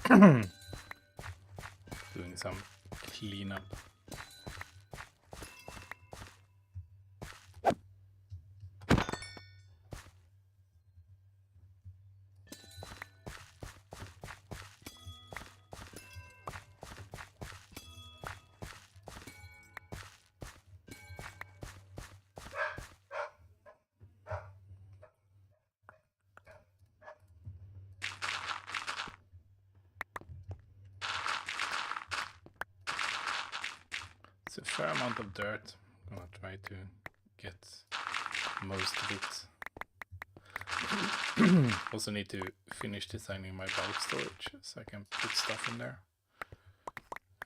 Doing some cleanup. It's a fair amount of dirt. I'm gonna try to get most of it. Also need to finish designing my bulk storage so I can put stuff in there.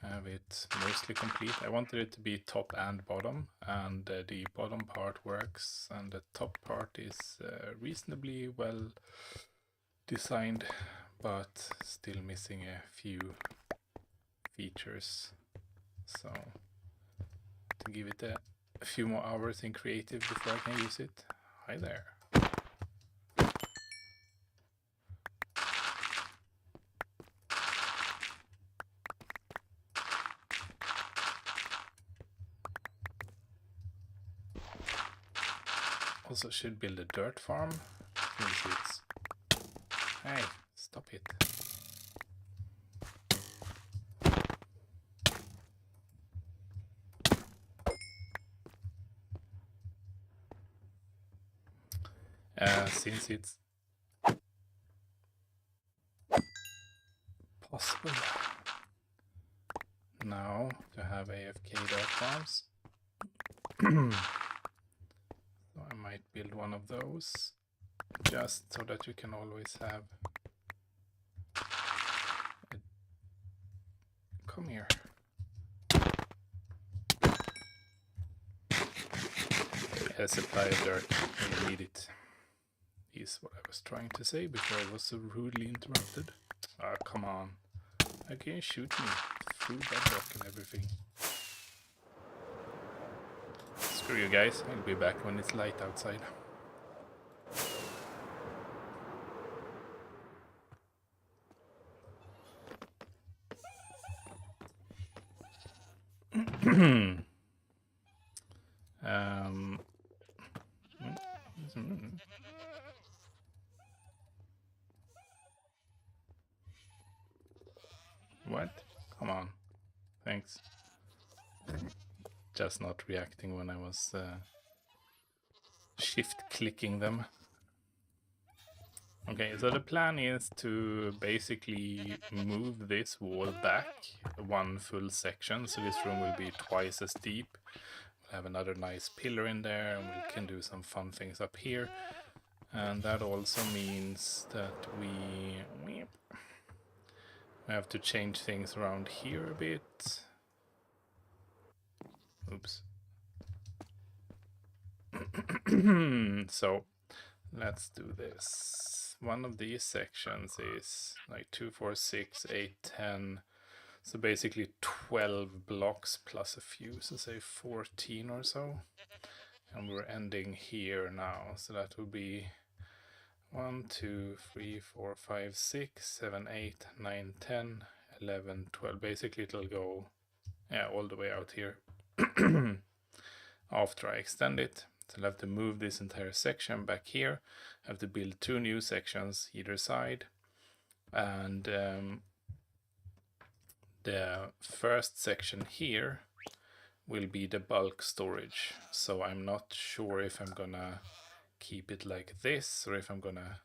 Have it mostly complete. I wanted it to be top and bottom, and the bottom part works, and the top part is reasonably well designed, but still missing a few features. So to give it a few more hours in creative before I can use it. Hi there. Also should build a dirt farm. Since it's... Hey, stop it. Since it's possible now to have AFK dirt farms, so I might build one of those just so that you can always have come here. A supply of dirt when you need it is what I was trying to say before I was so rudely interrupted. Ah, come on. How can you shoot me through bedrock and everything? Screw you guys, I'll be back when it's light outside. What? Come on. Thanks. Just not reacting when I was shift-clicking them. Okay, so the plan is to basically move this wall back one full section, so this room will be twice as deep. We'll have another nice pillar in there, and we can do some fun things up here. And that also means that we have to change things around here a bit. Oops. So let's do this. One of these sections is like 2, 4, 6, 8, 10. So basically 12 blocks plus a few, so say 14 or so. And we're ending here now, so that will be 1, 2, 3, 4, 5, 6, 7, 8, 9, 10, 11, 12. Basically it'll go all the way out here after I extend it. So I'll have to move this entire section back here. I have to build 2 new sections either side. And the first section here will be the bulk storage. So I'm not sure if I'm gonna keep it like this or if I'm gonna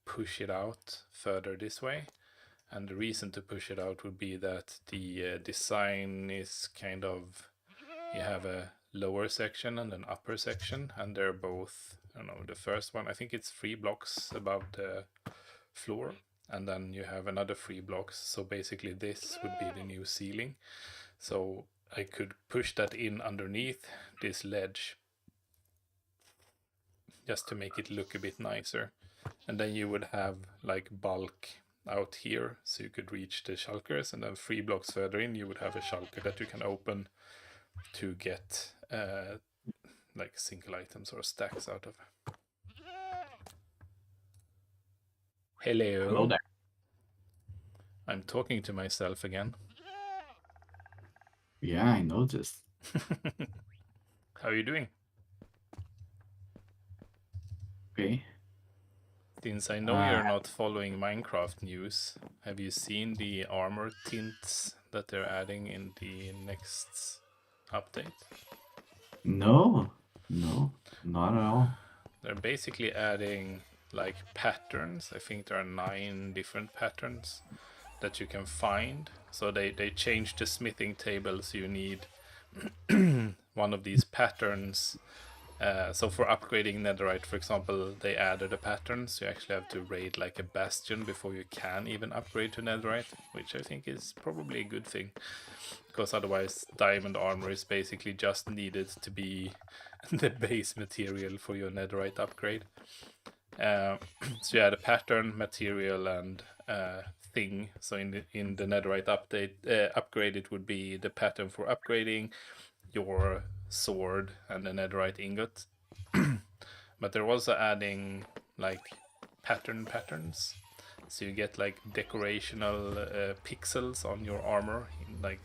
push it out further this way. And the reason to push it out would be that the design is kind of, you have a lower section and an upper section, and they're both, I don't know, the first one, I think it's 3 blocks above the floor, and then you have another 3 blocks, so basically this would be the new ceiling. So I could push that in underneath this ledge just to make it look a bit nicer, and then you would have like bulk out here, so you could reach the shulkers, and then 3 blocks further in you would have a shulker that you can open to get like single items or stacks out of. Hello. Hello there. I'm talking to myself again. Yeah, I noticed. How are you doing? Okay. Since I know you're not following Minecraft news, have you seen the armor tints that they're adding in the next update? No, not at all. They're basically adding like patterns. I think there are 9 different patterns that you can find. So they changed the smithing table, so you need one of these patterns. So for upgrading netherite, for example, they added a pattern, so you actually have to raid like a bastion before you can even upgrade to netherite, which I think is probably a good thing, because otherwise diamond armor is basically just needed to be the base material for your netherite upgrade. So you had a pattern, material, and thing. So in the netherite upgrade, it would be the pattern for upgrading your sword and the netherite ingot. But they're also adding like patterns, so you get like decorational pixels on your armor, like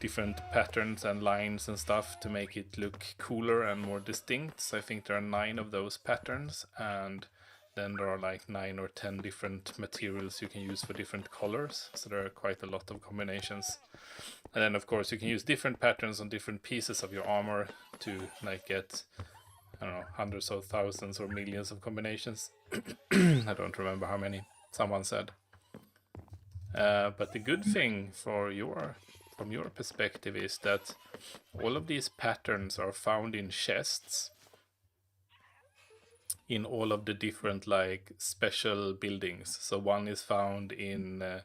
different patterns and lines and stuff to make it look cooler and more distinct. So I think there are 9 of those patterns, and then there are like 9 or 10 different materials you can use for different colors. So there are quite a lot of combinations. And then of course you can use different patterns on different pieces of your armor to like get, I don't know, hundreds of thousands or millions of combinations. I don't remember how many someone said. But the good thing from your perspective is that all of these patterns are found in chests in all of the different like special buildings. So one is found in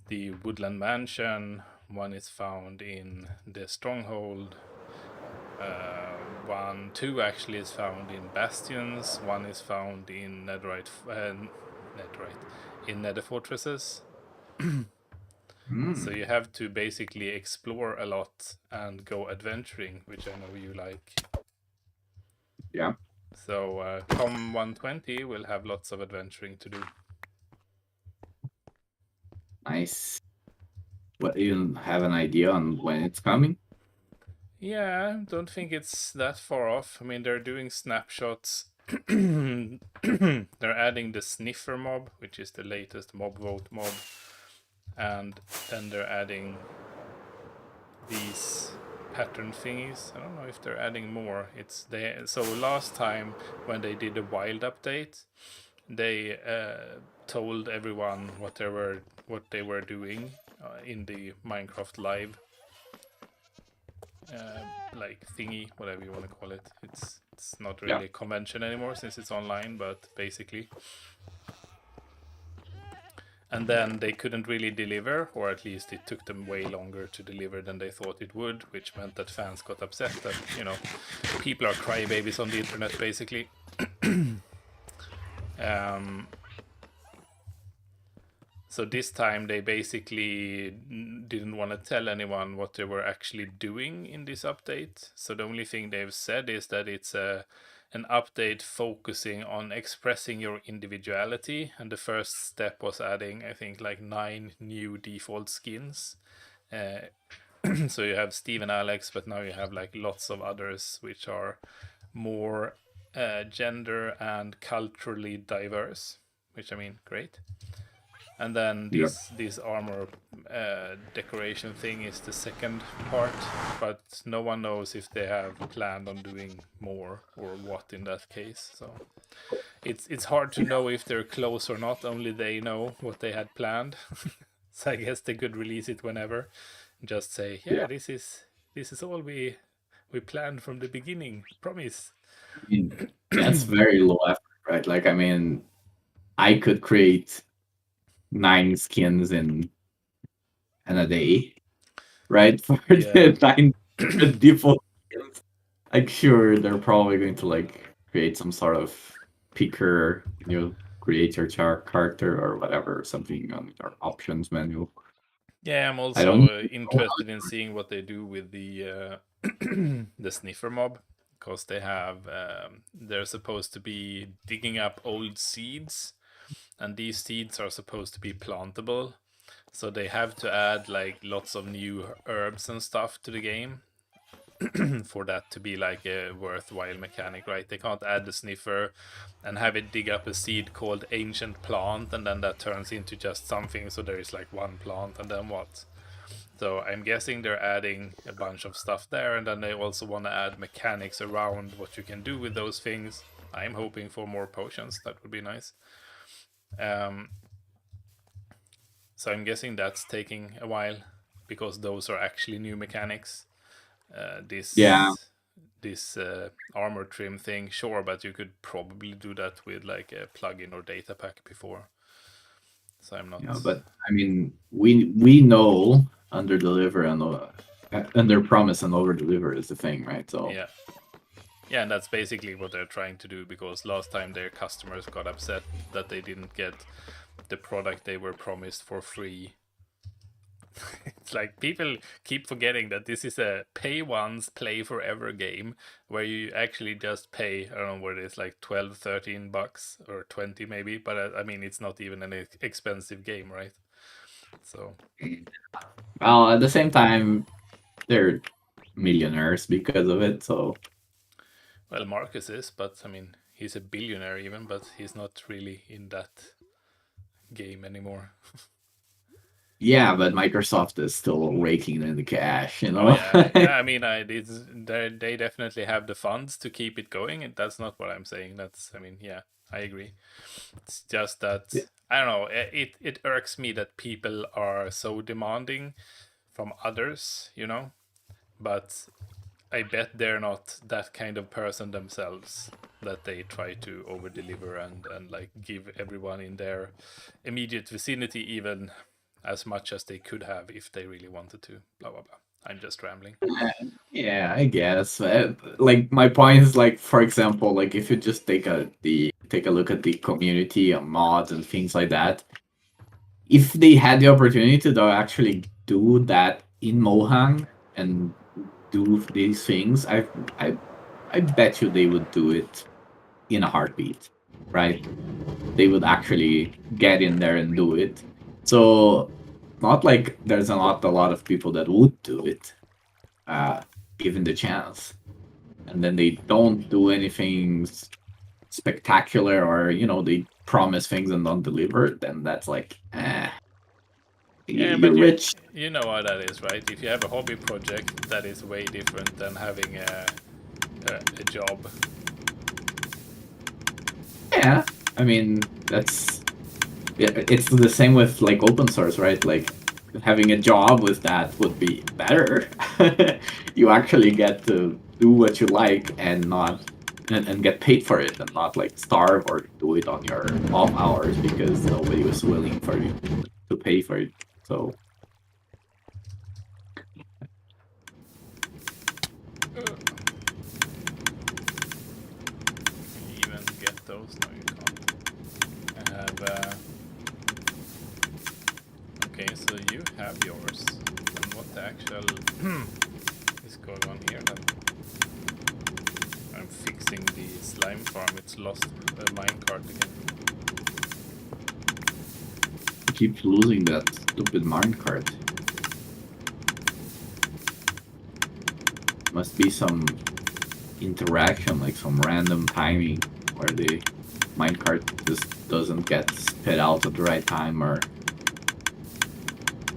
the Woodland Mansion, one is found in the Stronghold, 2 actually is found in Bastions, one is found in in Nether Fortresses. So you have to basically explore a lot and go adventuring, which I know you like. Yeah. So come 120, we'll have lots of adventuring to do. Nice. What, you have an idea on when it's coming? Yeah, don't think it's that far off. I mean, they're doing snapshots. They're adding the sniffer mob, which is the latest mob vote mob, and then they're adding these pattern thingies. I don't know if they're adding more. So last time when they did a wild update, they told everyone what they were doing in the Minecraft live like thingy, whatever you want to call it. It's not Yeah. really a convention anymore since it's online, but basically. And then they couldn't really deliver, or at least it took them way longer to deliver than they thought it would, which meant that fans got upset that, people are crybabies on the internet, basically. So this time they basically didn't want to tell anyone what they were actually doing in this update. So the only thing they've said is that it's an update focusing on expressing your individuality. And the first step was adding, I think, like 9 new default skins. So you have Steve and Alex, but now you have like lots of others which are more gender and culturally diverse, which I mean, great. And then Yeah. this armor decoration thing is the second part, but no one knows if they have planned on doing more or what in that case. So it's hard to know if they're close or not. Only they know what they had planned. So I guess they could release it whenever. Just say, yeah, Yeah. this is all we planned from the beginning. Promise. I mean, that's very low effort, right? Like, I mean, I could create 9 skins in a day, right? For Yeah. the 9 different default skins. Like, sure, they're probably going to like create some sort of picker, create your character or whatever, something on their options menu. Yeah, I'm I don't also interested in seeing what they do with the the sniffer mob, because they're supposed to be digging up old seeds, and these seeds are supposed to be plantable. So they have to add like lots of new herbs and stuff to the game for that to be like a worthwhile mechanic, right? They can't add the sniffer and have it dig up a seed called ancient plant and then that turns into just something, so there is like one plant and then what? So I'm guessing they're adding a bunch of stuff there, and then they also want to add mechanics around what you can do with those things. I'm hoping for more potions. That would be nice. So I'm guessing that's taking a while because those are actually new mechanics. Yeah, This armor trim thing, sure, but you could probably do that with like a plugin or data pack before. So I'm not. yeah, but I mean, we know under deliver and under promise and over deliver is the thing, right? So Yeah. Yeah, and that's basically what they're trying to do, because last time their customers got upset that they didn't get the product they were promised for free. It's like people keep forgetting that this is a pay once, play forever game where you actually just pay, I don't know what it is, like 12, 13 bucks or 20 maybe, but I mean, it's not even an expensive game, right? So, well, at the same time, they're millionaires because of it. So well, Marcus is, but I mean, he's a billionaire even, but he's not really in that game anymore. yeah, but Microsoft is still raking in the cash, you Oh know. yeah, yeah. I mean, they definitely have the funds to keep it going, and that's not what I'm saying. That's, I mean, yeah, I agree. It's just that I don't know. It irks me that people are so demanding from others, you know. But I bet they're not that kind of person themselves. That they try to over deliver and like give everyone in their immediate vicinity even as much as they could have if they really wanted to. Blah blah blah. I'm just rambling. Yeah, I guess. Like my point is like, for example, like if you just take a look at the community and mods and things like that, if they had the opportunity to actually do that in Mohang and do these things, I I bet you they would do it in a heartbeat, right? They would actually get in there and do it. So not like there's a lot of people that would do it, given the chance, and then they don't do anything spectacular, or they promise things and don't deliver. Then that's like, Yeah, you're but rich. you know how that is, right? If you have a hobby project, that is way different than having a job. Yeah, I mean it's the same with like open source, right? Like having a job with that would be better. You actually get to do what you like and not and get paid for it, and not like starve or do it on your off hours because nobody was willing for you to pay for it. So Can you even get those? No, you can't. I have. Okay, so you have yours. And what the actual is going on here then? I'm fixing the slime farm. It's lost a minecart again. I keep losing that stupid minecart. Must be some interaction, like some random timing where the minecart just doesn't get spit out at the right time, or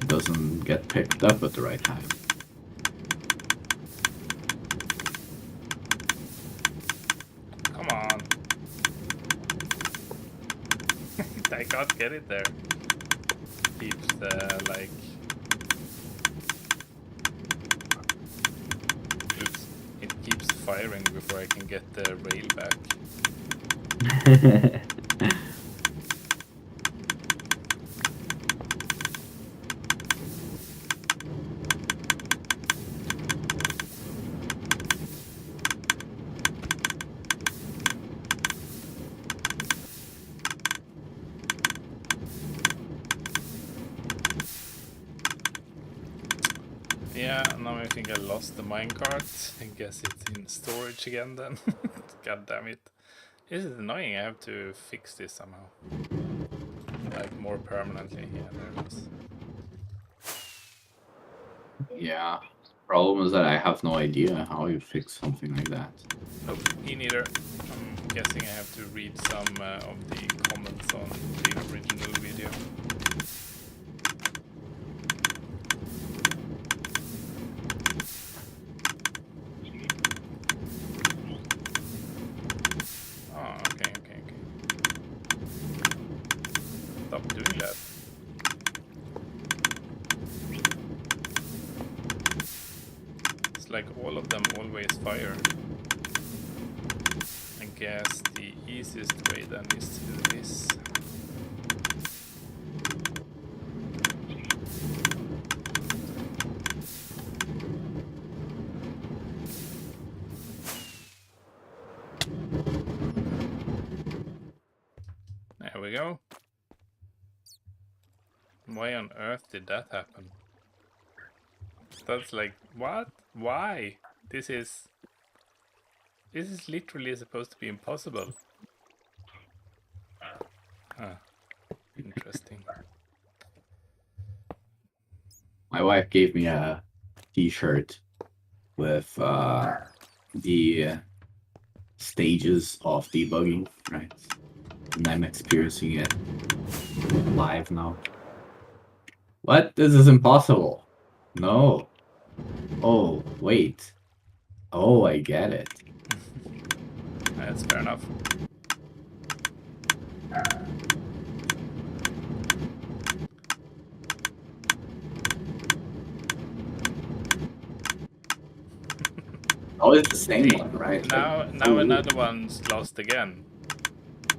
doesn't get picked up at the right time. Come on. I can't get it there. Keeps like. Oops. It keeps firing before I can get the rail back. Yeah, now I think I lost the minecart. I guess it's in storage again then. God damn it. This is annoying. I have to fix this somehow. Like more permanently. Yeah, there it is. Yeah. Problem is that I have no idea how you fix something like that. Nope, me neither. I'm guessing I have to read some of the comments on the original video. Oh, okay. Stop doing that. It's like all of them always fire. I guess the easiest way then is to do this. There we go. Why on earth did that happen? That's like, what? Why? This is literally supposed to be impossible. Huh. Interesting. My wife gave me a T-shirt with the stages of debugging, right? And I'm experiencing it live now. What? This is impossible. No. Oh, wait. Oh, I get it. That's fair enough. Oh, it's the same Hey, one, right? now Like, oh, another one's lost again.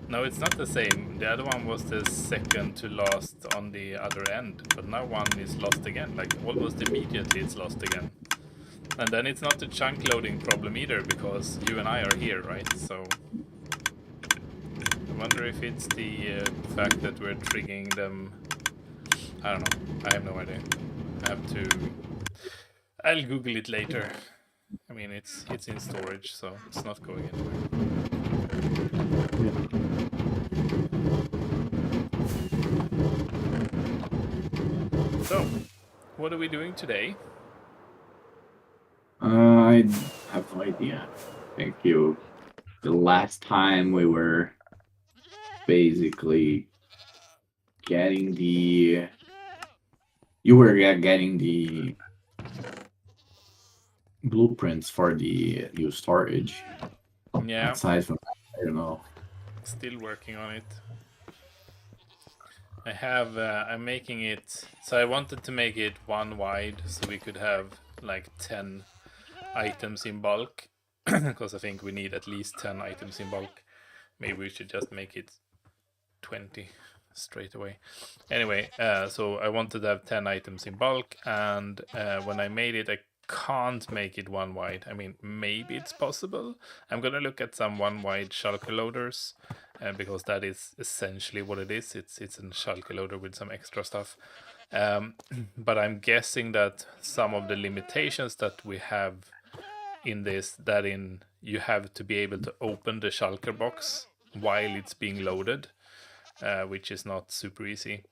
No, it's not the same. The other one was the second to last on the other end, but now one is lost again. Like almost immediately it's lost again. And then it's not a chunk loading problem either, because you and I are here, right? So I wonder if it's the fact that we're triggering them. I don't know. I have no idea. I have to. I'll Google it later. I mean, it's in storage, so it's not going anywhere. So, what are we doing today? I have no idea. Thank you. The last time we were basically getting the... You were getting the blueprints for the new storage. Yeah. Aside from that, I don't know. Still working on it. I have, I'm making it, so I wanted to make it one wide so we could have like 10 items in bulk, because I think we need at least 10 items in bulk. Maybe we should just make it 20 straight away. Anyway, so I wanted to have 10 items in bulk, and when I made it, I can't make it one wide. I mean, maybe it's possible. I'm gonna look at some one wide shulker loaders, because that is essentially what it is. It's a shulker loader with some extra stuff. But I'm guessing that some of the limitations that we have in this, that in you have to be able to open the shulker box while it's being loaded, which is not super easy,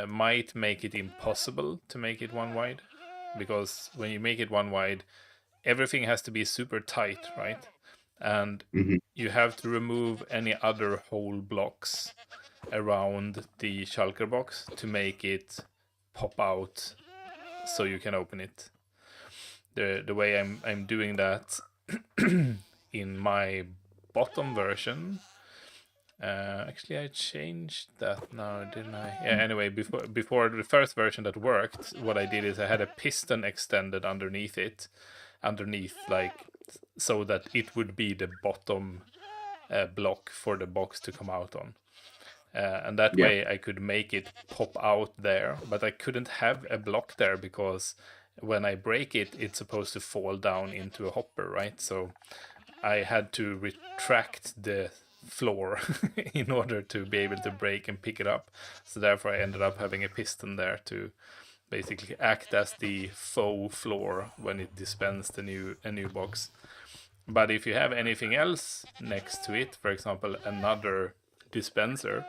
might make it impossible to make it one wide, because when you make it one wide, everything has to be super tight, right? And you have to remove any other whole blocks around the shulker box to make it pop out so you can open it. The way I'm doing that in my bottom version, actually I changed that now, didn't I? Yeah, anyway, before the first version that worked, what I did is I had a piston extended underneath like, so that it would be the bottom block for the box to come out on. And that way I could make it pop out there, but I couldn't have a block there because when I break it, it's supposed to fall down into a hopper, right? So I had to retract the floor in order to be able to break and pick it up. So therefore I ended up having a piston there to basically act as the faux floor when it dispensed a new box. But if you have anything else next to it, for example another dispenser,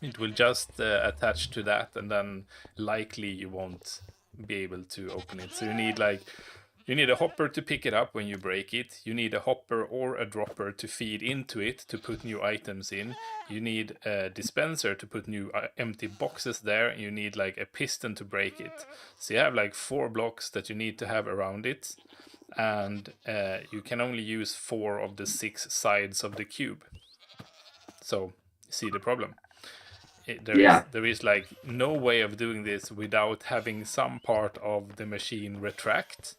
it will just attach to that, and then likely you won't be able to open it. So you need a hopper to pick it up when you break it. You need a hopper or a dropper to feed into it to put new items in. You need a dispenser to put new empty boxes there. You need like a piston to break it. So you have like 4 blocks that you need to have around it. And you can only use 4 of the 6 sides of the cube. So see the problem. There is like no way of doing this without having some part of the machine retract.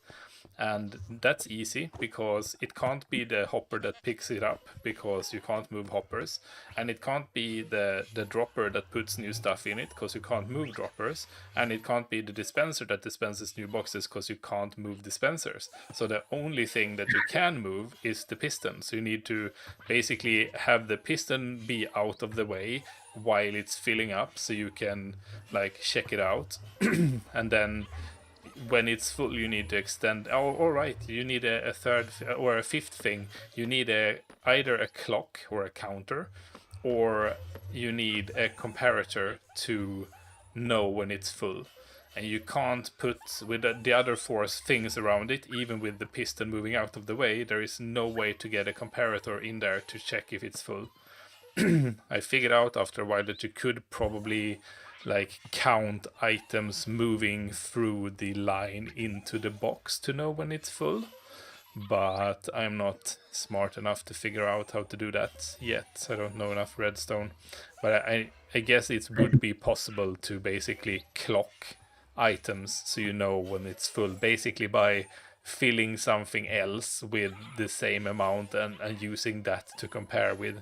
And that's easy because it can't be the hopper that picks it up because you can't move hoppers, and it can't be the dropper that puts new stuff in it because you can't move droppers, and it can't be the dispenser that dispenses new boxes because you can't move dispensers. So the only thing that you can move is the piston. So you need to basically have the piston be out of the way while it's filling up so you can like check it out and then when it's full you need to extend. Oh, all right, you need a third or a fifth thing. You need either a clock or a counter, or you need a comparator to know when it's full. And you can't put with the other 4 things around it, even with the piston moving out of the way, there is no way to get a comparator in there to check if it's full. I figured out after a while that you could probably like count items moving through the line into the box to know when it's full, but I'm not smart enough to figure out how to do that yet. I don't know enough redstone, but I guess it would be possible to basically clock items so you know when it's full, basically by filling something else with the same amount and using that to compare with.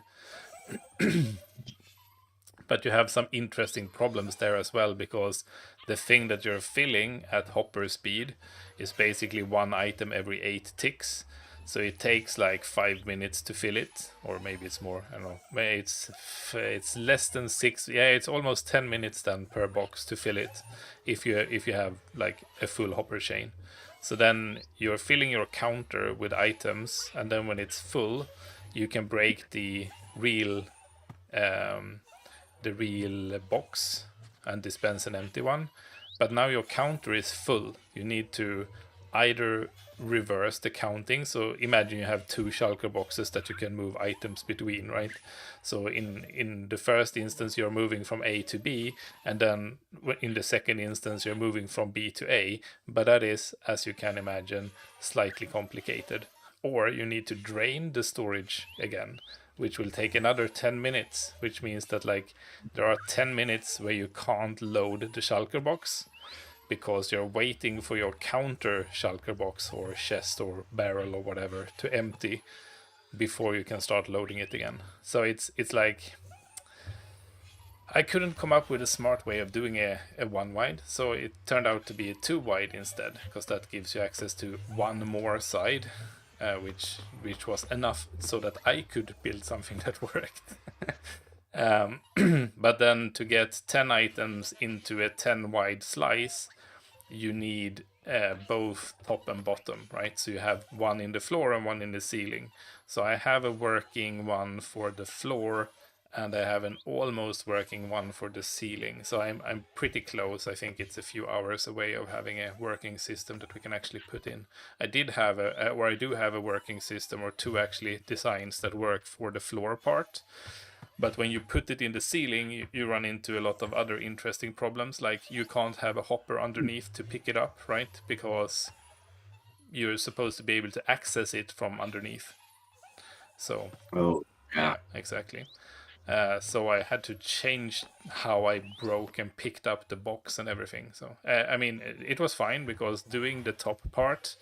But you have some interesting problems there as well, because the thing that you're filling at hopper speed is basically 1 item every 8 ticks. So it takes like 5 minutes to fill it, or maybe it's more. I don't know. Maybe it's less than 6. Yeah, it's almost 10 minutes then per box to fill it, if you have like a full hopper chain. So then you're filling your counter with items, and then when it's full, you can break the real box and dispense an empty one. But now your counter is full. You need to either reverse the counting. So imagine you have 2 shulker boxes that you can move items between, right? So in the first instance you're moving from A to B, and then in the second instance you're moving from B to A. But that is, as you can imagine, slightly complicated. Or you need to drain the storage again, which will take another 10 minutes, which means that like there are 10 minutes where you can't load the shulker box because you're waiting for your counter shulker box or chest or barrel or whatever to empty before you can start loading it again. So it's like I couldn't come up with a smart way of doing a 1 wide, so it turned out to be a 2 wide instead, because that gives you access to 1 more side, which was enough so that I could build something that worked. But then to get 10 items into a 10 wide slice, you need both top and bottom, right? So you have 1 in the floor and 1 in the ceiling. So I have a working one for the floor, and I have an almost working one for the ceiling. So I'm pretty close. I think it's a few hours away of having a working system that we can actually put in. I do have a working system, or 2 actually designs that work for the floor part. But when you put it in the ceiling, you run into a lot of other interesting problems. Like you can't have a hopper underneath to pick it up, right? Because you're supposed to be able to access it from underneath. So, yeah, exactly. So I had to change how I broke and picked up the box and everything. So, I mean, it was fine because doing the top part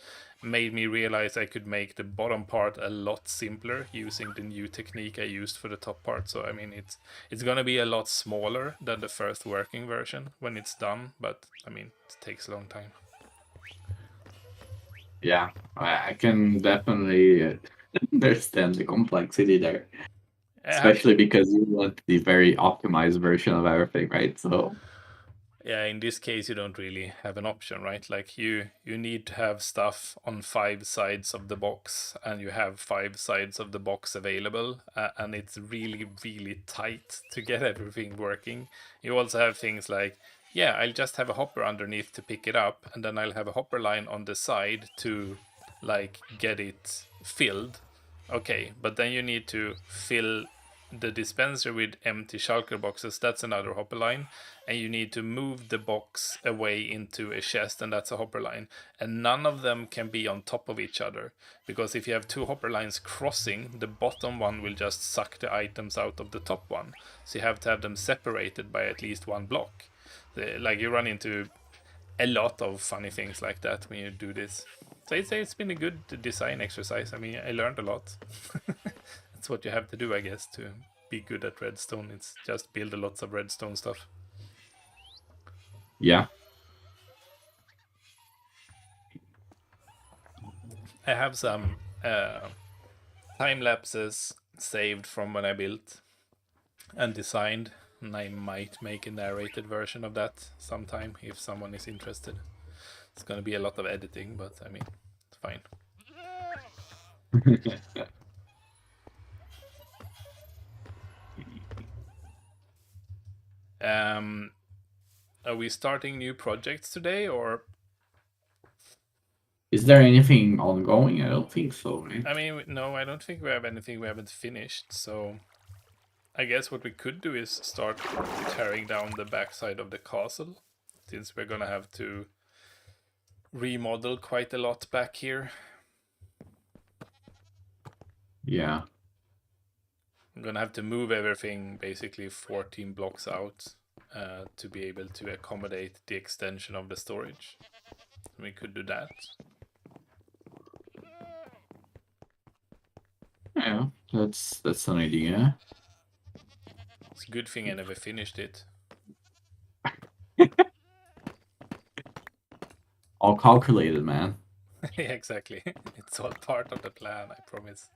made me realize I could make the bottom part a lot simpler using the new technique I used for the top part. So, I mean, it's going to be a lot smaller than the first working version when it's done, but I mean, it takes a long time. Yeah, I can definitely understand the complexity there. Especially because you want the very optimized version of everything, right? So yeah, in this case you don't really have an option, right? Like you need to have stuff on 5 sides of the box, and you have 5 sides of the box available, and it's really tight to get everything working. You also have things like Yeah, I'll just have a hopper underneath to pick it up, and then I'll have a hopper line on the side to like get it filled. Okay, but then you need to fill the dispenser with empty shulker boxes. That's another hopper line, and you need to move the box away into a chest, and that's a hopper line. And none of them can be on top of each other, because if you have two hopper lines crossing, the bottom one will just suck the items out of the top one. So you have to have them separated by at least one block. Like you run into a lot of funny things like that when you do this. So it's been a good design exercise. I mean, I learned a lot. That's what you have to do, I guess, to be good at redstone. It's just build lots of redstone stuff. Yeah. I have some time lapses saved from when I built and designed, and I might make a narrated version of that sometime if someone is interested. It's gonna be a lot of editing, but I mean, it's fine. Are we starting new projects today, or? Is there anything ongoing? I don't think so, right? I mean, no, I don't think we have anything we haven't finished, so I guess what we could do is start tearing down the backside of the castle, since we're gonna have to remodel quite a lot back here. Yeah. I'm gonna have to move everything basically 14 blocks out to be able to accommodate the extension of the storage. We could do that. Yeah, that's an idea. It's a good thing I never finished it. All calculated, man. Yeah, exactly. It's all part of the plan, I promise.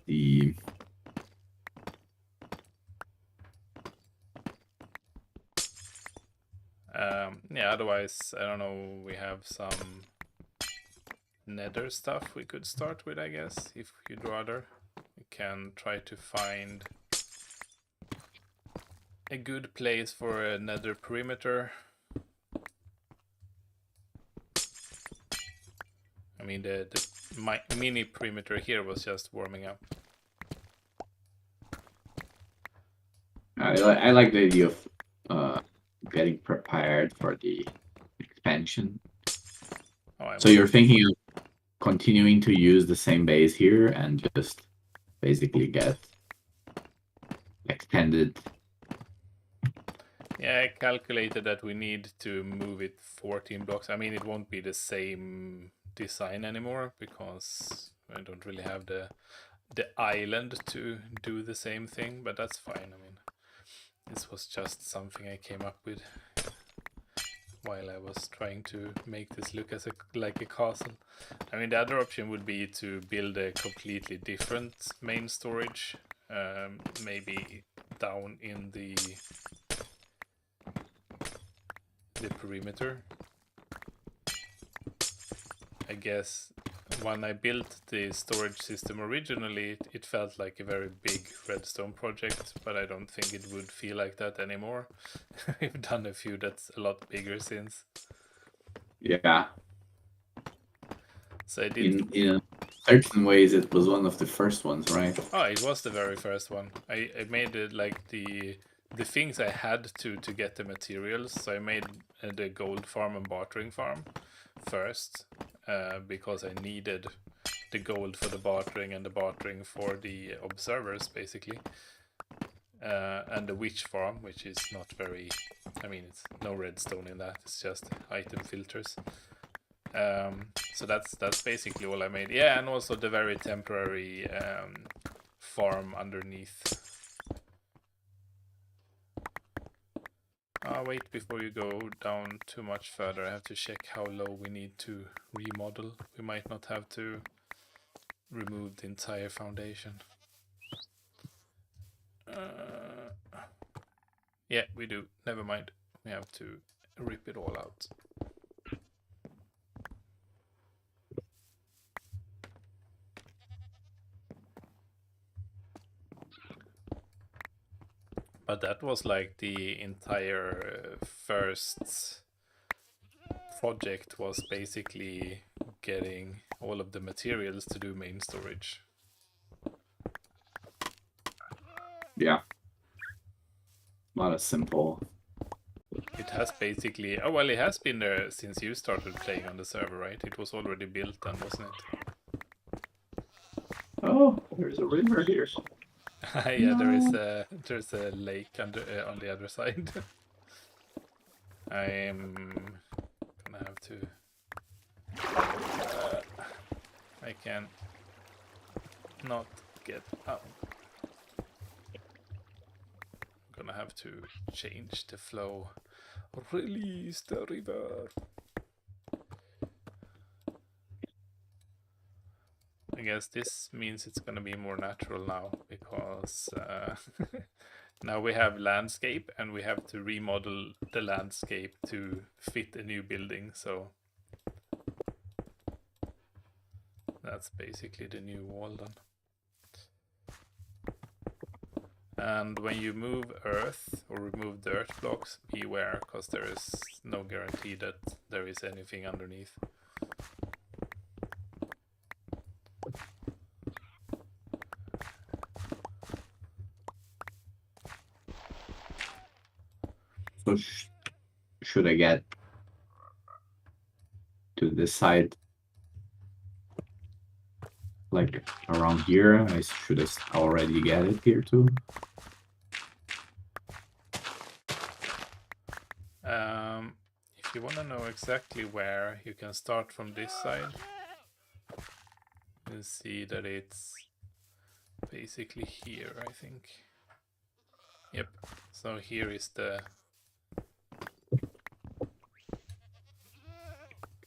The Yeah, otherwise, I don't know, we have some nether stuff we could start with, I guess, if you'd rather. We can try to find a good place for a nether perimeter. I mean, the mini perimeter here was just warming up. I like the idea of getting prepared for the expansion. So you're thinking of continuing to use the same base here and just basically get extended. Yeah, I calculated that we need to move it 14 blocks. I mean, it won't be the same design anymore because I don't really have the island to do the same thing, but that's fine. I mean, this was just something I came up with while I was trying to make this look as like a castle. I mean, the other option would be to build a completely different main storage, maybe down in the perimeter. I guess when I built the storage system originally, it felt like a very big redstone project, but I don't think it would feel like that anymore. We've done a few that's a lot bigger since. Yeah. So I did. In certain ways, it was one of the first ones, right? Oh, it was the very first one. I made it like the things I had to get the materials. So I made the gold farm and bartering farm first because I needed the gold for the bartering and the bartering for the observers, basically. And the witch farm, which is not very. I mean, it's no redstone in that. It's just item filters. So that's basically all I made. Yeah, and also the very temporary farm underneath. Wait, before you go down too much further, I have to check how low we need to remodel. We might not have to remove the entire foundation. Yeah, we do. Never mind. We have to rip it all out. But that was like the entire first project was basically getting all of the materials to do main storage. Yeah. Not as simple. It has basically, oh well, it has been there since you started playing on the server, right? It was already built then, wasn't it? Oh, there's a river here. Yeah, No. there's a lake under on the other side. I'm gonna have to. I can not get out. I'm gonna have to change the flow. Release the river. I guess this means it's gonna be more natural now because now we have landscape and we have to remodel the landscape to fit a new building. So that's basically the new wall then. And when you move earth or remove dirt blocks, beware, because there is no guarantee that there is anything underneath. So should I get to this side? Like around here? Should I already get it here too? If you want to know exactly where, you can start from this side. You'll see that it's basically here, I think. Yep, so here is the...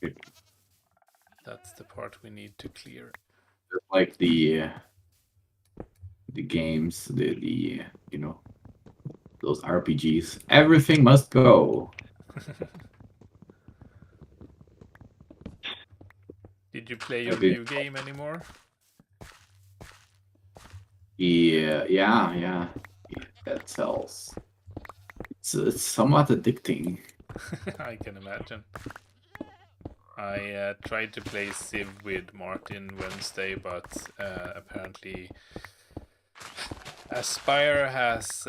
Okay. That's the part we need to clear. Like the games, the you know, those RPGs. Everything must go. Did you play your new game anymore? Yeah. That sells. It's somewhat addicting. I can imagine. I tried to play Civ with Martin Wednesday, but apparently Aspire has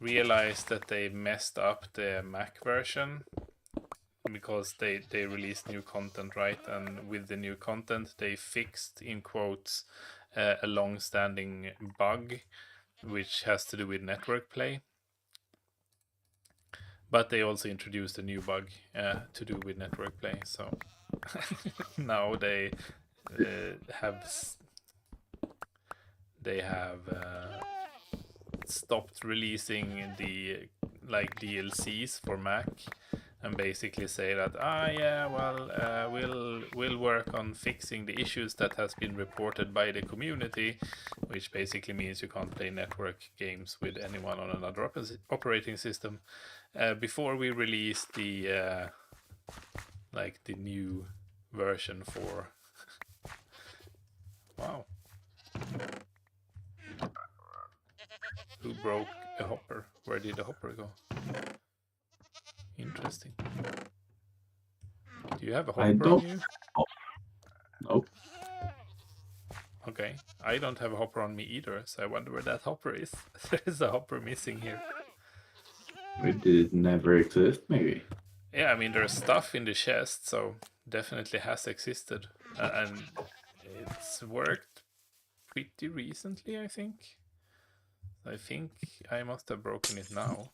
realized that they messed up the Mac version because they released new content, right? And with the new content, they fixed, in quotes, a long-standing bug, which has to do with network play. But they also introduced a new bug to do with network play. So now they have stopped releasing the like DLCs for Mac, and basically say that we'll work on fixing the issues that has been reported by the community, which basically means you can't play network games with anyone on another operating system before we release the like the new version for wow. Who broke a hopper? Where did the hopper go? Interesting. Do you have a hopper I don't. on you? Nope. Okay, I don't have a hopper on me either, so I wonder where that hopper is. There's a hopper missing here. It did never exist, maybe. Yeah, I mean, there's stuff in the chest, so definitely has existed. And it's worked pretty recently, I think. I think I must have broken it now.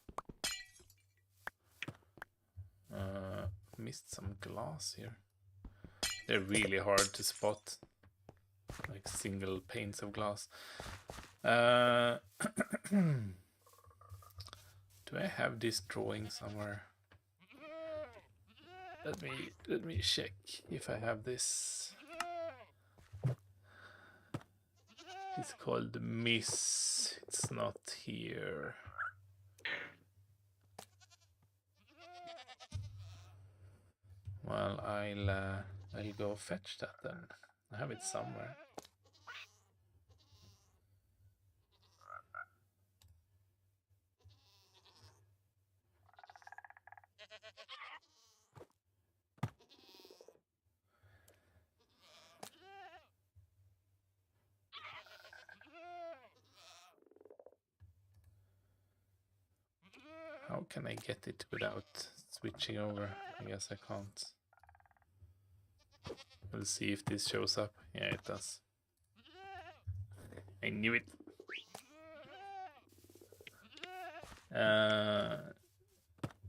Missed some glass here. They're really hard to spot. Like single panes of glass. Do I have this drawing somewhere? Let me check if I have this. It's called Miss. It's not here. Well, I'll go fetch that then. I have it somewhere. How can I get it without switching over? I guess I can't. We'll see if this shows up. Yeah, it does. I knew it.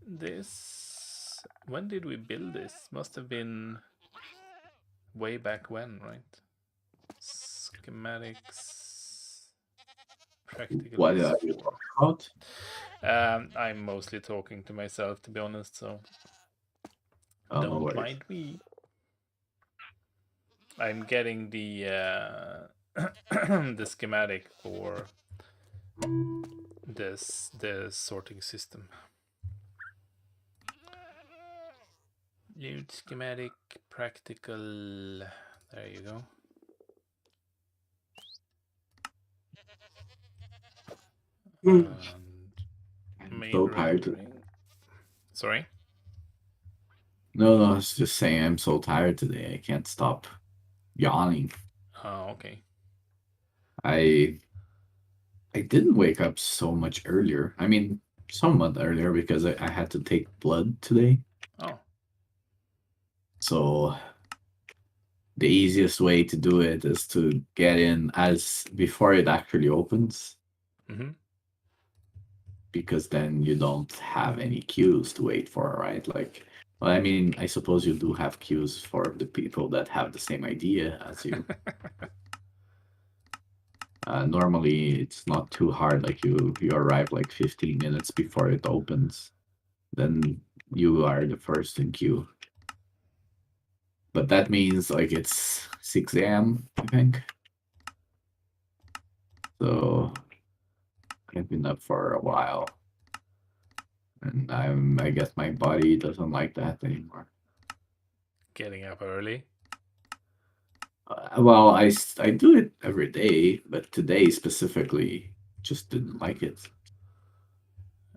This. When did we build this? Must have been way back when, right? Schematics. Practical. What are you talking about? I'm mostly talking to myself, to be honest, so No don't worries. mind me. I'm getting the the schematic for the sorting system. Load schematic, practical. There you go. I'm Main so tired. rendering. Sorry? No, I was just saying I'm so tired today. I can't stop yawning. Oh, okay. I didn't wake up so much earlier. I mean, somewhat earlier because I had to take blood today. Oh. So the easiest way to do it is to get in as before it actually opens. Mm-hmm. Because then you don't have any queues to wait for, right? Like, well, I mean, I suppose you do have queues for the people that have the same idea as you. Normally, it's not too hard. Like you arrive like 15 minutes before it opens, then you are the first in queue. But that means like it's 6 a.m. I think. So I've been up for a while, and I guess my body doesn't like that anymore. Getting up early. Well, I do it every day, but today specifically just didn't like it.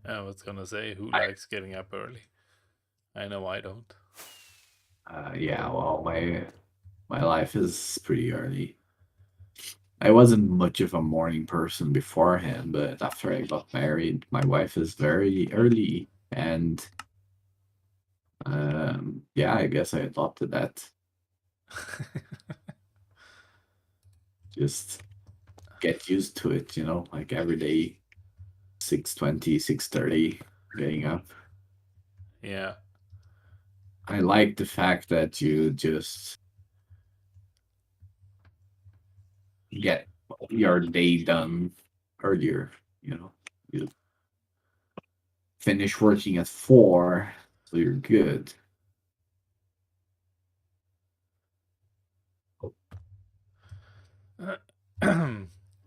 I was gonna say, who likes getting up early? I know I don't. Yeah, well, my life is pretty early. I wasn't much of a morning person beforehand, but after I got married, my wife is very early, and yeah, I guess I adopted that. Just get used to it, like every day, 6:20, 6:30, getting up. Yeah. I like the fact that you just get your day done earlier. You finish working at 4, so you're good.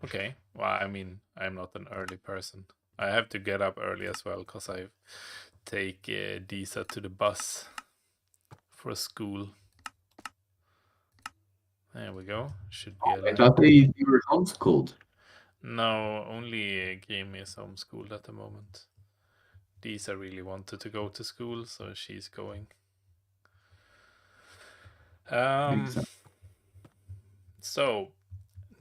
Okay. Well, I mean, I'm not an early person. I have to get up early as well because I take Disa to the bus for school. There we go. Should be I thought you were homeschooled. No, only Grim is homeschooled at the moment. Disa really wanted to go to school, so she's going. So,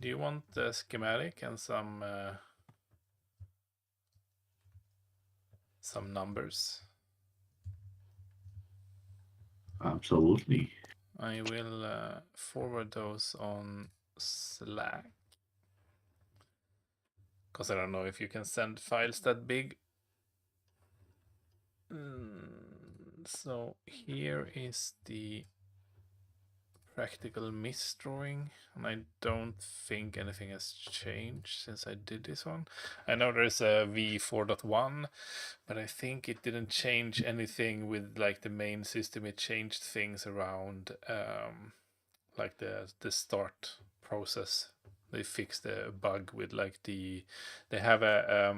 do you want the schematic and some numbers? Absolutely. I will forward those on Slack. Because I don't know if you can send files that big. So here is the practical mist drawing, and I don't think anything has changed since I did this one. I know there's a v4.1, but I think it didn't change anything with like the main system. It changed things around like the start process. They fixed the bug with like they have a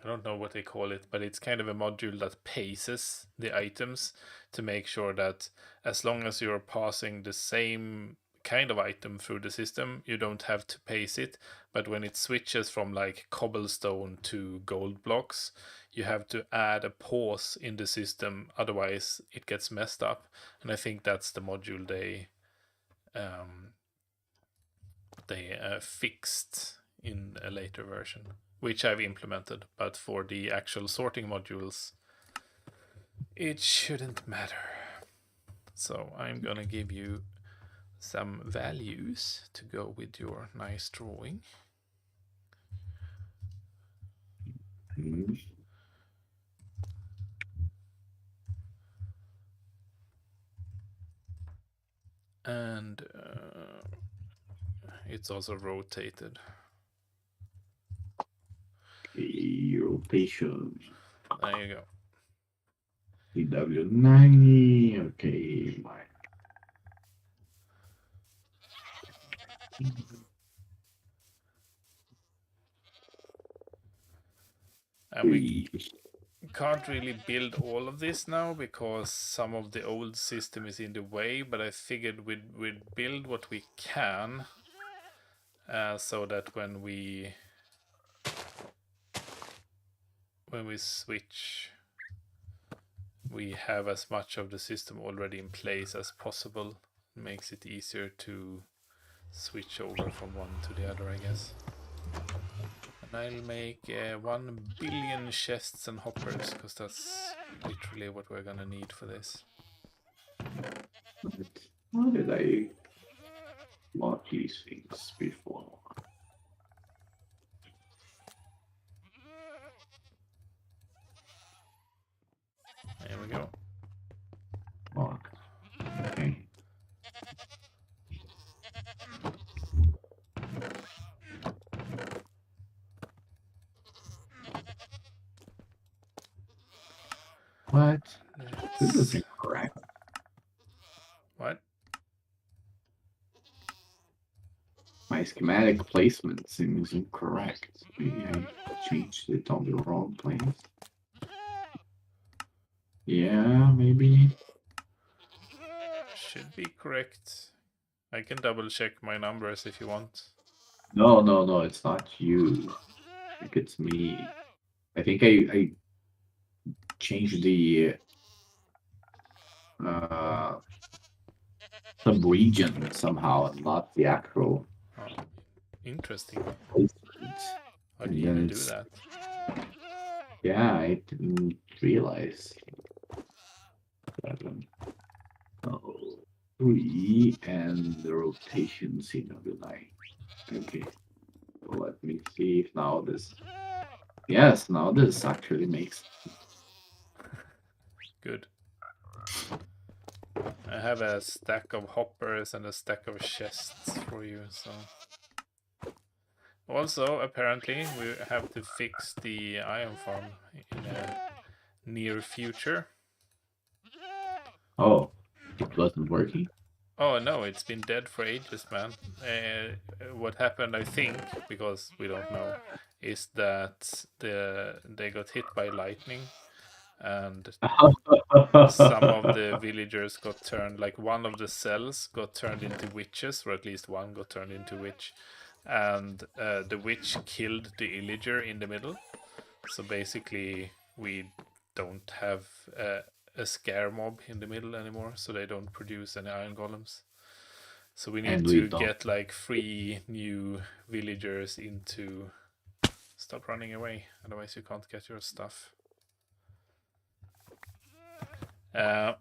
I don't know what they call it, but it's kind of a module that paces the items to make sure that as long as you're passing the same kind of item through the system, you don't have to pace it. But when it switches from like cobblestone to gold blocks, you have to add a pause in the system, otherwise it gets messed up. And I think that's the module they fixed in a later version, which I've implemented. But for the actual sorting modules, it shouldn't matter. So I'm gonna give you some values to go with your nice drawing. Mm. And it's also rotated. Okay, rotation. There you go. CW90. Okay, my. And we can't really build all of this now because some of the old system is in the way, but I figured we'd build what we can so that when we switch, we have as much of the system already in place as possible. It makes it easier to switch over from one to the other, I guess. And I'll make 1 billion chests and hoppers because that's literally what we're gonna need for this. How did I lock these things before? There we go. Lock. Okay. What? This is incorrect. What? My schematic placement seems incorrect. Maybe I changed it on the wrong place. Yeah, maybe. Should be correct. I can double check my numbers if you want. No, it's not you. I think it's me. I think I changed the sub-region somehow, and not the actual Oh, interesting. placement. How do And you then even do it's that? yeah, I didn't realize. 7, 3, and the rotation CW9. Okay. So let me see if now this. Yes, now this actually makes. Good. I have a stack of hoppers and a stack of chests for you, so. Also, apparently, we have to fix the iron farm in a near future. Oh, it wasn't working. Oh no, it's been dead for ages, man. What happened, I think, because we don't know, is that they got hit by lightning, and some of the villagers got turned, like one of the cells got turned into witches, or at least one got turned into witch, and the witch killed the illager in the middle. So basically, we don't have a scare mob in the middle anymore, so they don't produce any iron golems. So we need to get like 3 new villagers into. Stop running away, otherwise you can't get your stuff. So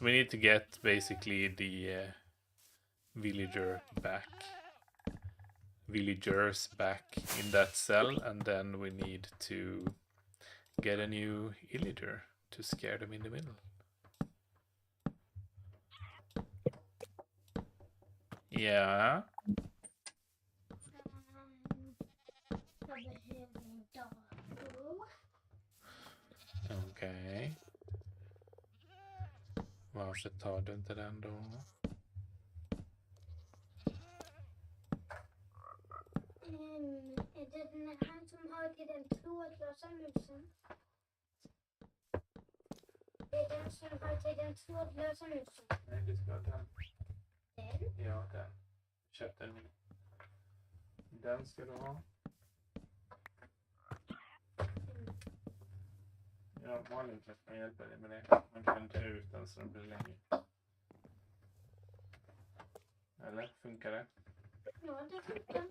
we need to get basically the villagers back in that cell, and then we need to get a new illager to scare them in the middle. Yeah. Okej. Varför tar du inte den då? Är det han som har till den trådlösa musen? Det är den som har till den trådlösa musen. Nej, du ska ha den. Den? Ja, den. Köp den. Den ska du ha. Ja, Malin kan hjälpa dig med det. Man kan ta ut den så den blir längre. Eller? Funkar det? Ja, det funkar.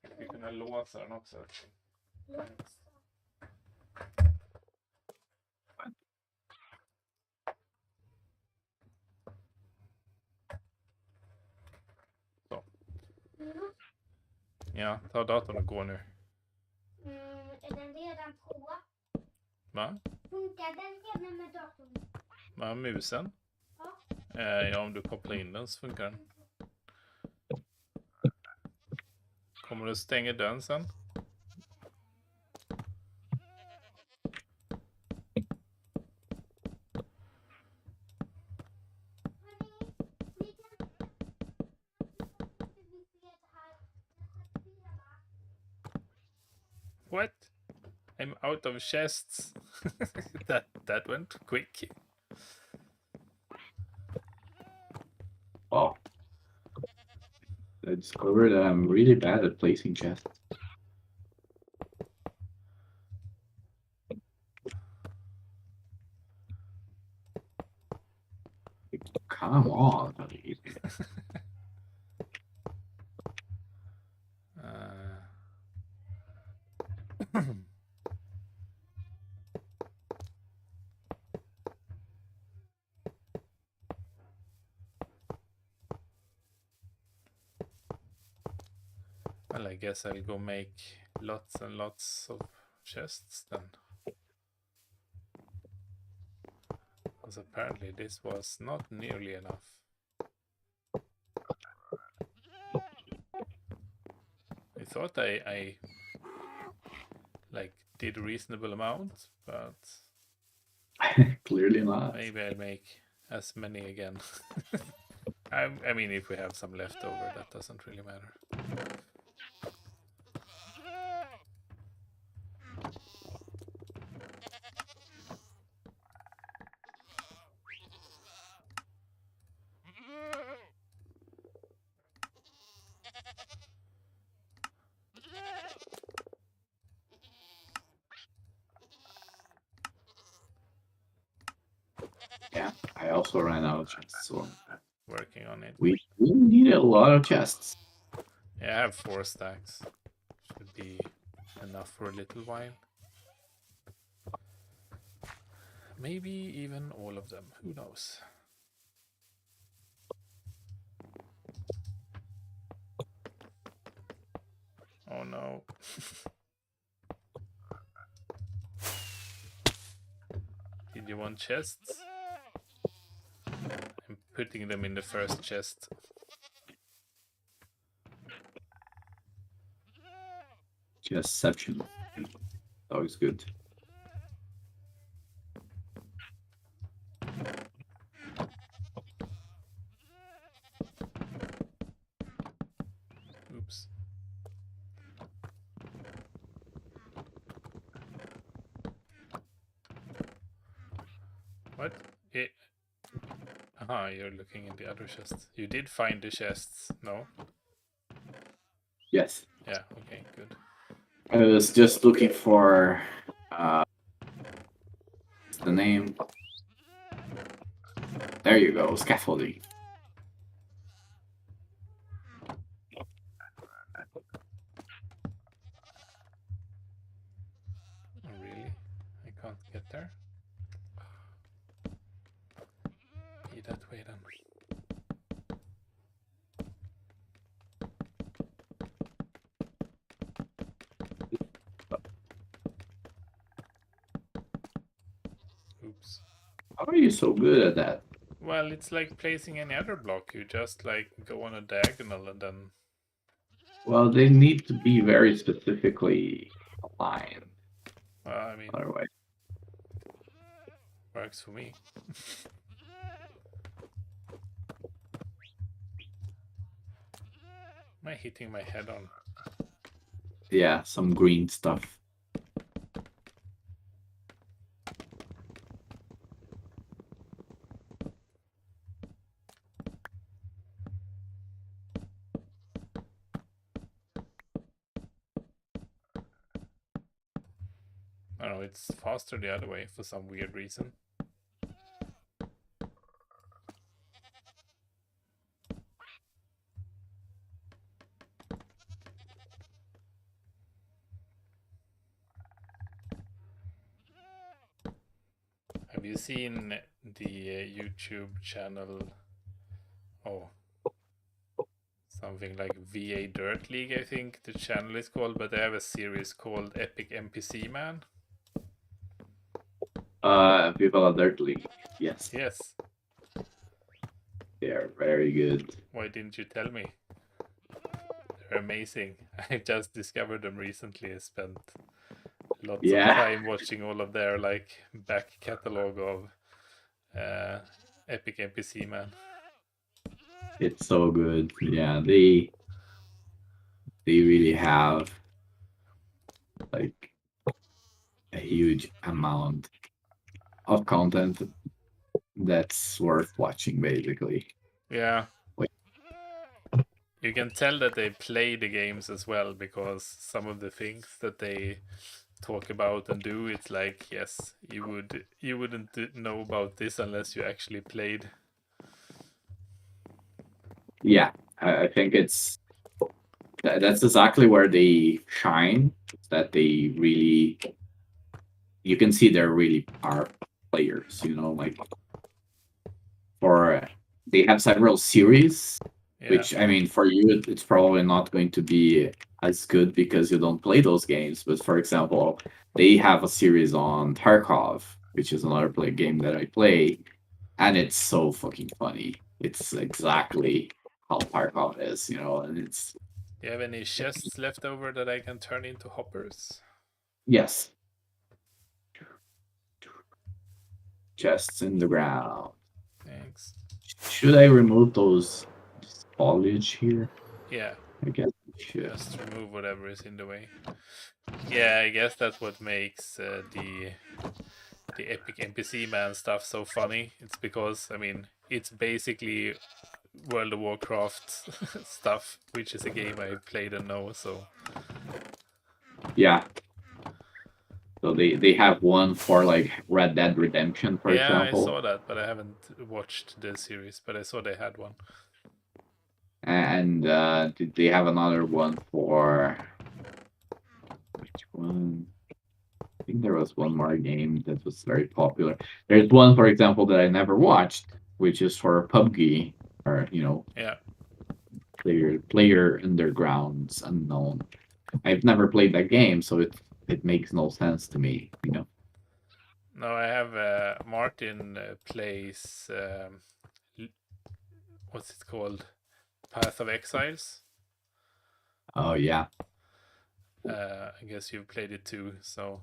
Jag ska kunna låsa den också. Låsa. Ja, ta datorn och gå nu. Är den redan på? Va? Funkar den redan med datorn? Va, musen? Ja. Ja, om du kopplar in den så funkar den. Kommer du att stänga dörren sen? What? I'm out of chests. that went quick. Wow. I discovered that I'm really bad at placing chests. Come on. Well, I guess I'll go make lots and lots of chests then. Because apparently this was not nearly enough. I thought I like did a reasonable amount, but Clearly not. maybe I'll make as many again. I mean, if we have some left over, that doesn't really matter. Yeah, I also ran out of chests, so Working on it. we needed a lot of chests. Yeah, I have 4 stacks. Should be enough for a little while. Maybe even all of them. Who knows? Oh no. Did you want chests? I'm putting them in the first chest. Chestception. Always good. Oops. What? Aha, you're looking in the other chest. You did find the chests, no? Yes. Yeah, okay, good. I was just looking for what's the name. There you go, scaffolding. Oh, really? I can't get there? Be that way then. Oops. How are you so good at that? Well, it's like placing any other block. You just like go on a diagonal and then... Well, they need to be very specifically aligned. I mean, Otherwise, works for me. Am I hitting my head on? yeah, some green stuff. I don't know, it's faster the other way for some weird reason. Have you seen the YouTube channel? Oh, something like VA Dirt League, I think the channel is called, but they have a series called Epic NPC Man. People Dirt League. Yes, Yes. they are very good. Why didn't you tell me? They're amazing. I just discovered them recently. I spent lots of time watching all of their like back catalog of Epic NPC Man. It's so good. Yeah, they really have like a huge amount of content that's worth watching, basically. Yeah. Wait. You can tell that they play the games as well, because some of the things that they talk about and do, it's like, yes, you wouldn't know about this unless you actually played. Yeah, I think that's exactly where they shine. That they really, you can see they're really are players. You know, like they have several series, Yeah. which I mean, for you, it's probably not going to be as good because you don't play those games. But for example, they have a series on Tarkov, which is another game that I play, and it's so fucking funny. It's exactly how Tarkov is, you know, and it's. Do you have any chests left over that I can turn into hoppers? Yes. Chests in the ground. Thanks. Should I remove those foliage here? Yeah. I guess I should. Just remove whatever is in the way. Yeah, I guess that's what makes the Epic NPC Man stuff so funny. It's because, I mean, it's basically World of Warcraft stuff, which is a game I played and know, so. Yeah. So they have one for like Red Dead Redemption, for example. Yeah, I saw that, but I haven't watched the series, but I saw they had one. And they have another one for which one? I think there was one more game that was very popular. There's one, for example, that I never watched, which is for PUBG, or you know, Yeah. Player Undergrounds Unknown. I've never played that game, so it makes no sense to me, you know. No, I have Martin plays what's it called? Path of Exiles. Oh yeah. I guess you've played it too. So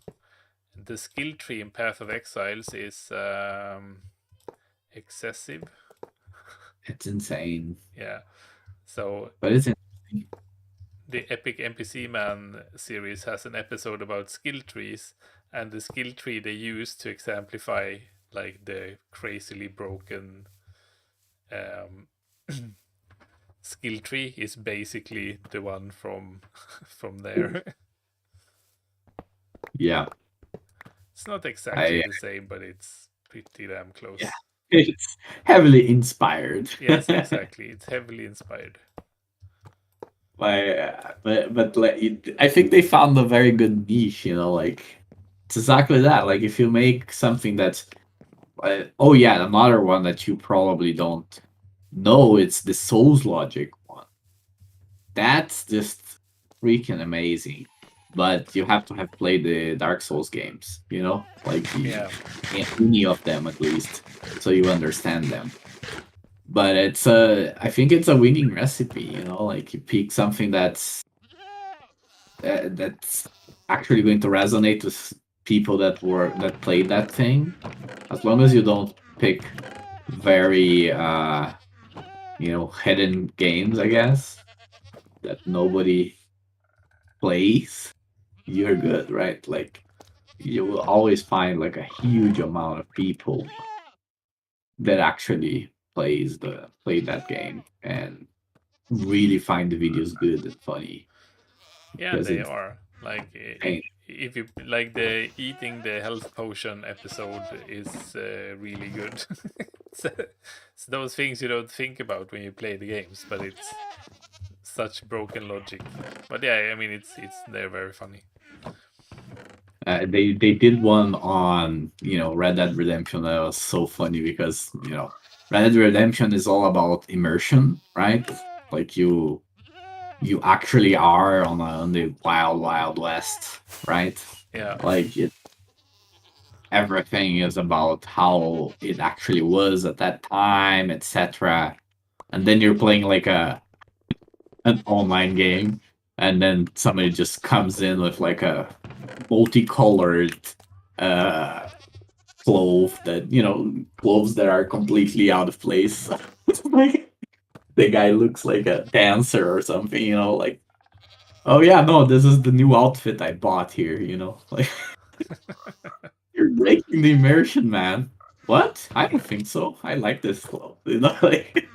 the skill tree in Path of Exiles is excessive. It's insane. Yeah. So But it's interesting. The Epic NPC Man series has an episode about skill trees, and the skill tree they use to exemplify like the crazily broken skill tree is basically the one from there. Yeah. It's not exactly the same, but it's pretty damn close. Yeah. It's heavily inspired. Yes, exactly. It's heavily inspired. But like, I think they found a very good niche, you know, like it's exactly that. Like if you make something that's oh yeah, another one that you probably don't know, it's the Souls Logic one. That's just freaking amazing. But you have to have played the Dark Souls games, you know, like any of them at least, so you understand them. But I think it's a winning recipe, you know, like you pick something that's actually going to resonate with people that played that thing. As long as you don't pick very you know, hidden games, I guess, that nobody plays, you're good, right? Like you will always find like a huge amount of people that actually play that game and really find the videos good and funny. Yeah, they are. Like if you like the eating the health potion episode is really good. It's those things you don't think about when you play the games, but it's such broken logic. But yeah, I mean they're very funny. They did one on, you know, Red Dead Redemption that was so funny because, you know, Red Dead Redemption is all about immersion, right? Like you you actually are on the wild west, right? Yeah. Like everything is about how it actually was at that time, etc. And then you're playing like an online game, and then somebody just comes in with like a multicolored uh clothes that are completely out of place. Like the guy looks like a dancer or something, like, oh yeah, no, this is the new outfit I bought here, like you're breaking the immersion, man. What? I don't think so. I like this clothes, like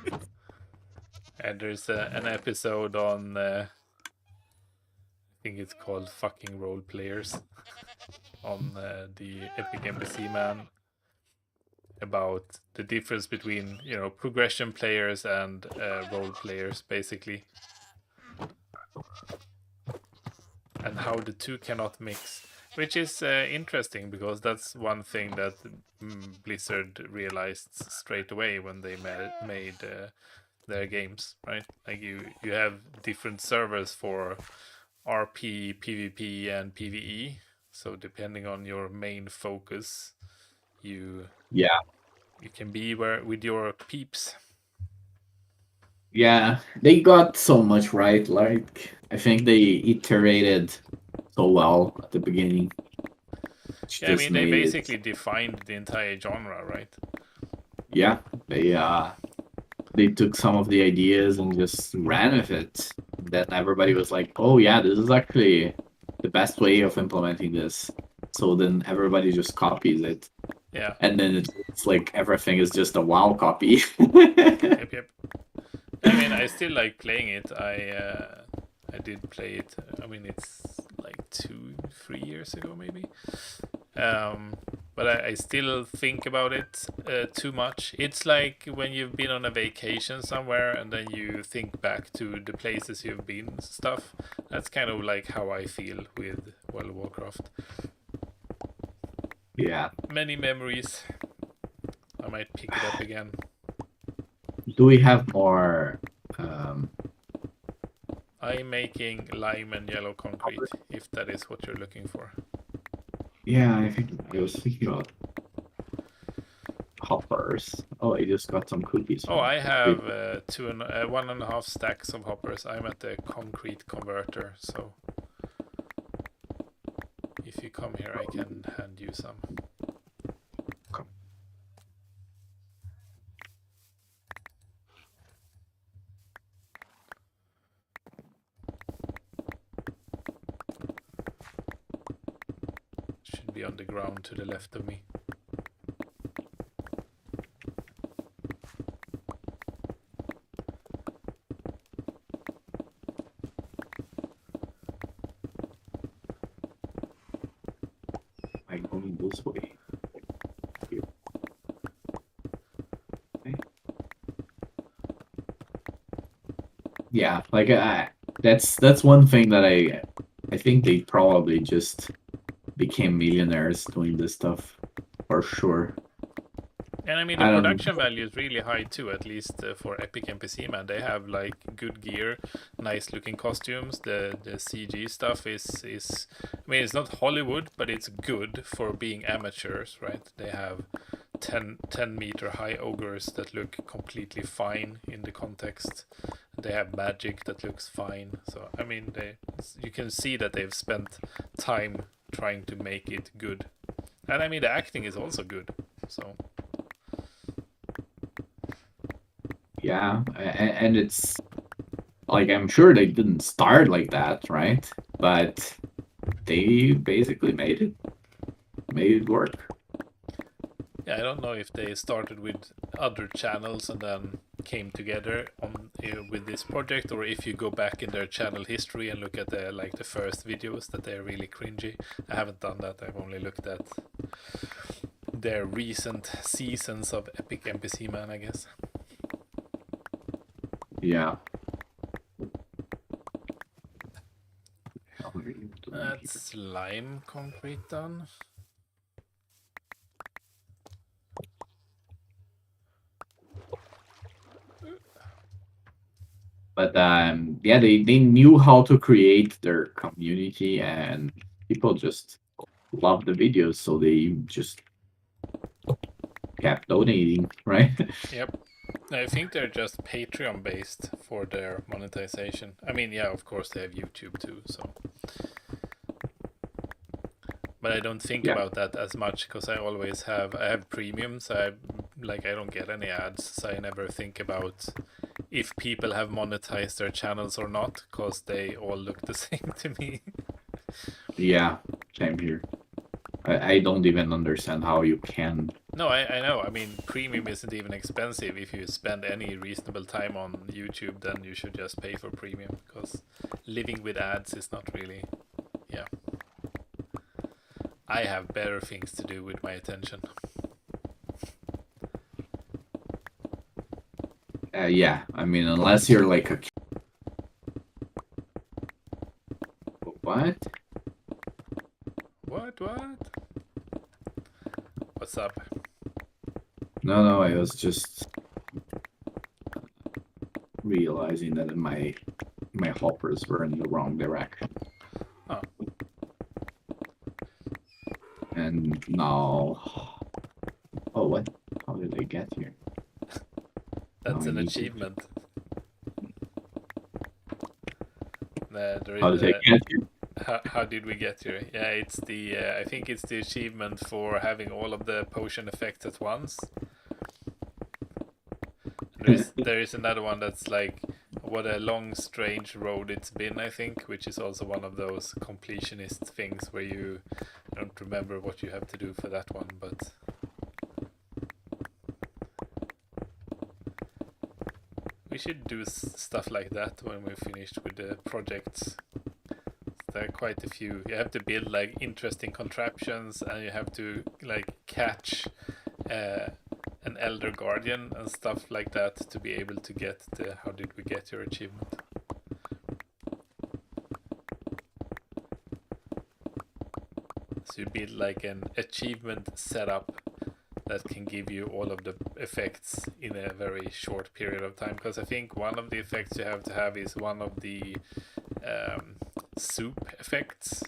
And there's an episode on, I think it's called Fucking Role Players, on the Epic NPC Man, about the difference between, progression players and role players, basically. And how the two cannot mix. Which is interesting, because that's one thing that Blizzard realized straight away when they made their games, right? Like you have different servers for RP, PvP, and PvE. So depending on your main focus, you yeah. you can be with your peeps. Yeah, they got so much right. Like, I think they iterated so well at the beginning. Which Yeah, I just mean, they made it. basically defined the entire genre, right? Yeah, they took some of the ideas and just ran with it. Then everybody was like, "Oh yeah, this is actually the best way of implementing this." So then everybody just copies it, Yeah. and then it's like everything is just a WoW copy. Yep. I mean, I still like playing it. I did play it. I mean, it's like 2-3 years ago, maybe. But I still think about it too much. It's like when you've been on a vacation somewhere and then you think back to the places you've been, stuff. That's kind of like how I feel with World of Warcraft. Yeah. Many memories. I might pick it up again. Do we have more? I'm making lime and yellow concrete, if that is what you're looking for. Yeah, I think I was thinking about hoppers. Oh, I just got some cookies. Oh, I have 1.5 stacks of hoppers. I'm at the concrete converter, so if you come here, I can hand you some. Should be on the ground to the left of me. I'm going this way. Here. Okay. Yeah, like that's one thing that I think they probably just became millionaires doing this stuff for sure. And I mean, the I don't. production value is really high too, at least for Epic NPC, man. They have like good gear, nice looking costumes. The CG stuff is I mean, it's not Hollywood, but it's good for being amateurs, right? They have 10 meter high ogres that look completely fine in the context. They have magic that looks fine. So I mean, you can see that they've spent time trying to make it good. And I mean, the acting is also good. So Yeah, and it's like I'm sure they didn't start like that, right? But they basically made it work. yeah, I don't know if they started with other channels and then came together on with this project, or if you go back in their channel history and look at the first videos that they're really cringy. I haven't done that. I've only looked at their recent seasons of Epic NPC Man, I guess. Yeah. That's lime concrete done. But yeah, they knew how to create their community, and people just love the videos, so they just kept donating, right? Yep. I think they're just Patreon based for their monetization. I mean, yeah, of course they have YouTube too, so. But I don't think Yeah. about that as much because I have premium, so I don't get any ads, so I never think about if people have monetized their channels or not, because they all look the same to me. Yeah, same here. I don't even understand how you can. No, I know. I mean, premium isn't even expensive. If you spend any reasonable time on YouTube, then you should just pay for premium, because living with ads is not really. Yeah. I have better things to do with my attention. Yeah, I mean, unless you're like a. What? What? What's up? No, I was just realizing that my hoppers were in the wrong direction. Oh. And now. Oh, what? How did I get here? That's Now I an need to- achievement. How did I get here? How did we get here? Yeah, it's the I think it's the achievement for having all of the potion effects at once. There is another one that's like what a long strange road it's been, I think, which is also one of those completionist things where you don't remember what you have to do for that one, but we should do stuff like that when we're finished with the projects. There are quite a few. You have to build like interesting contraptions, and you have to like catch an elder guardian and stuff like that to be able to get the how did we get your achievement. So you build like an achievement setup that can give you all of the effects in a very short period of time, because I think one of the effects you have to have is one of the soup effects,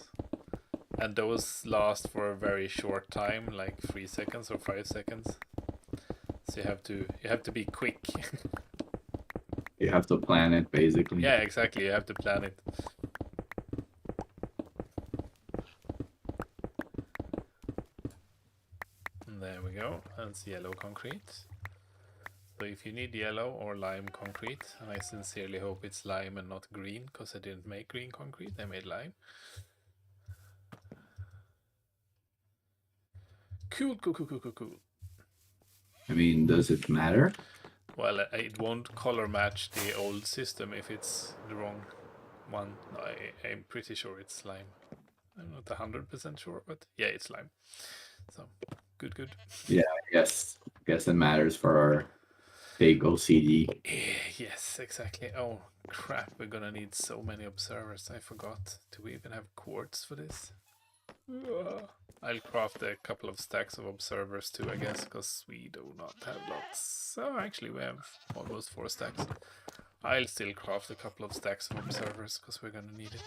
and those last for a very short time, like 3 seconds or 5 seconds. So you have to be quick. You have to plan it, basically. Yeah, exactly. You have to plan it. And there we go. That's yellow concrete. So if you need yellow or lime concrete, and I sincerely hope it's lime and not green, because I didn't make green concrete, I made lime. Cool. I mean, does it matter? Well, it won't color match the old system if it's the wrong one. I'm pretty sure it's lime. I'm not 100% sure, but yeah, it's lime. So, good. Yeah, I guess it matters for our big OCD. Yes, exactly. Oh, crap, we're gonna need so many observers. I forgot. Do we even have quartz for this? I'll craft a couple of stacks of observers too, I guess, because we do not have lots. So actually we have almost 4 stacks. I'll still craft a couple of stacks of observers because we're gonna need it.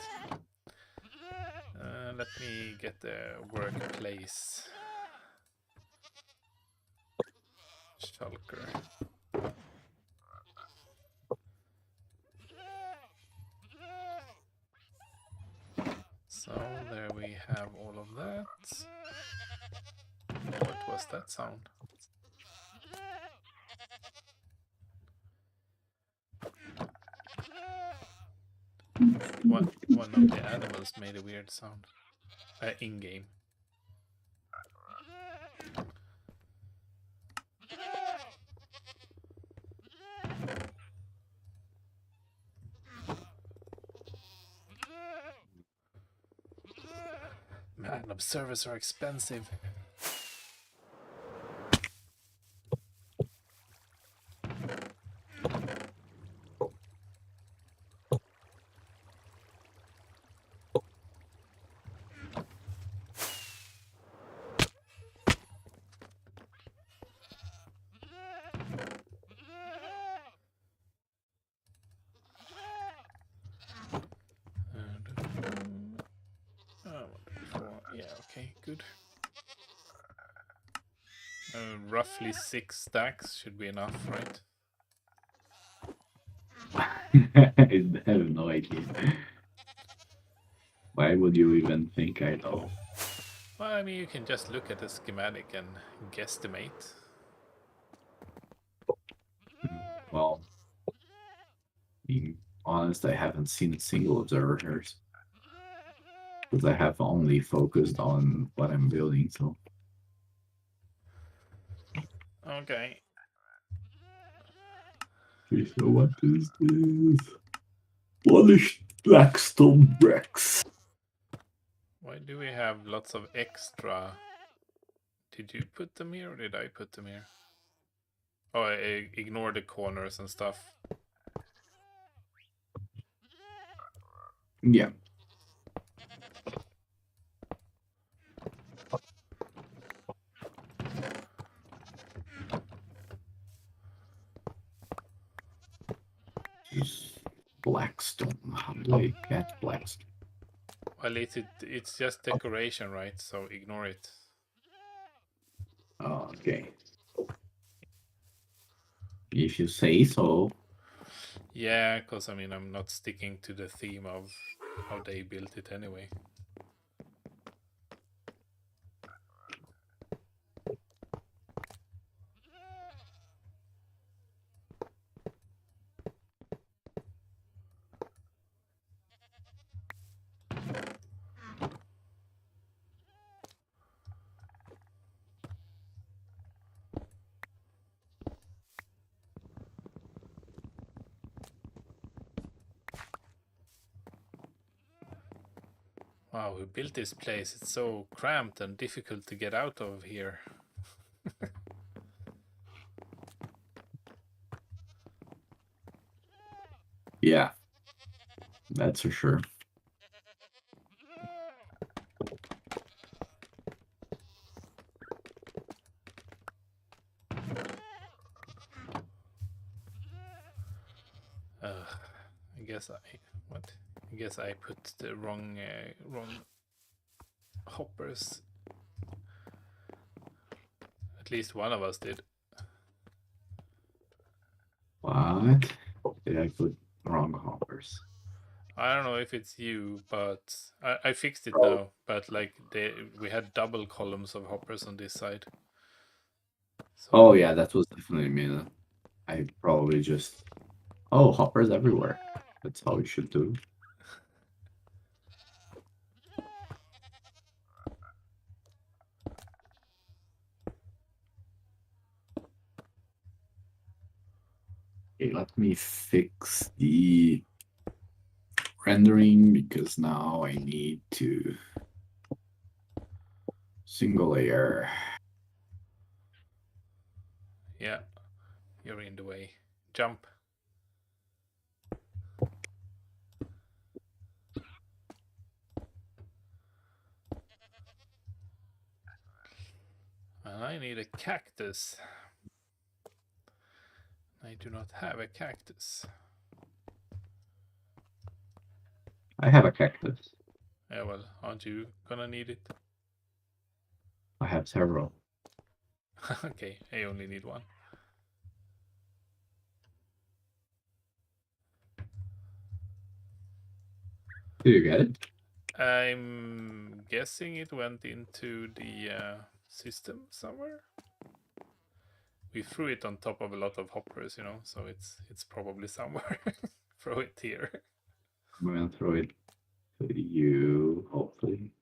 Let me get the workplace. Shulker. So there we have all of that. What was that sound? One of the animals made a weird sound. In-game. Man, observers are expensive. Yeah, okay, good. Roughly 6 stacks should be enough, right? I have no idea. Why would you even think I know? Well, I mean, you can just look at the schematic and guesstimate. Well, being honest, I haven't seen a single observer here. Because I have only focused on what I'm building, so. Okay. Okay, so what is this? Polished blackstone bricks. Why do we have lots of extra? Did you put them here or did I put them here? Oh, I ignore the corners and stuff. Yeah. Blackstone. How do I get blackstone? Well, it's just decoration, right? So ignore it. Oh, okay. If you say so. Yeah, because I mean, I'm not sticking to the theme of how they built it anyway. Wow, who built this place? It's so cramped and difficult to get out of here. Yeah. That's for sure. I guess I put the wrong hoppers. At least one of us did. What? Did I put wrong hoppers? I don't know if it's you, but I fixed it now. But like we had double columns of hoppers on this side. So, Oh yeah, that was definitely me. Then. I probably just hoppers everywhere. That's how we should do. Okay, let me fix the rendering because now I need to single layer. yeah, you're in the way. Jump. And I need a cactus. I do not have a cactus. I have a cactus. Yeah, well, aren't you gonna need it? I have several. Okay, I only need one. Do you get it? I'm guessing it went into the system somewhere. We threw it on top of a lot of hoppers, you know, so it's probably somewhere. Throw it here. I'm gonna throw it to you, hopefully.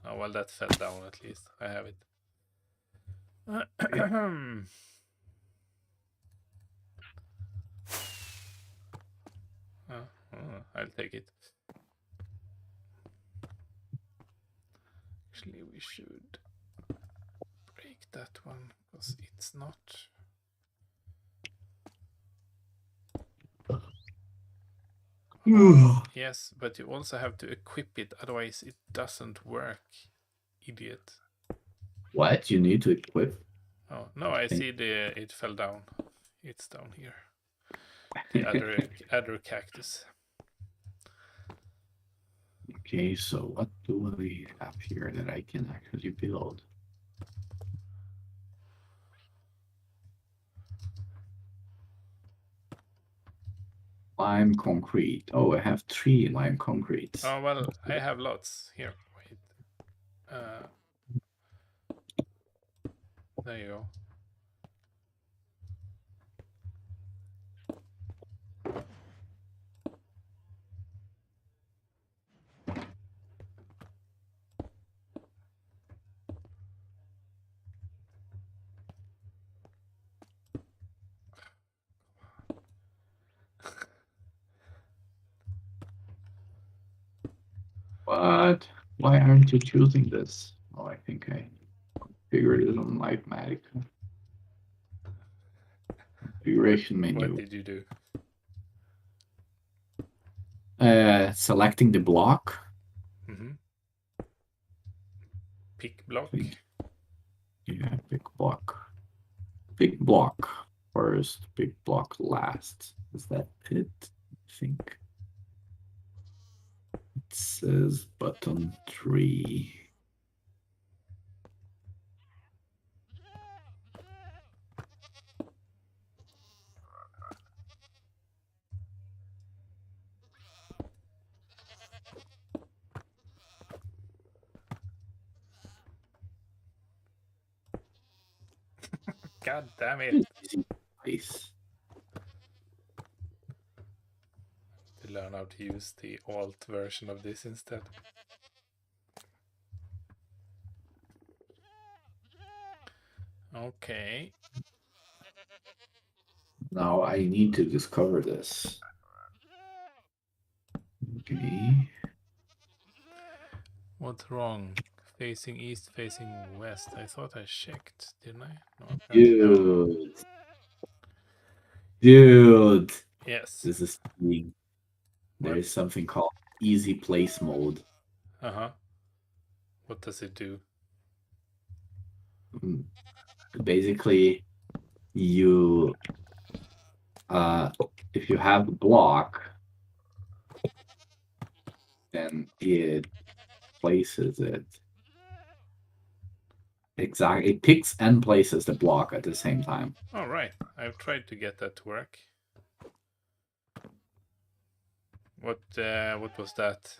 Oh well, that fell down at least. I have it. I'll take it. Actually, we should break that one because it's not. Yes, but you also have to equip it, otherwise it doesn't work. Idiot. What? You need to equip? Oh no, I see it fell down. It's down here. The other cactus. Okay, so what do we have here that I can actually build? Lime concrete. Oh, I have 3 lime concretes. Oh, well, I have lots. Here, wait. There you go. What? Why aren't you choosing this? Oh, I think I figured it on Lifematic. Configuration menu. What did you do? Selecting the block. Mm-hmm. Pick block. Yeah, big block. Big block first, big block last. Is that it? I think it says button 3. God damn it. Easy place. To learn how to use the alt version of this instead. Okay. Now I need to discover this. Okay. What's wrong? Facing east, facing west. I thought I checked, didn't I? No, apparently no. Dude. Yes. This is cheating. There is something called easy place mode. Uh-huh. What does it do? Basically, you if you have a block, then it places it. Exactly. It picks and places the block at the same time. All right. I've tried to get that to work. What was that?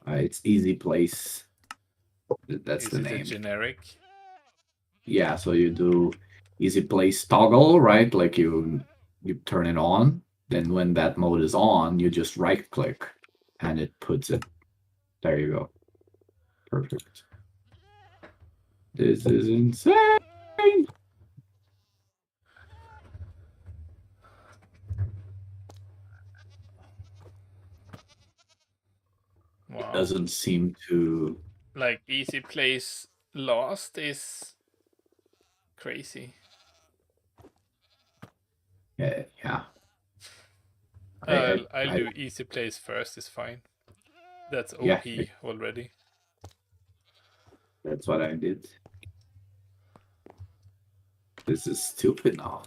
It's easy place. That's the Is it name. a generic? Yeah, so you do easy place toggle, right? Like you turn it on. Then when that mode is on, you just right click and it puts it. There you go. Perfect. This is insane. Wow. It doesn't seem to. Like easy place last is crazy. Yeah. I'll do easy place first is fine. That's OP already. That's what I did. This is stupid now.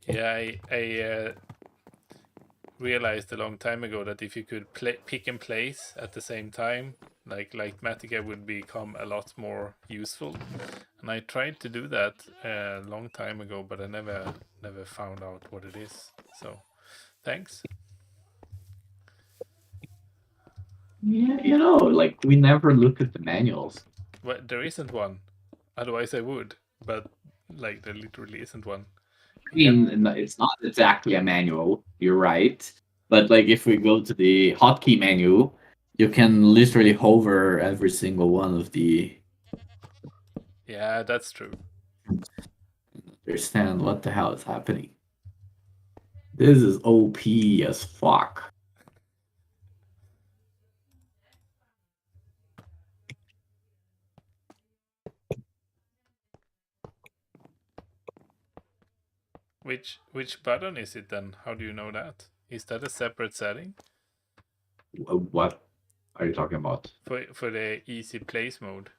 Yeah, I realized a long time ago that if you could pick and place at the same time, like Matica would become a lot more useful. And I tried to do that a long time ago, but I never found out what it is. So, thanks. Yeah, like we never look at the manuals. Well, there isn't one. Otherwise, I would. But like, there literally isn't one. I mean, it's not exactly a manual. You're right. But like, if we go to the hotkey menu, you can literally hover every single one of the. Yeah, that's true. Understand what the hell is happening. This is OP as fuck. Which button is it then? How do you know that? Is that a separate setting? What are you talking about? For the easy place mode.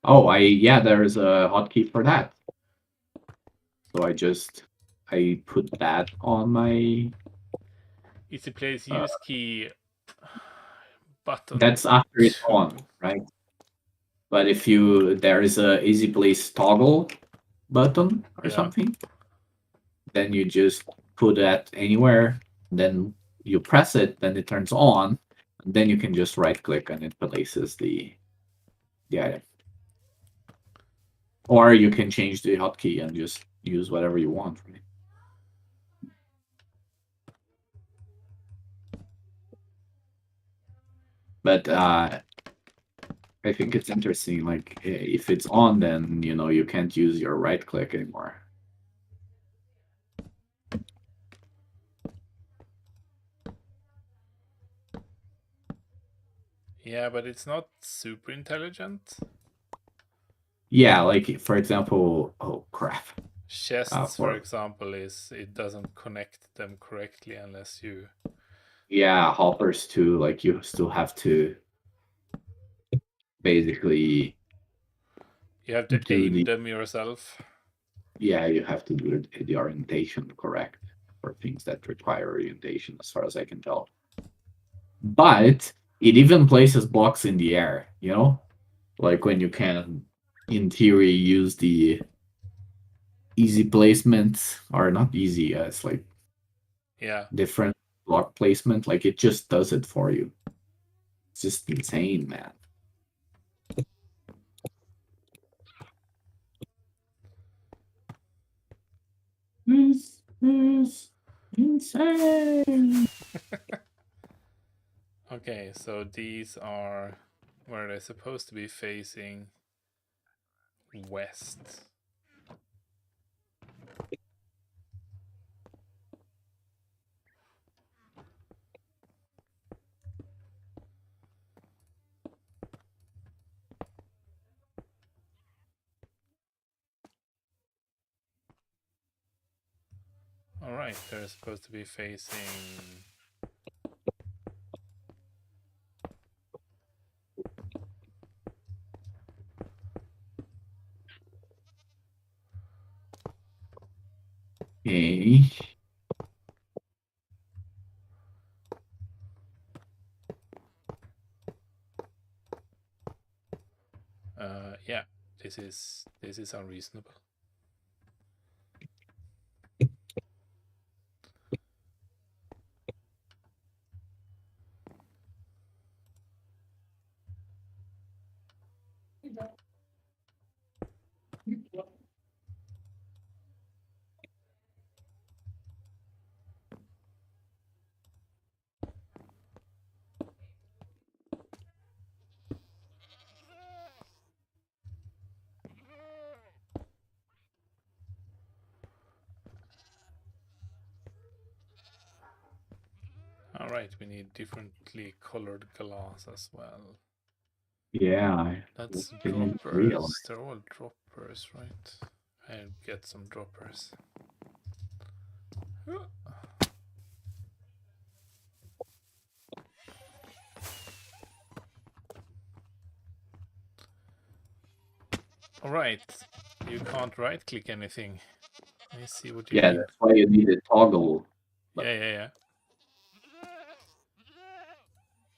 Oh, there is a hotkey for that. So I put that on my Easy place use key button. That's after it's 2. on, right? But if there is a easy place toggle button or Yeah. something, then you just put that anywhere, then you press it, then it turns on, and then you can just right click and it places the item. Or you can change the hotkey and just use whatever you want. Right? But I think it's interesting. Like if it's on, then you can't use your right click anymore. Yeah, but it's not super intelligent. Yeah, like for example, oh crap. Chests, for example, it doesn't connect them correctly unless you. Yeah, hoppers too. Like you still have to basically. You have to do aim them yourself. Yeah, you have to do the orientation correct for things that require orientation, as far as I can tell. But it even places blocks in the air, like when you can, in theory, use the easy placement, or not easy, it's like different block placement. Like it just does it for you. It's just insane, man. This is insane. Okay, so these are where they're supposed to be facing west. Alright, they're supposed to be facing. Okay. Yeah, this is unreasonable. Alright, we need differently colored glass as well. Yeah. That's droppers. They're all droppers, right? I'll get some droppers. Alright, you can't right click anything. Let me see what you mean. That's why you need a toggle. Yeah.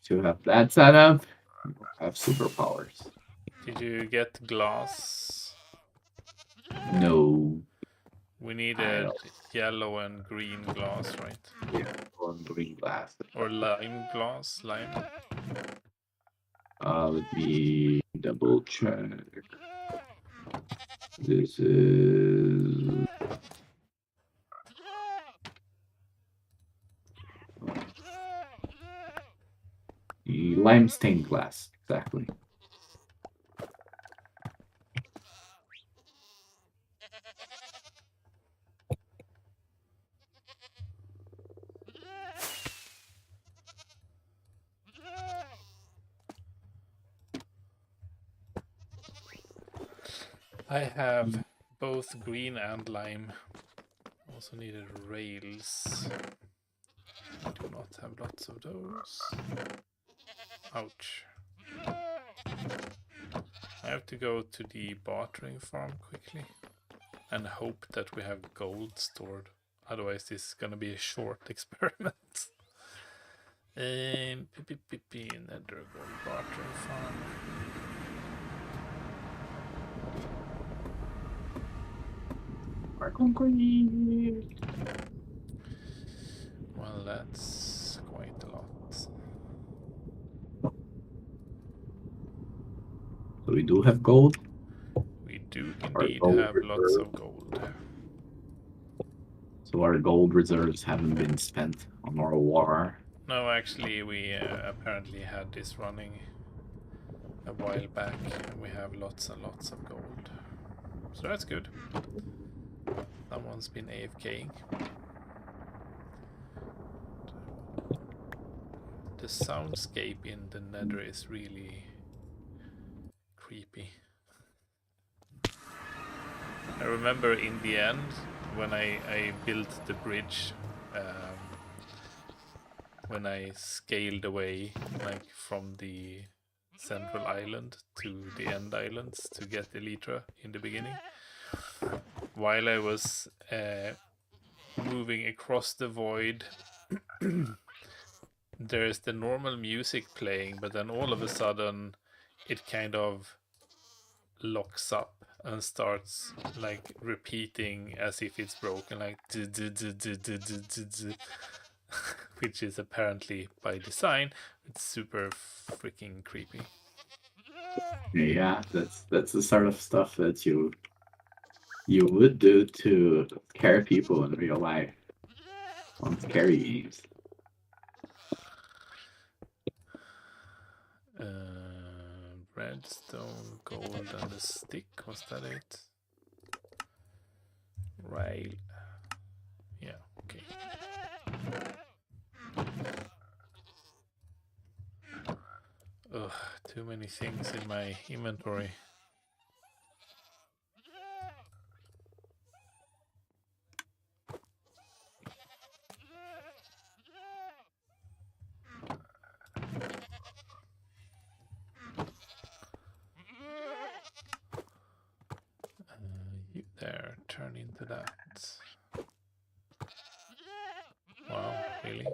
To have that set up, you have superpowers. Did you get glass? No. We needed yellow and green glass, right? Yeah, or green glass. Or lime glass, lime. Let me double check. This is the lime stained glass, exactly. I have both green and lime. Also needed rails. I do not have lots of those. Ouch. I have to go to the bartering farm quickly and hope that we have gold stored. Otherwise this is gonna be a short experiment. Nether gold barter farm. Well, that's quite a lot. So we do have gold. We do Our indeed gold have lots reserve. of gold. So our gold reserves haven't been spent on our war. No, actually, we apparently had this running a while back, and we have lots and lots of gold. So that's good. Someone's been AFKing. The soundscape in the Nether is really creepy. I remember in the end when I built the bridge, when I scaled away like from the central island to the end islands to get Elytra in the beginning. While I was moving across the void, there's the normal music playing, but then all of a sudden it kind of locks up and starts like repeating as if it's broken, like which is apparently by design. It's super freaking creepy. Yeah, that's the sort of stuff that you would do to scare people in real life on scary games. Redstone, gold, and a stick. Was that it? Rail. Yeah, okay. Ugh, too many things in my inventory. You there, turn into that. Wow, really?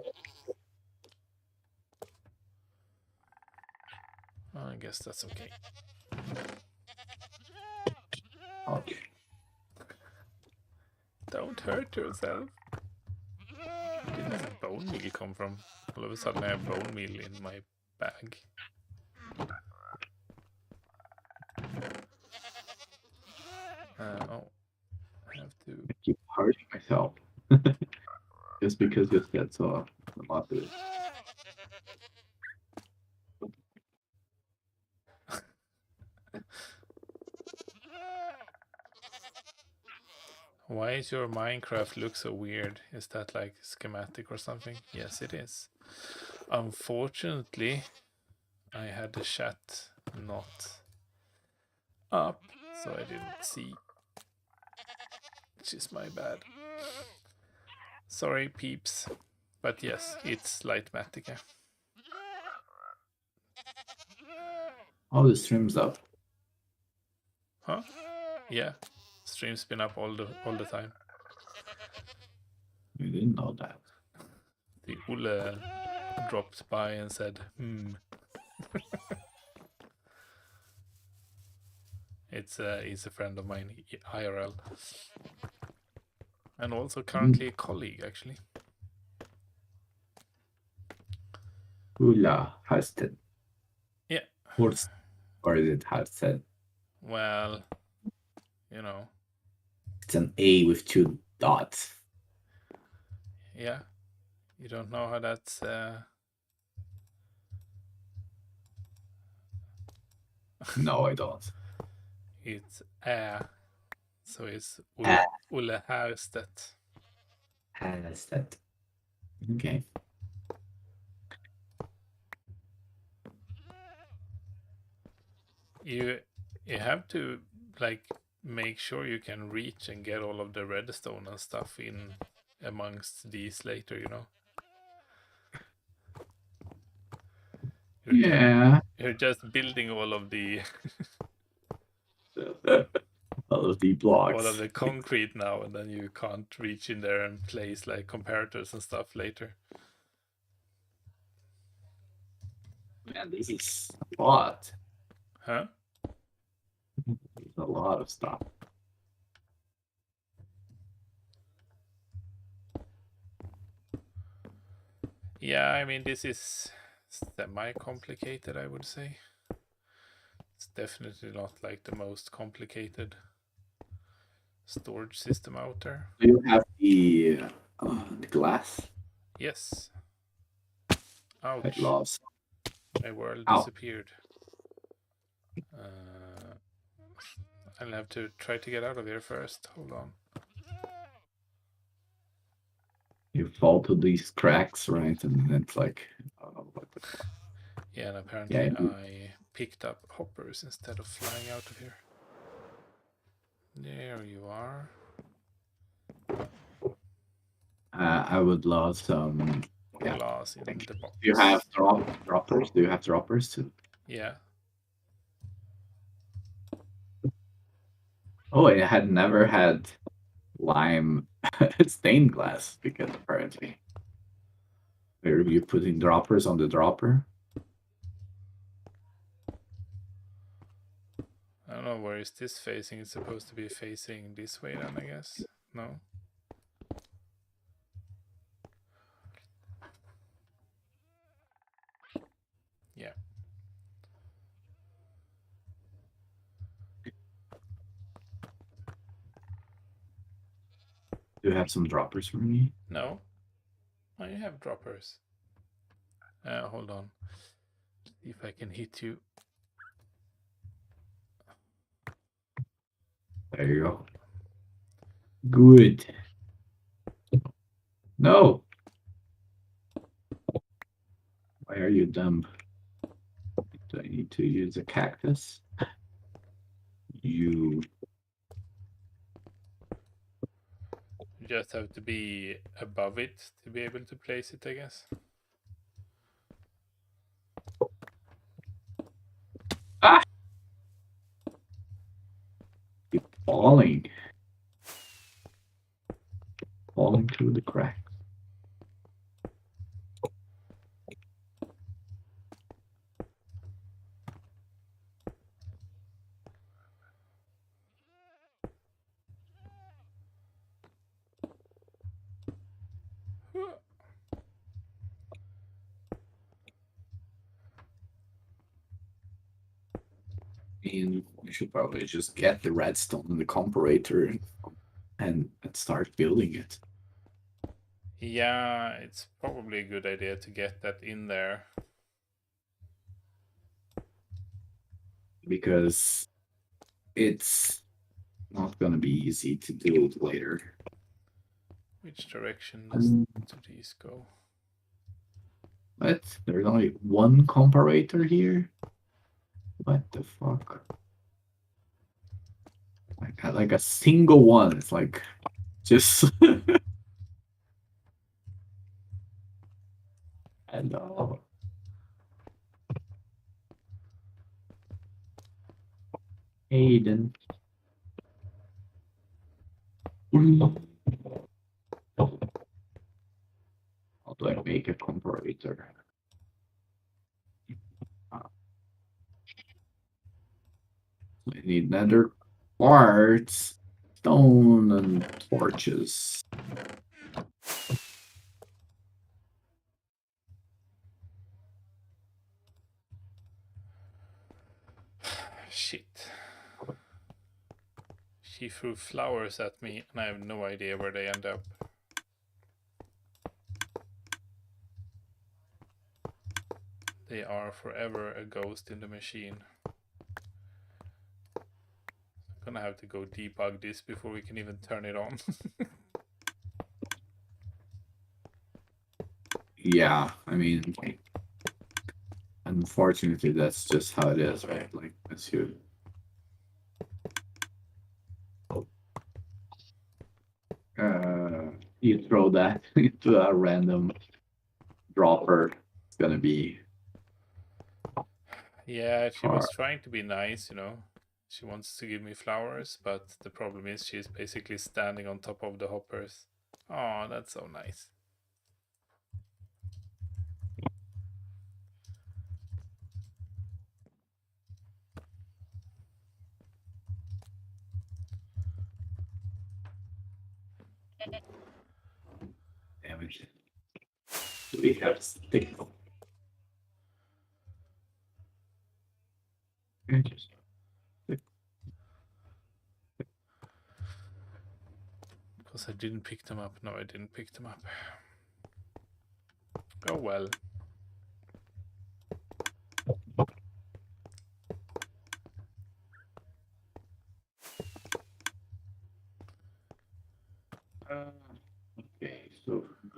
Well, I guess that's okay. Okay. Don't hurt yourself. Where did this bone meal come from? All of a sudden I have bone meal in my bag. Oh, I have to... I keep hurting myself. Just because you said so a lot of it. Why is your Minecraft look so weird? Is that like schematic or something? Yes, it is. Unfortunately, I had the chat not up, so I didn't see. Which is my bad. Sorry, peeps. But yes, it's Lightmatica. Oh, the stream's up. Huh? Yeah. Stream's been up all the time. You didn't know that. The Ulle dropped by and said, He's a friend of mine, IRL. And also currently a colleague, actually. Ulla Hasted. Yeah. Or is it Hasted? Well, you know. It's an A with 2 dots. Yeah. You don't know how that's... No, I don't. It's so it's Ulle Härstedt. Hasted. Okay. You have to like make sure you can reach and get all of the redstone and stuff in amongst these later, you know. You're just building all of the all of the blocks. all of the concrete now, and then you can't reach in there and place like comparators and stuff later. Man, this is a lot. Huh? There's a lot of stuff. Yeah, I mean, this is semi-complicated, I would say. It's definitely not like the most complicated storage system out there. Do you have the glass? Yes. I Ouch. lost. My world Ow. disappeared. I'll have to try to get out of here first. Hold on. You fall to these cracks, right? And then it's like, what the fuck? Yeah, and apparently Yeah. I picked up hoppers instead of flying out of here. There you are. I would love some. Yeah. Glass in the box. Do you have droppers? Do you have droppers too? Yeah. Oh, I had never had lime stained glass because apparently. Are you putting droppers on the dropper? I don't know, where is this facing? It's supposed to be facing this way then, I guess. No? Yeah. Do you have some droppers for me? No? I have droppers. Hold on. See if I can hit you. There you go. Good. No. Why are you dumb? Do I need to use a cactus? You. You just have to be above it to be able to place it, I guess. Ah! Keep falling. Falling through the cracks. And we should probably just get the redstone and the comparator and start building it. Yeah, it's probably a good idea to get that in there. Because it's not going to be easy to do it later. Which direction does these go? What? There's only one comparator here? What the fuck? Like a single one. It's like just hello. Aiden. How do I make a comparator? I need nether quartz, stone, and torches. Shit. She threw flowers at me and I have no idea where they end up. They are forever a ghost in the machine. I'm gonna have to go debug this before we can even turn it on. Yeah, I mean, unfortunately, that's just how it is, right? Like, as you throw that into a random dropper, it's gonna be. Yeah, she was trying to be nice, you know. She wants to give me flowers, but the problem is she's basically standing on top of the hoppers. Oh, that's so nice. Damn it. We have stick. Just Because I didn't pick them up. No, I didn't pick them up. Oh well. okay, so I'm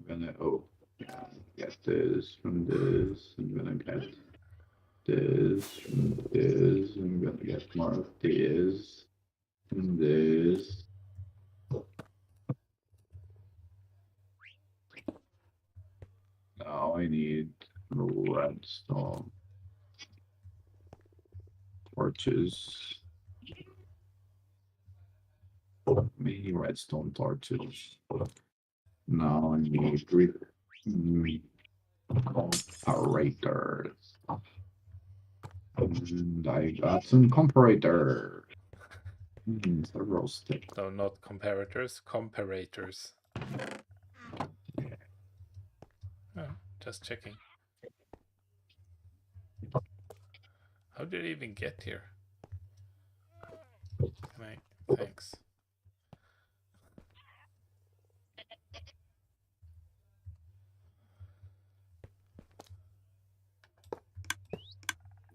gonna get this from this. I'm gonna get this from this. I'm gonna get more of this from this. Now I need redstone torches. Many redstone torches. Now I need comparators. And I got some comparators. Several sticks. No, not comparators, comparators. Oh, just checking. How did it even get here? Can I? Thanks.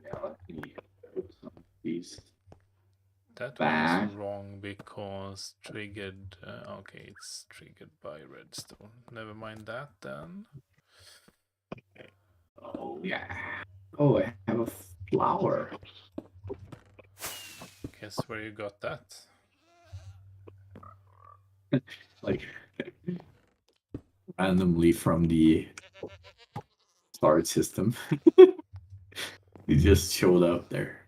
Yeah, let me put some of these. That Back. one is wrong because triggered. Okay, it's triggered by redstone. Never mind that then. Oh, yeah. Oh, I have a flower. Guess where you got that? Like, randomly from the start system. It just showed up there.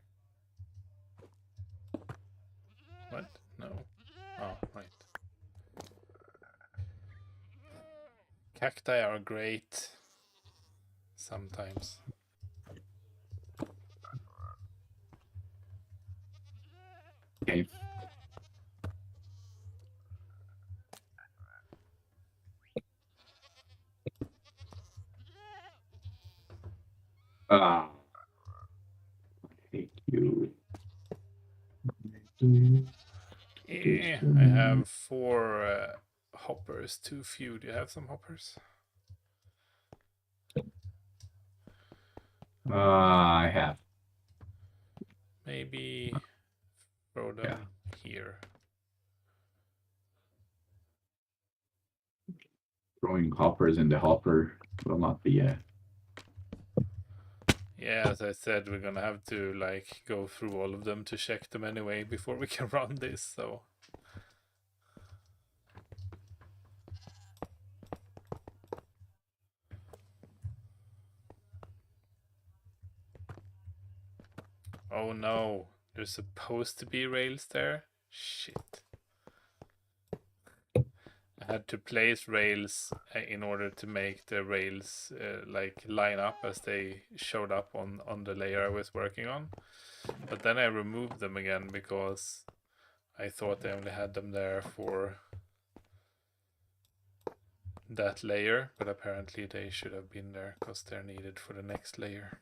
What? No. Oh, right. Cacti are great. Sometimes. Okay. Ah. I hate you. Yeah, I have 4 hoppers, too few. Do you have some hoppers? I have. Maybe throw them here. Throwing hoppers in the hopper will not be a. Yeah, as I said, we're gonna have to like go through all of them to check them anyway before we can run this, so. Oh no, there's supposed to be rails there? Shit. I had to place rails in order to make the rails like line up as they showed up on the layer I was working on. But then I removed them again because I thought I only had them there for that layer, but apparently they should have been there because they're needed for the next layer.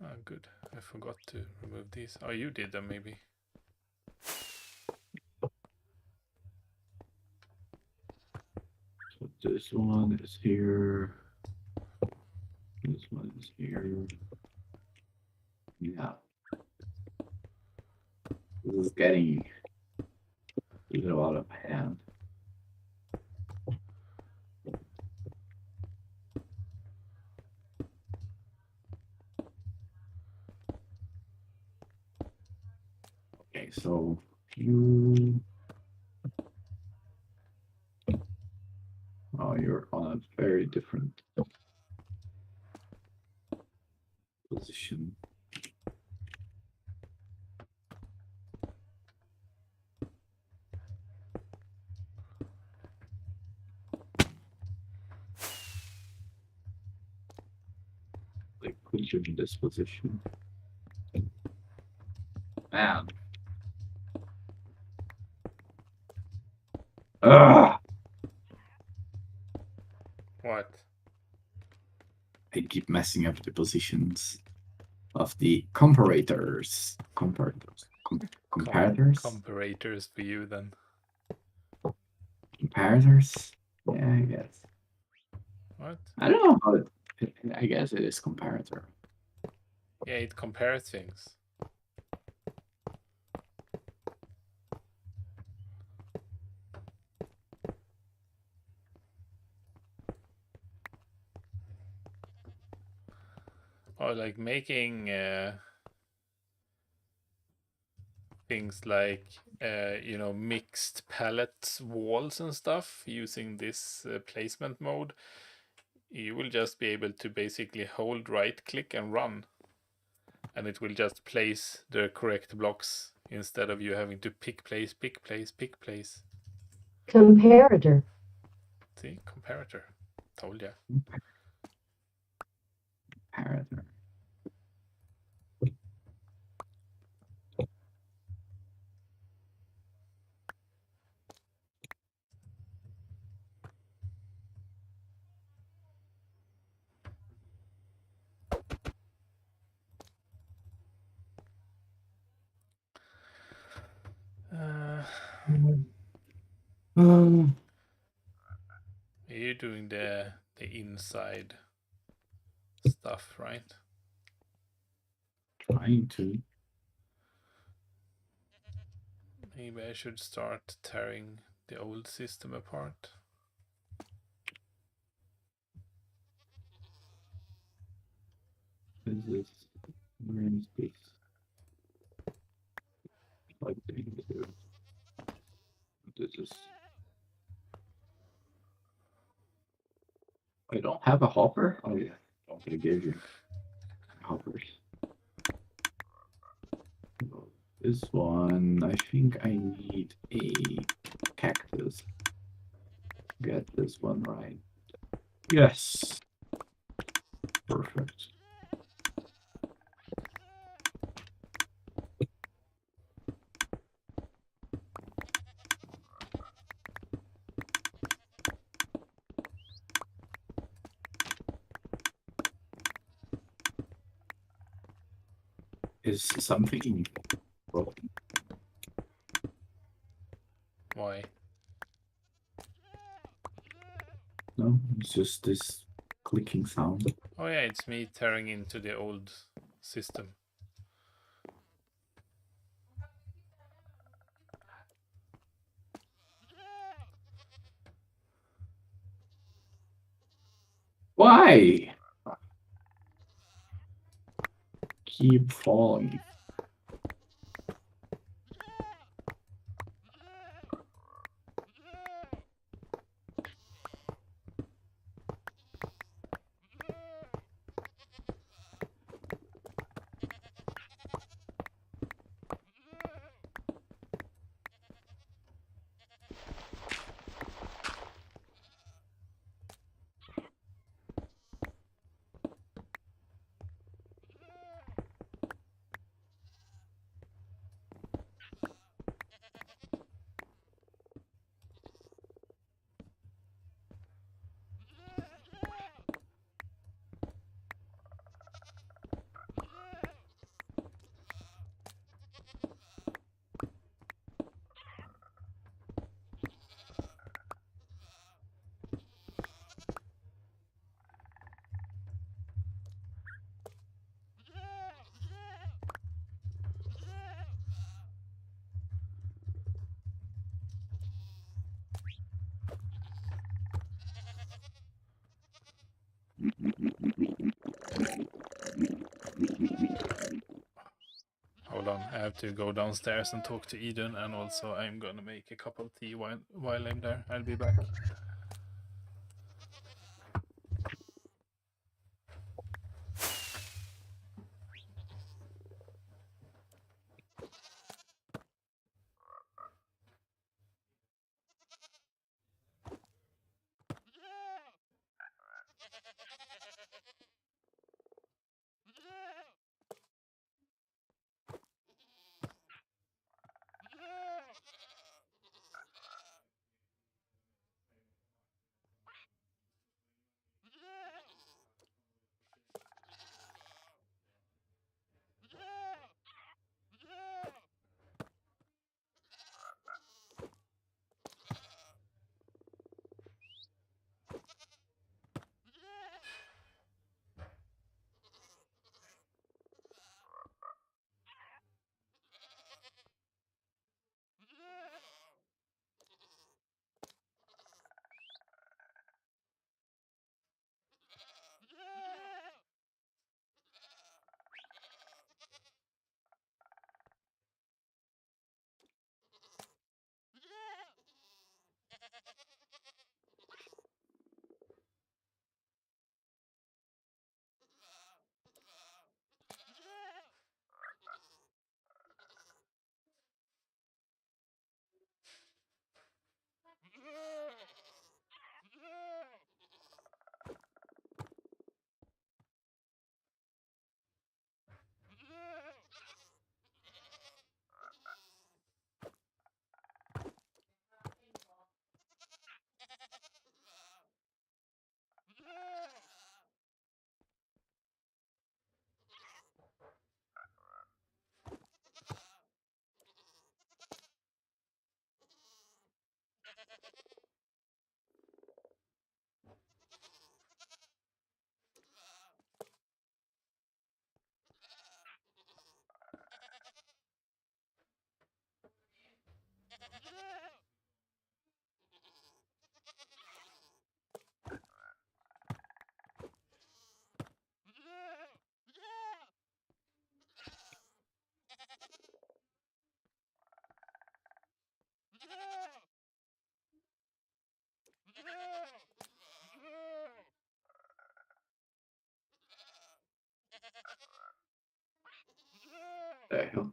Oh, good. I forgot to remove these. Oh, you did them maybe. So this one is here. This one is here. Yeah. This is getting a little out of hand. Okay, so you. Oh, you're on a very different position. Like, put you in this position. man. Ugh! What? I keep messing up the positions of the comparators. Comparators. Comparators? Comparators for you then. Comparators? Yeah, I guess. What? I don't know how I guess it is comparator. Yeah, it compares things. Or like making things like mixed palette walls and stuff using this placement mode. You will just be able to basically hold right click and run, and it will just place the correct blocks instead of you having to pick place. Comparator. See, comparator. Told ya. Comparator. You're doing the inside stuff, right? Trying to. Maybe I should start tearing the old system apart. Is this? Where is this? Like this is. I don't have a hopper. Oh yeah, don't think I gave you hoppers. This one, I think I need a cactus. Get this one right. Yes. Perfect. Is something broken? Why? No, it's just this clicking sound. Oh yeah, it's me tearing into the old system. Why? Keep falling. Hold on, I have to go downstairs and talk to Eden, and also I'm gonna make a cup of tea while I'm there. I'll be back. The hell?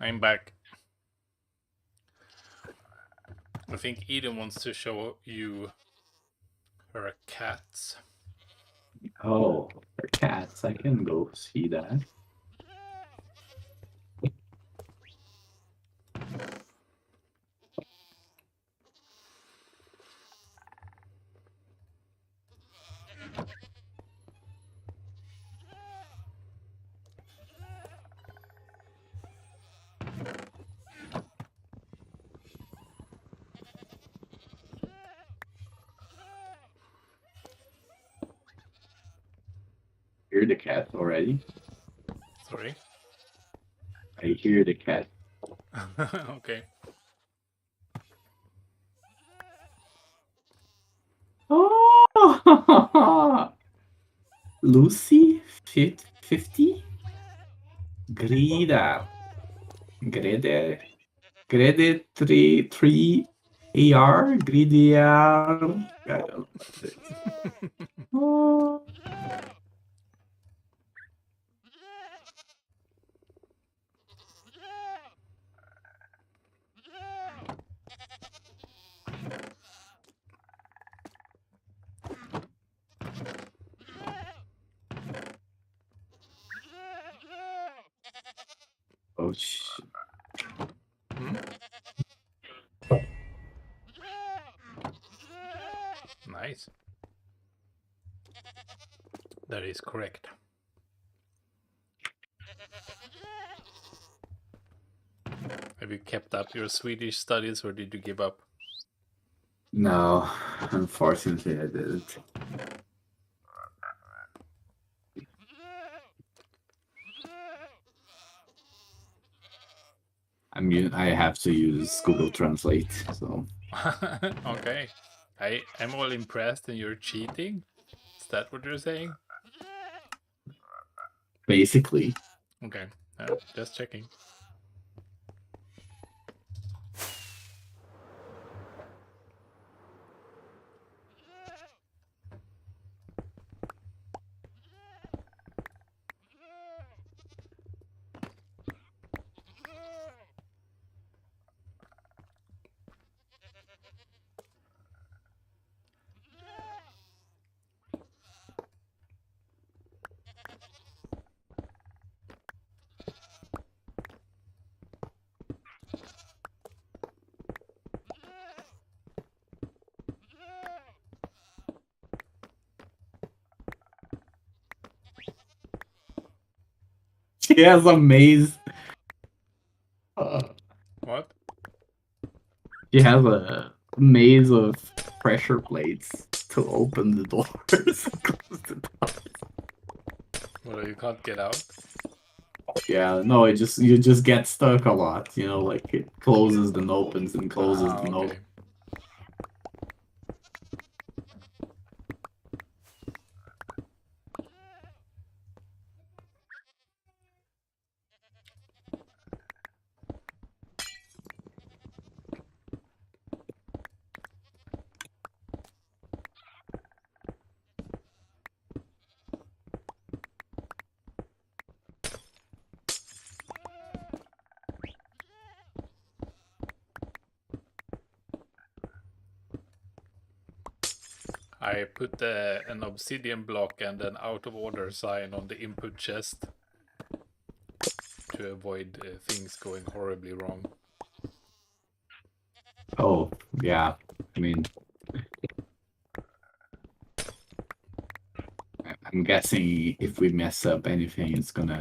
I'm back. I think Eden wants to show you her cats. Oh, they're cats. I can go see that. Hear the cat already? Sorry. I hear the cat. Okay. Oh! Lucy 50? Grida. Grede 3 AR? Gridiar. I don't know what it is. Oh. Oh, shit. Hmm? Nice. That is correct. Have you kept up your Swedish studies or did you give up? No, unfortunately, I didn't. I have to use Google Translate, so Okay. I'm all impressed and you're cheating? Is that what you're saying? basically. Okay. Just checking. She has a maze. What? She has a maze of pressure plates to open the doors. Close the doors. Well, you can't get out. Yeah, no, you just get stuck a lot. You know, like it closes then opens and closes then Okay. opens. I put an obsidian block and an out of order sign on the input chest to avoid things going horribly wrong. Oh, yeah. I mean, I'm guessing if we mess up anything, it's gonna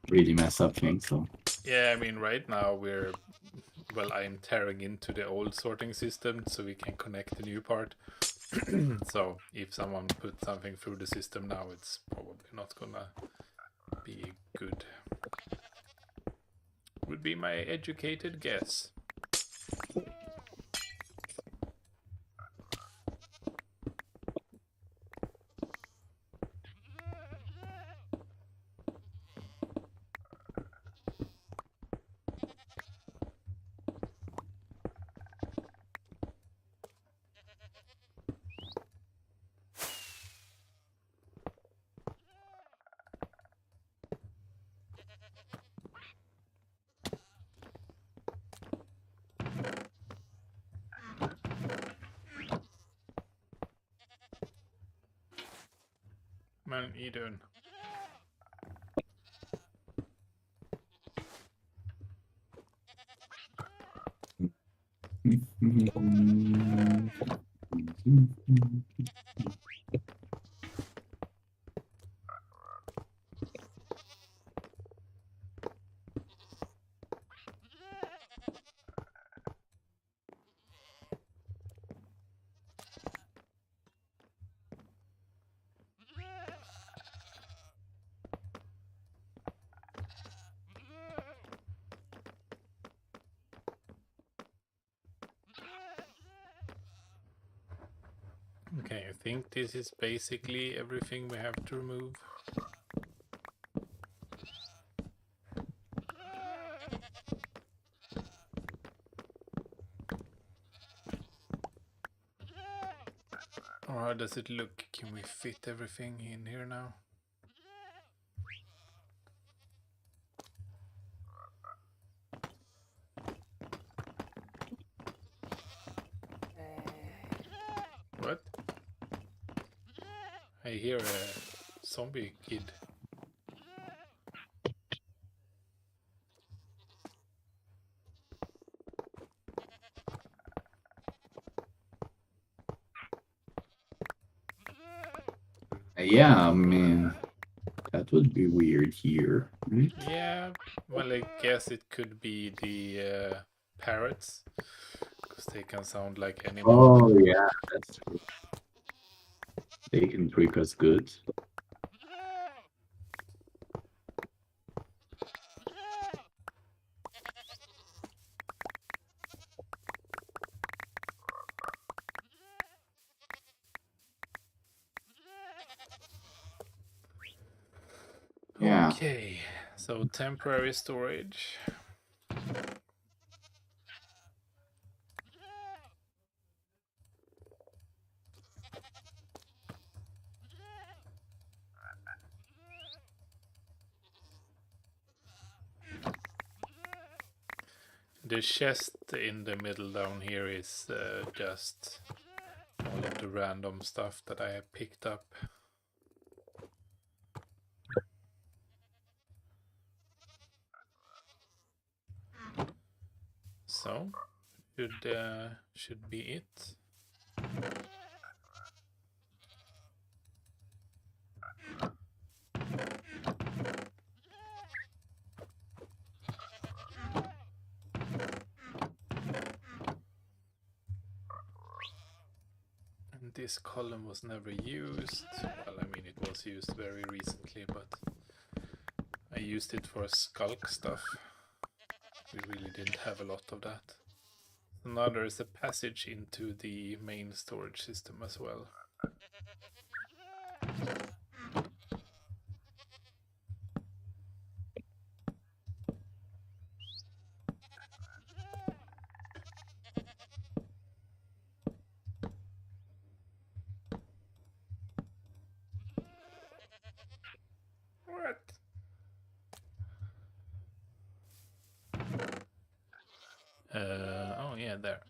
really mess up things. So Yeah, I mean, right now I'm tearing into the old sorting system so we can connect the new part. So if someone puts something through the system now, it's probably not gonna be good. Would be my educated guess. Man, you doing? Okay, I think this is basically everything we have to remove. Or how does it look? Can we fit everything in here now? What? I hear a zombie kid. yeah, I mean, that would be weird here, right? Yeah, well, I guess it could be the parrots, because they can sound like animals. Oh yeah, that's true. They can trick us good. Yeah. Okay, so temporary storage. The chest in the middle down here is just all of the random stuff that I have picked up. So, should be it. this column was never used. Well, I mean, it was used very recently, but I used it for skulk stuff. We really didn't have a lot of that. So now there is a passage into the main storage system as well. What? Oh yeah, there.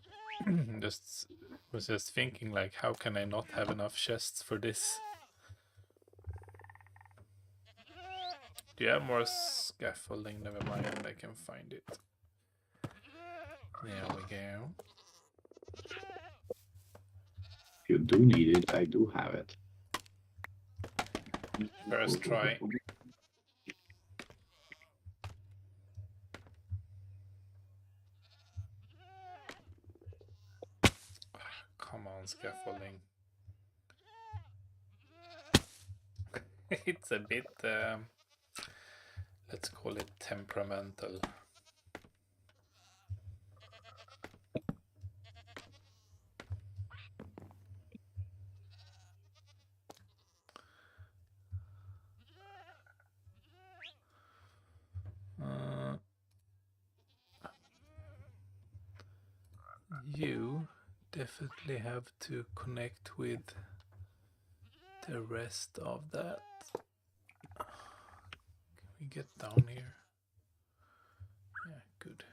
Was just thinking, like, how can I not have enough chests for this? Do you have more scaffolding? Never mind, I can find it. There we go. If you do need it, I do have it. First try. Come on, scaffolding. It's a bit, let's call it temperamental. You definitely have to connect with the rest of that. Can we get down here? Yeah, good.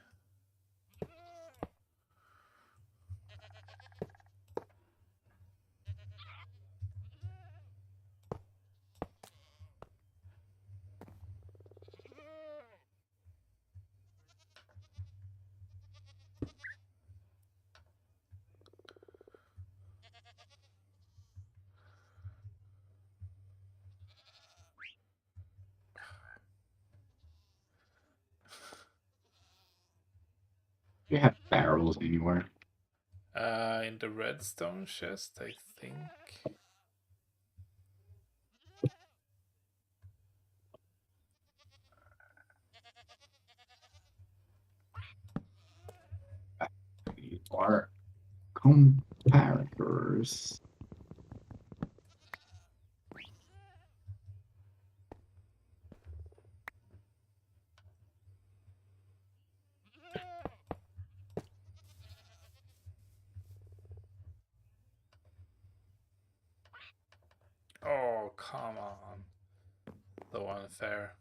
Do you have barrels anywhere? In the redstone chest, I think. These are comparators. Oh, come on. So unfair.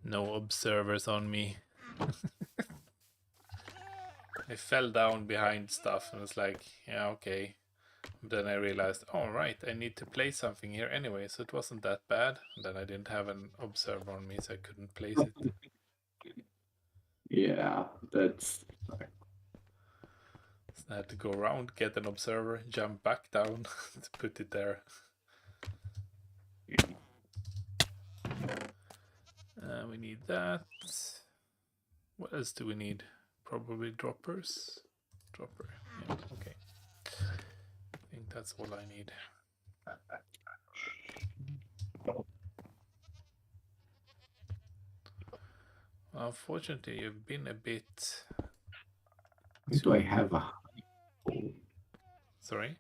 No observers on me. I fell down behind stuff and was like, yeah, okay. Then I realized, oh right, I need to place something here anyway, so it wasn't that bad. And then I didn't have an observer on me, so I couldn't place it. Yeah, that's So I had to go around, get an observer, jump back down to put it there. We need that. What else do we need? Probably droppers. Dropper. Yeah, okay. I think that's all I need. Unfortunately, you've been a bit. do I have a Sorry?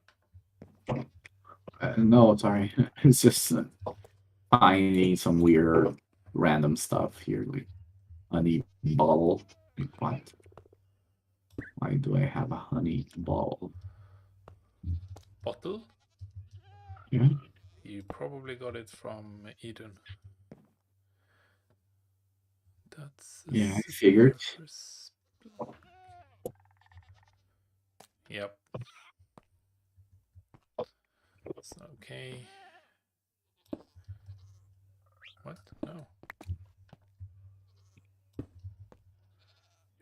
no, sorry. It's just finding some weird random stuff here. Like honey ball. Like, what? Why do I have a honey ball? Bottle? Yeah. You probably got it from Eden. That's Yeah, I figured. Yep. It's okay. What? No.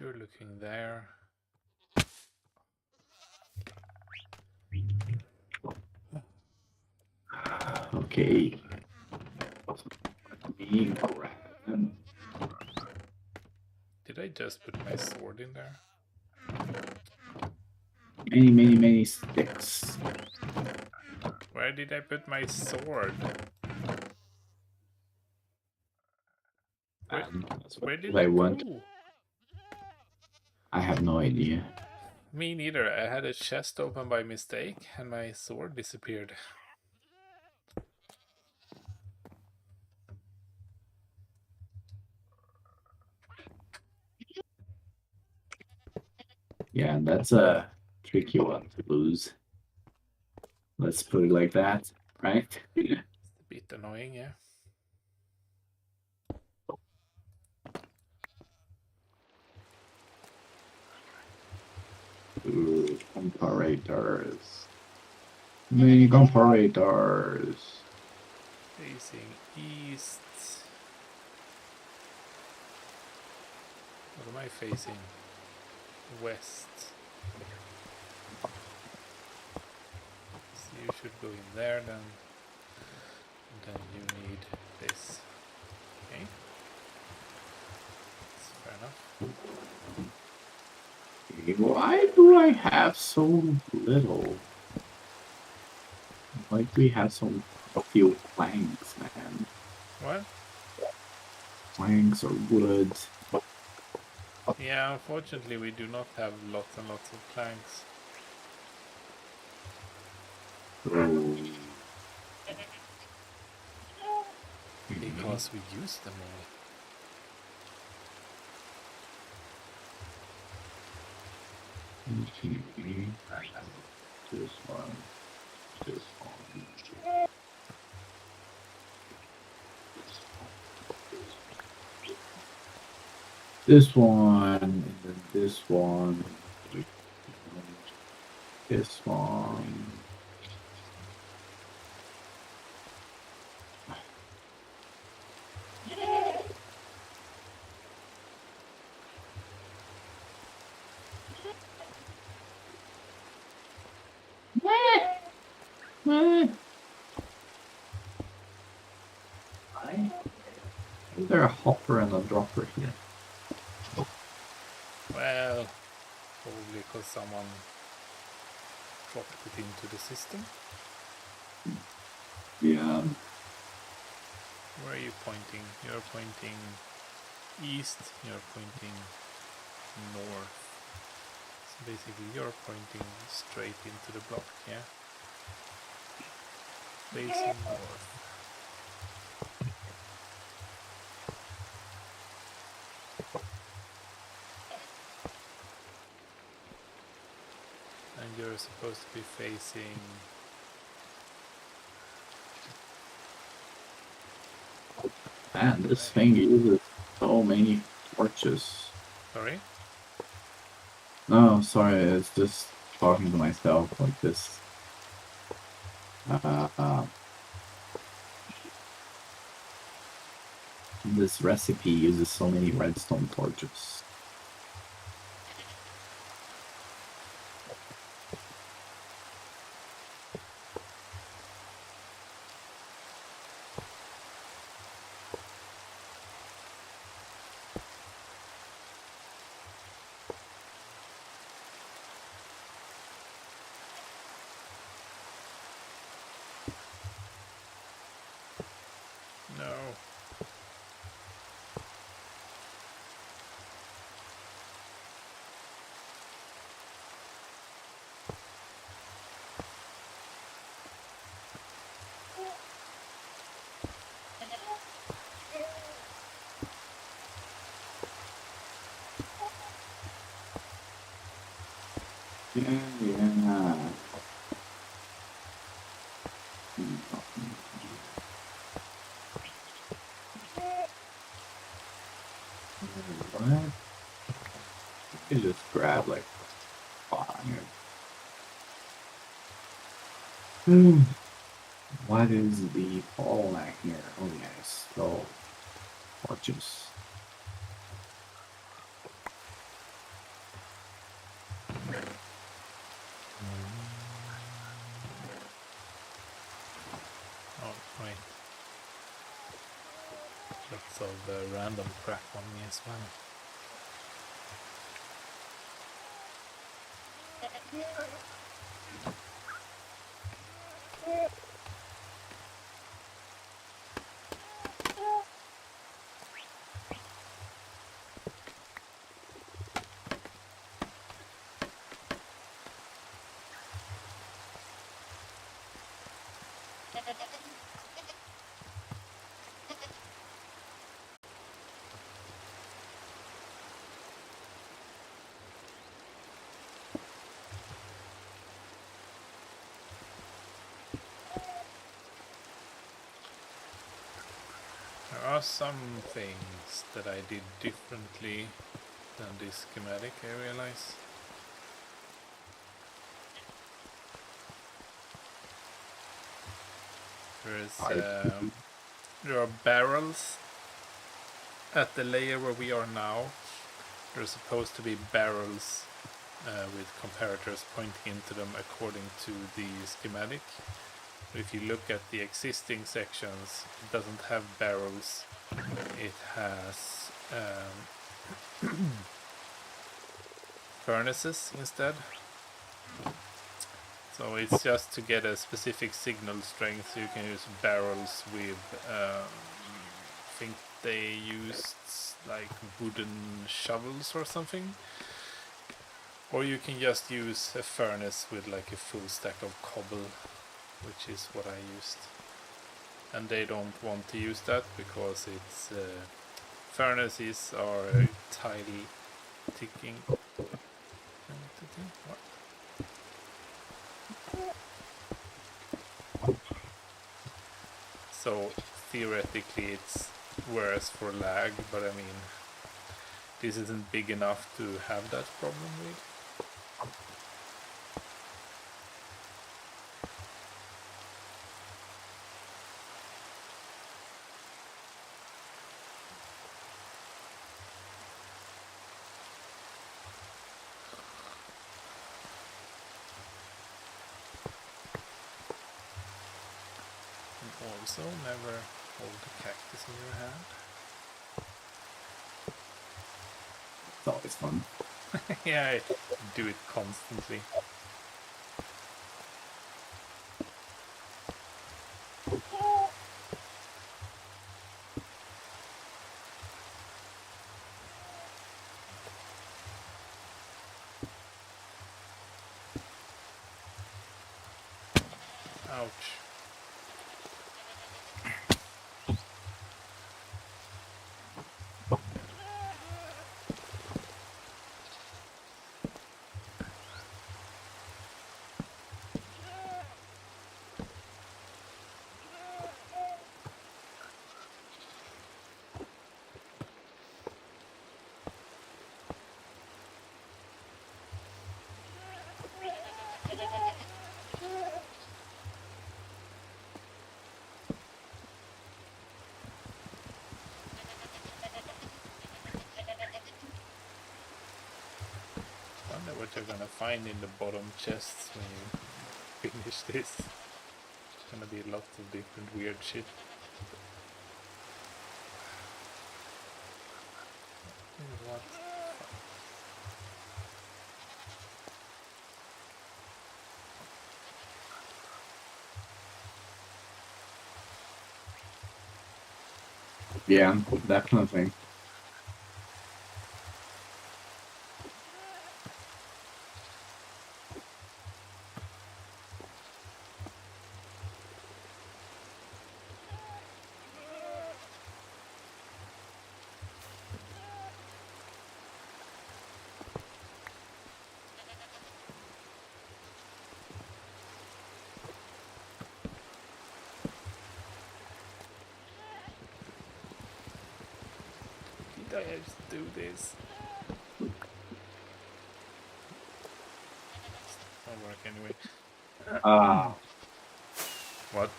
You're looking there. Okay. Me grab Did I just put my sword in there? many sticks. Where did I put my sword? That's Where what did I it want. go? I have no idea. Me neither. I had a chest open by mistake and my sword disappeared. Yeah, that's a tricky one to lose. Let's put it like that, right? It's a bit annoying, yeah. Ooh, comparators. Many comparators. Facing east. What am I facing? West. So you should go in there then. And then you need this. Okay. That's fair enough. Why do I have so little? Why do we have so few planks, man? What? Planks or wood? Yeah, unfortunately we do not have lots and lots of planks. Oh. Because we use them all. This one. This one. This one, and then this one, this one. Is there a hopper and a dropper here? Well, probably because someone dropped it into the system. Yeah. Where are you pointing? You're pointing east, you're pointing north. So basically you're pointing straight into the block, yeah? Facing north. And you're supposed to be facing... Man, this thing uses so many torches. Sorry? No, sorry, it's just talking to myself like this. This recipe uses so many redstone torches. No. Yeah. What? You just grab like fire. What is the bottleneck here? Oh yes, so torches. Oh, Lots of random crap on me as well. There are some things that I did differently than this schematic, I realize. There are barrels at the layer where we are now. There are supposed to be barrels with comparators pointing into them according to the schematic. But if you look at the existing sections, it doesn't have barrels. It has furnaces instead. So it's just to get a specific signal strength. You can use barrels with, I think they used like wooden shovels or something. Or you can just use a furnace with like a full stack of cobble, which is what I used. And they don't want to use that because it's furnaces are tile ticking. What? So theoretically it's worse for lag, but I mean this isn't big enough to have that problem with. Also, never hold a cactus in your hand. It's always fun. Yeah, I do it constantly. Ouch. Wonder what you're gonna find in the bottom chests when you finish this. It's gonna be lots of different weird shit. What? Yeah, definitely. Did I just do this? I'll work anyway. What?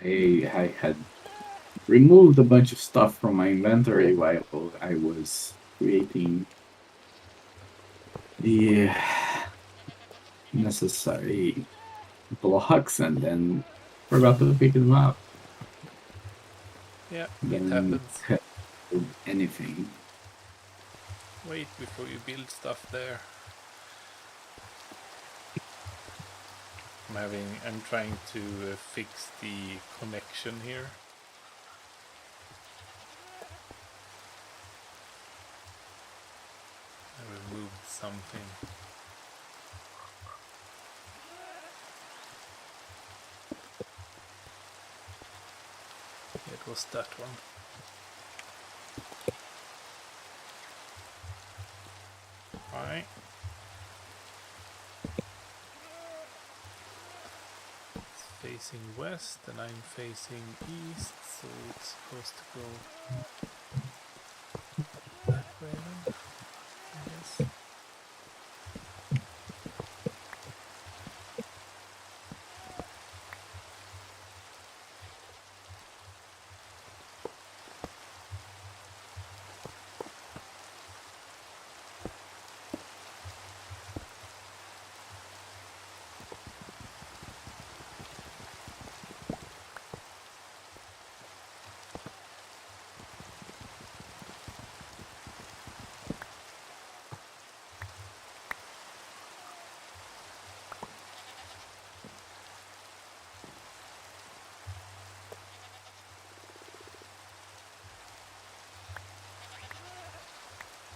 I had removed a bunch of stuff from my inventory while I was creating the necessary blocks and then forgot to pick them up. Yeah, Then it happens. can't build anything. Wait before you build stuff there. I'm trying to fix the connection here. I removed something. It was that one. Alright. It's facing west and I'm facing east, so it's supposed to go that way then, I guess.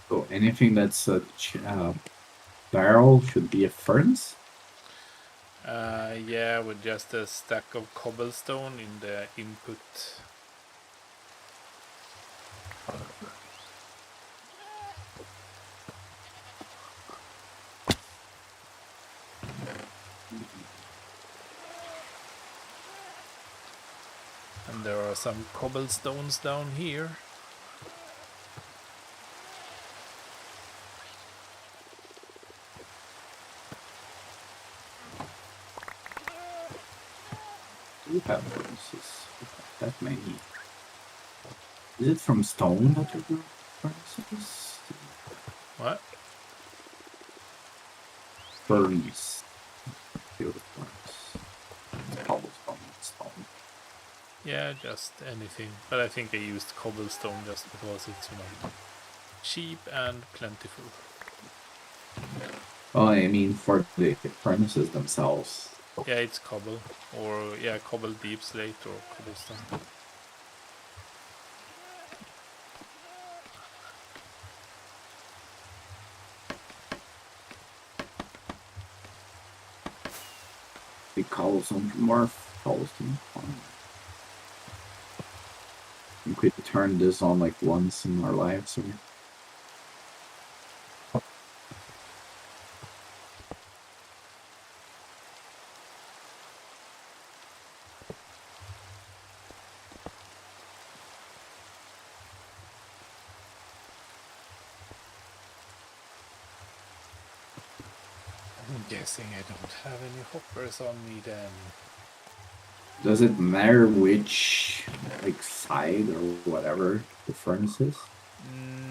So anything that's a barrel should be a furnace. Yeah, with just a stack of cobblestone in the input. And there are some cobblestones down here. You have furnaces. That many. Is it from stone that you build furnaces? What? Furnace. Build a furnace. It's cobblestone, not stone. Yeah, just anything. But I think I used cobblestone just because it's, cheap and plentiful. Oh, I mean for the furnaces themselves. Yeah, it's cobble. Or, yeah, cobble deep slate or cobblestone. The cobblestone more cobblestone. We could turn this on like once in our lives or I'm guessing I don't have any hoppers on me then. does it matter which like side or whatever the furnace is?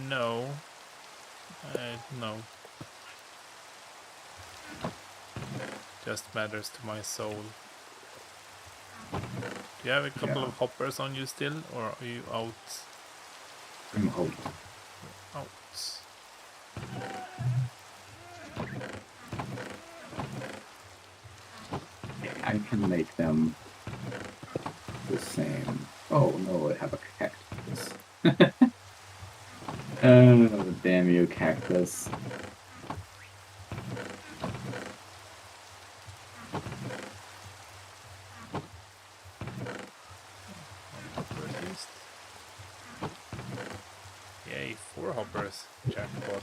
No. No. Just matters to my soul. Do you have a couple of hoppers on you still, or are you out? I'm out. Out. I can make them the same. Oh no, I have a cactus. Oh, damn you, cactus. Hopper at least. Yay, 4 hoppers. Jackpot.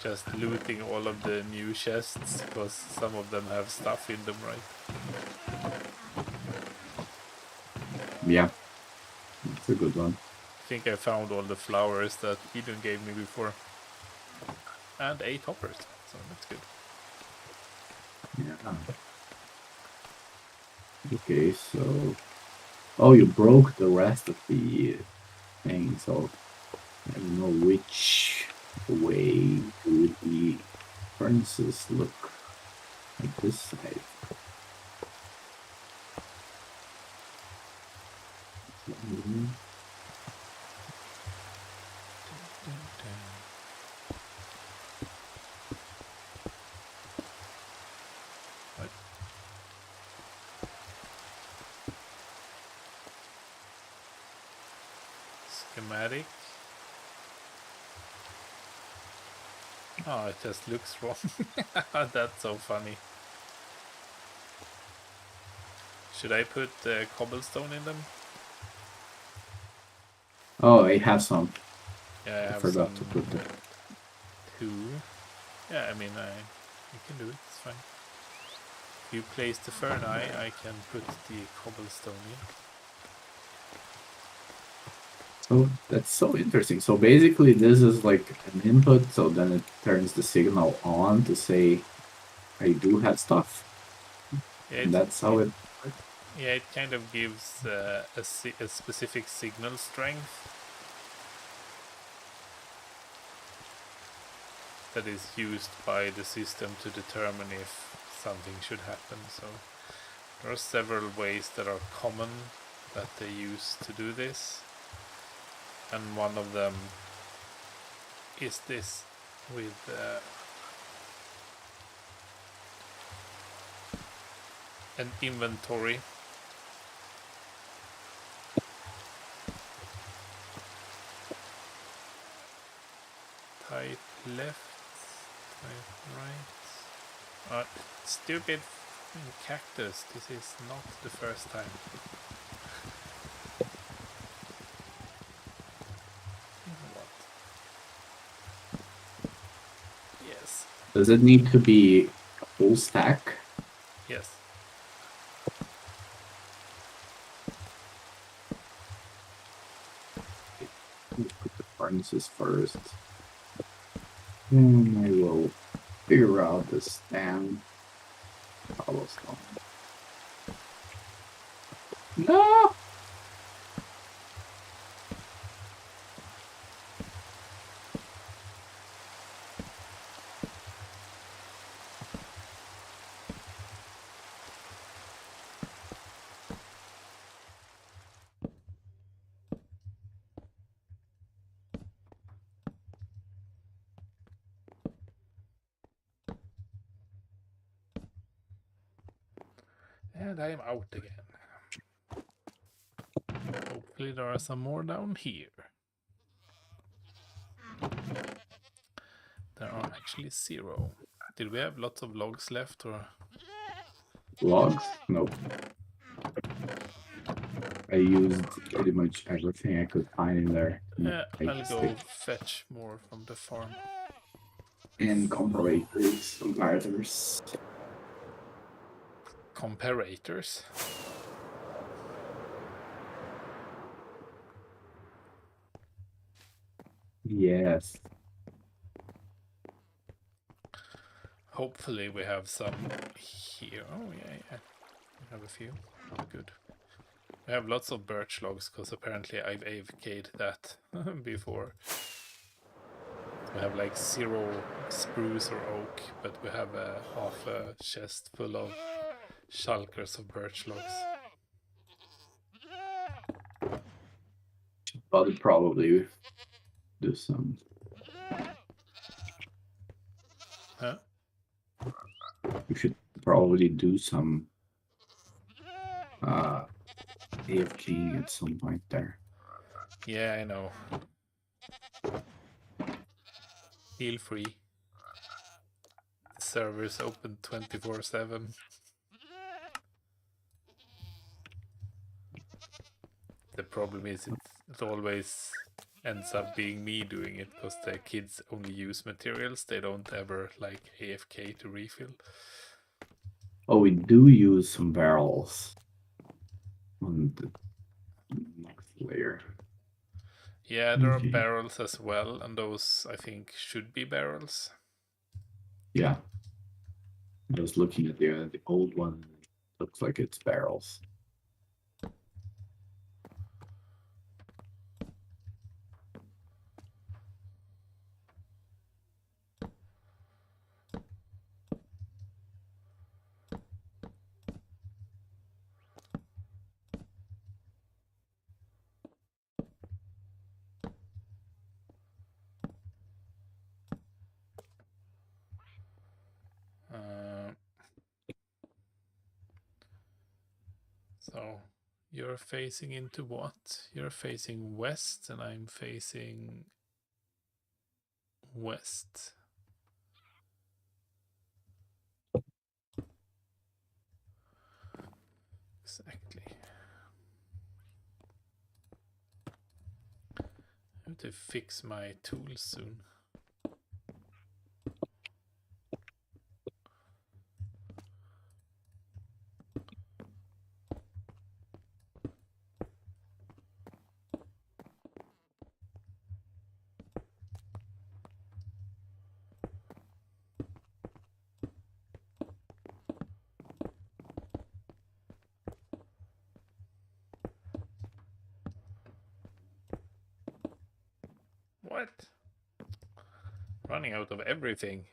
Just looting all of the new chests, because some of them have stuff in them, right? Yeah, that's a good one. I think I found all the flowers that Eden gave me before. And 8 hoppers, so that's good. Yeah. Okay, so... Oh, you broke the rest of the thing, so... I don't know which way do the furnaces look. Like this side. What? Schematic. Oh, it just looks wrong. That's so funny. Should I put cobblestone in them? Oh, I have some. Yeah, I I have forgot some to put them. too. Yeah, I mean, you can do it. It's fine. If you place the fern I can put the cobblestone in. So that's so interesting. So basically, this is like an input, so then it turns the signal on to say, I do have stuff. Yeah, And that's how it. yeah, it kind of gives a specific signal strength that is used by the system to determine if something should happen. So there are several ways that are common that they use to do this, and one of them is this with an inventory. Type left, type right. Stupid cactus, this is not the first time. What? Yes. Does it need to be a full stack? Yes. Let's put the furnaces first. And I will figure out this damn cobblestone. No! And I am out again. Hopefully there are some more down here. There are actually 0. Did we have lots of logs left or? Logs? Nope. I used pretty much everything I could find in there. I'll go fetch more from the farm. And comparators, comparators. Comparators. Yes. Hopefully we have some here. Oh yeah. We have a few. Good. We have lots of birch logs because apparently I've AFK'd that before. We have like 0 spruce or oak, but we have half a chest full of shulkers of birch logs. I'll probably do some. Huh? We should probably do some AFK at some point there. Yeah, I know. Feel free. The server's open 24/7. The problem is it always ends up being me doing it because the kids only use materials. They don't ever like AFK to refill. Oh, we do use some barrels on the next layer. Yeah, there Okay. are barrels as well, and those I think should be barrels. Yeah. I was looking at the old one. Looks like it's barrels. You're facing into what? You're facing west and I'm facing west. Exactly. I have to fix my tools soon. What? Running out of everything.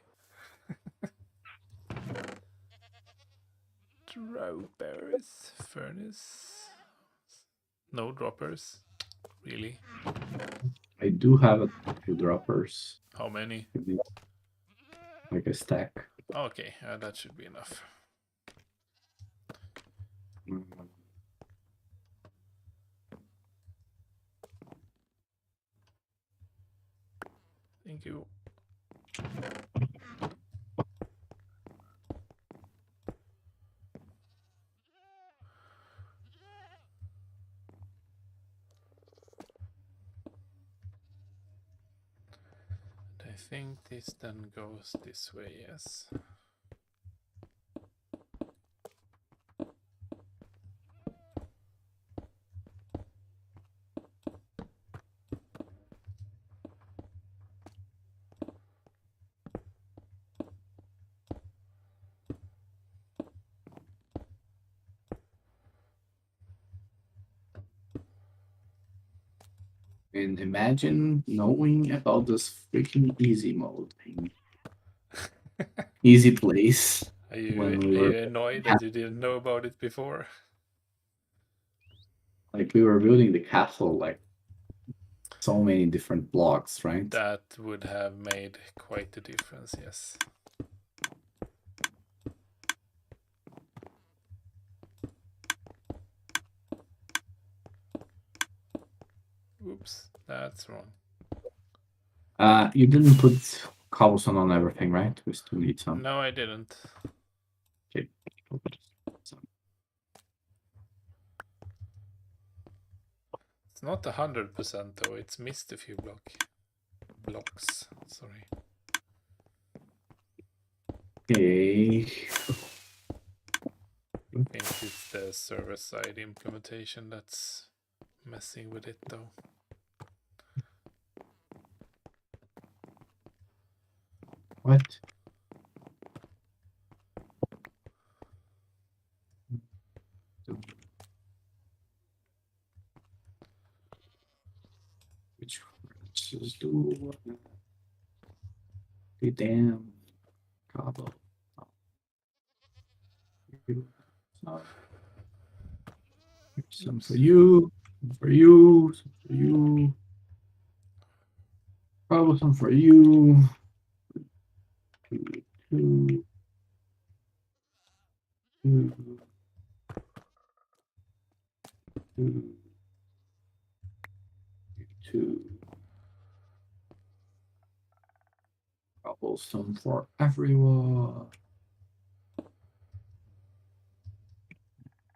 Droppers, furnace, no droppers, really? I do have a few droppers, How many? like a stack. Okay, that should be enough. Mm. Thank you. I think this then goes this way, yes. And imagine knowing about this freaking easy mode thing. Easy place. Are you When we were annoyed that you didn't know about it before? like we were building the castle, like so many different blocks, right? That would have made quite a difference, yes. Oops, that's wrong. You didn't put cobblestone on everything, right? We still need some. No, I didn't. Okay. It's not 100% though, it's missed a few blocks. Sorry. Okay. I think it's the server-side implementation that's messing with it though. What? Which ones do? Okay, damn. Cobble. Some for you. Some for you. Some for you. Probably some for you. Two. Cobblestone for everyone.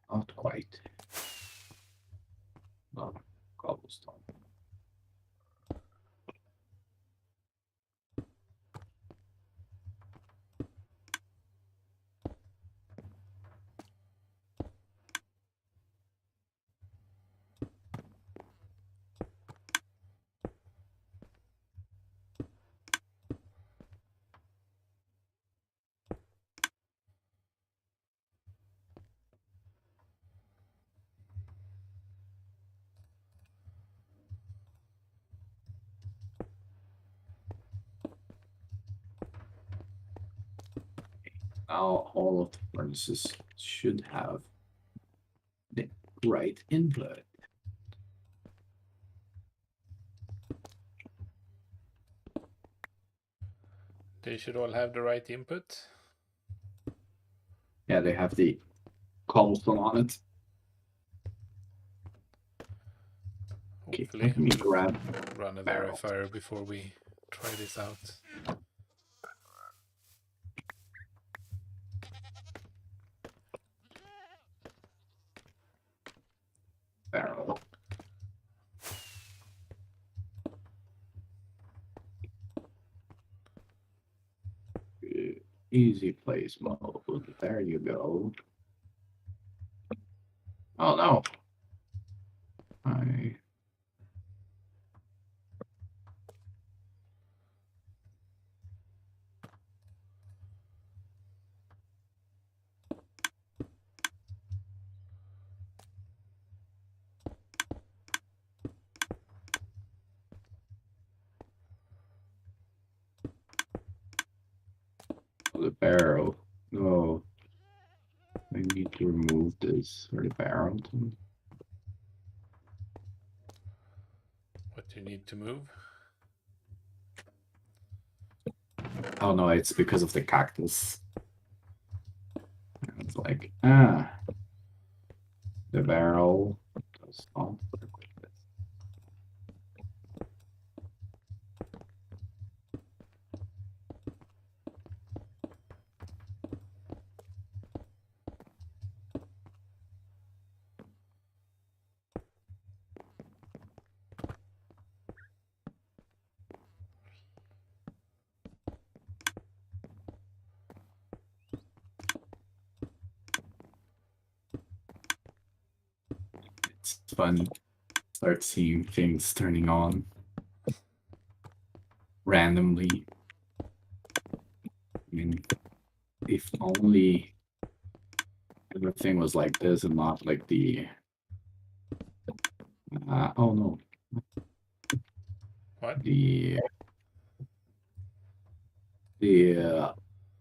Not quite. Not cobblestone. Now all of the furnaces should have the right input. They should all have the right input. Yeah, they have the cobblestone on it. Hopefully, let me we'll grab run a barrel. verifier before we try this out. Barrel. Easy place mode. There you go. Oh no. The barrel. No. I need to remove this for the barrel. What do you need to move? Oh no, it's because of the cactus. It's like, the barrel does not work like this. It's funny. Start seeing things turning on randomly. I mean, if only everything was like this and not like the. Oh no. What? The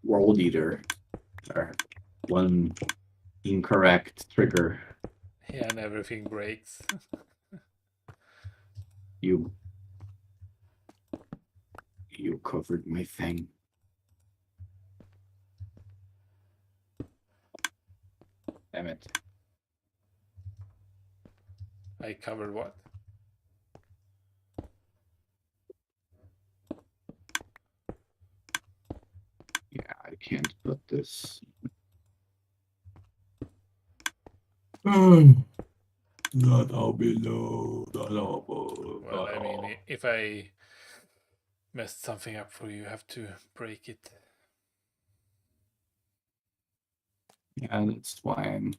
world eater. Or one incorrect trigger. Yeah, and everything breaks. You covered my thing. Damn it. I covered what? Yeah, I can't put this. Not all below. Well, I mean, if I messed something up for you, you have to break it. Yeah, that's fine.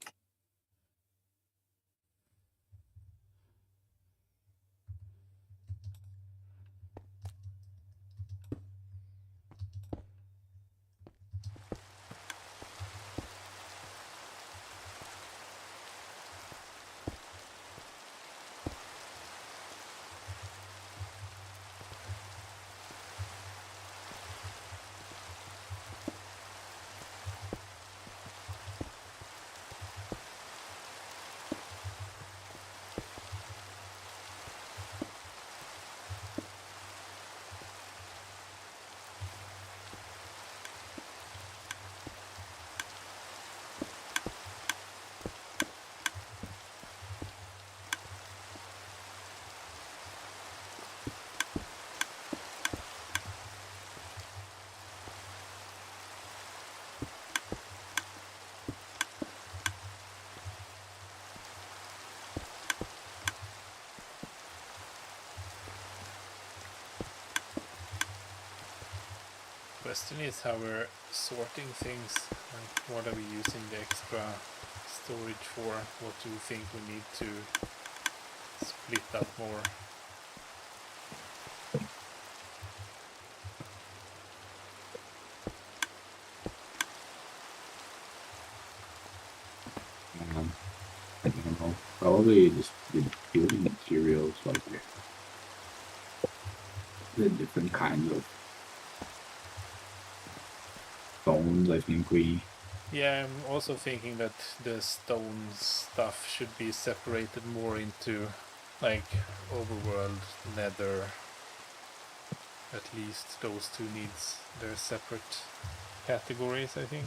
Question is how we're sorting things. Like, what are we using the extra storage for? What do you think we need to split up more? I don't know. Probably just the building materials, like the different kinds of stones. I think we. Yeah, I'm also thinking that the stone stuff should be separated more into like overworld, nether. At least those two needs their separate categories, I think.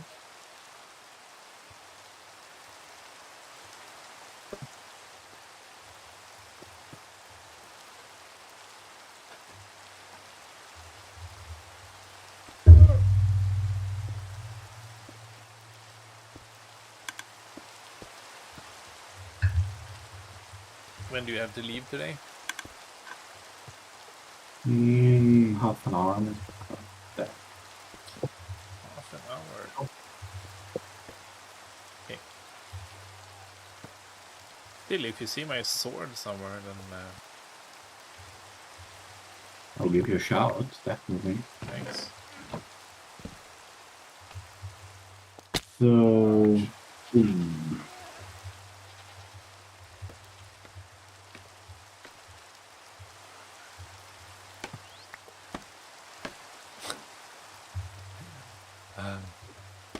When do you have to leave today? In half an hour. There. Half an hour. Okay. Still, if you see my sword somewhere, then I'll give you a shout, definitely. thanks. So,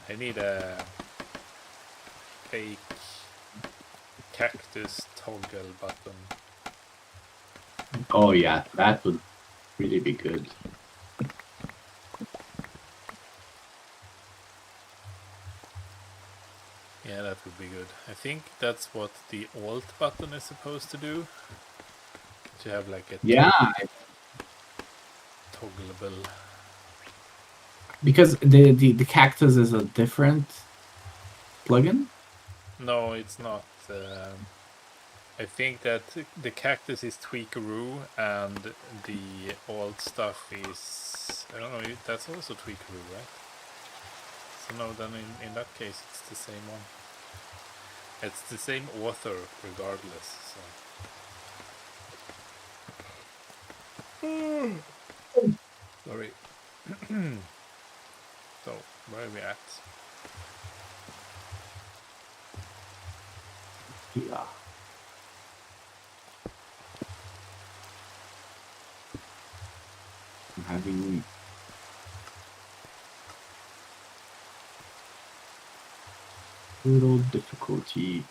I need a fake cactus toggle button. oh yeah, that would really be good. Yeah, that would be good. I think that's what the alt button is supposed to do. To have like a Yeah, toggleable. because the cactus is a different plugin. No, it's not. I think that the cactus is tweakaroo and the alt stuff is, I don't know, that's also tweakaroo, right? So no, then in that case it's the same one. It's the same author regardless. So. Sorry. So where are we at? Yeah. I'm having little difficulty.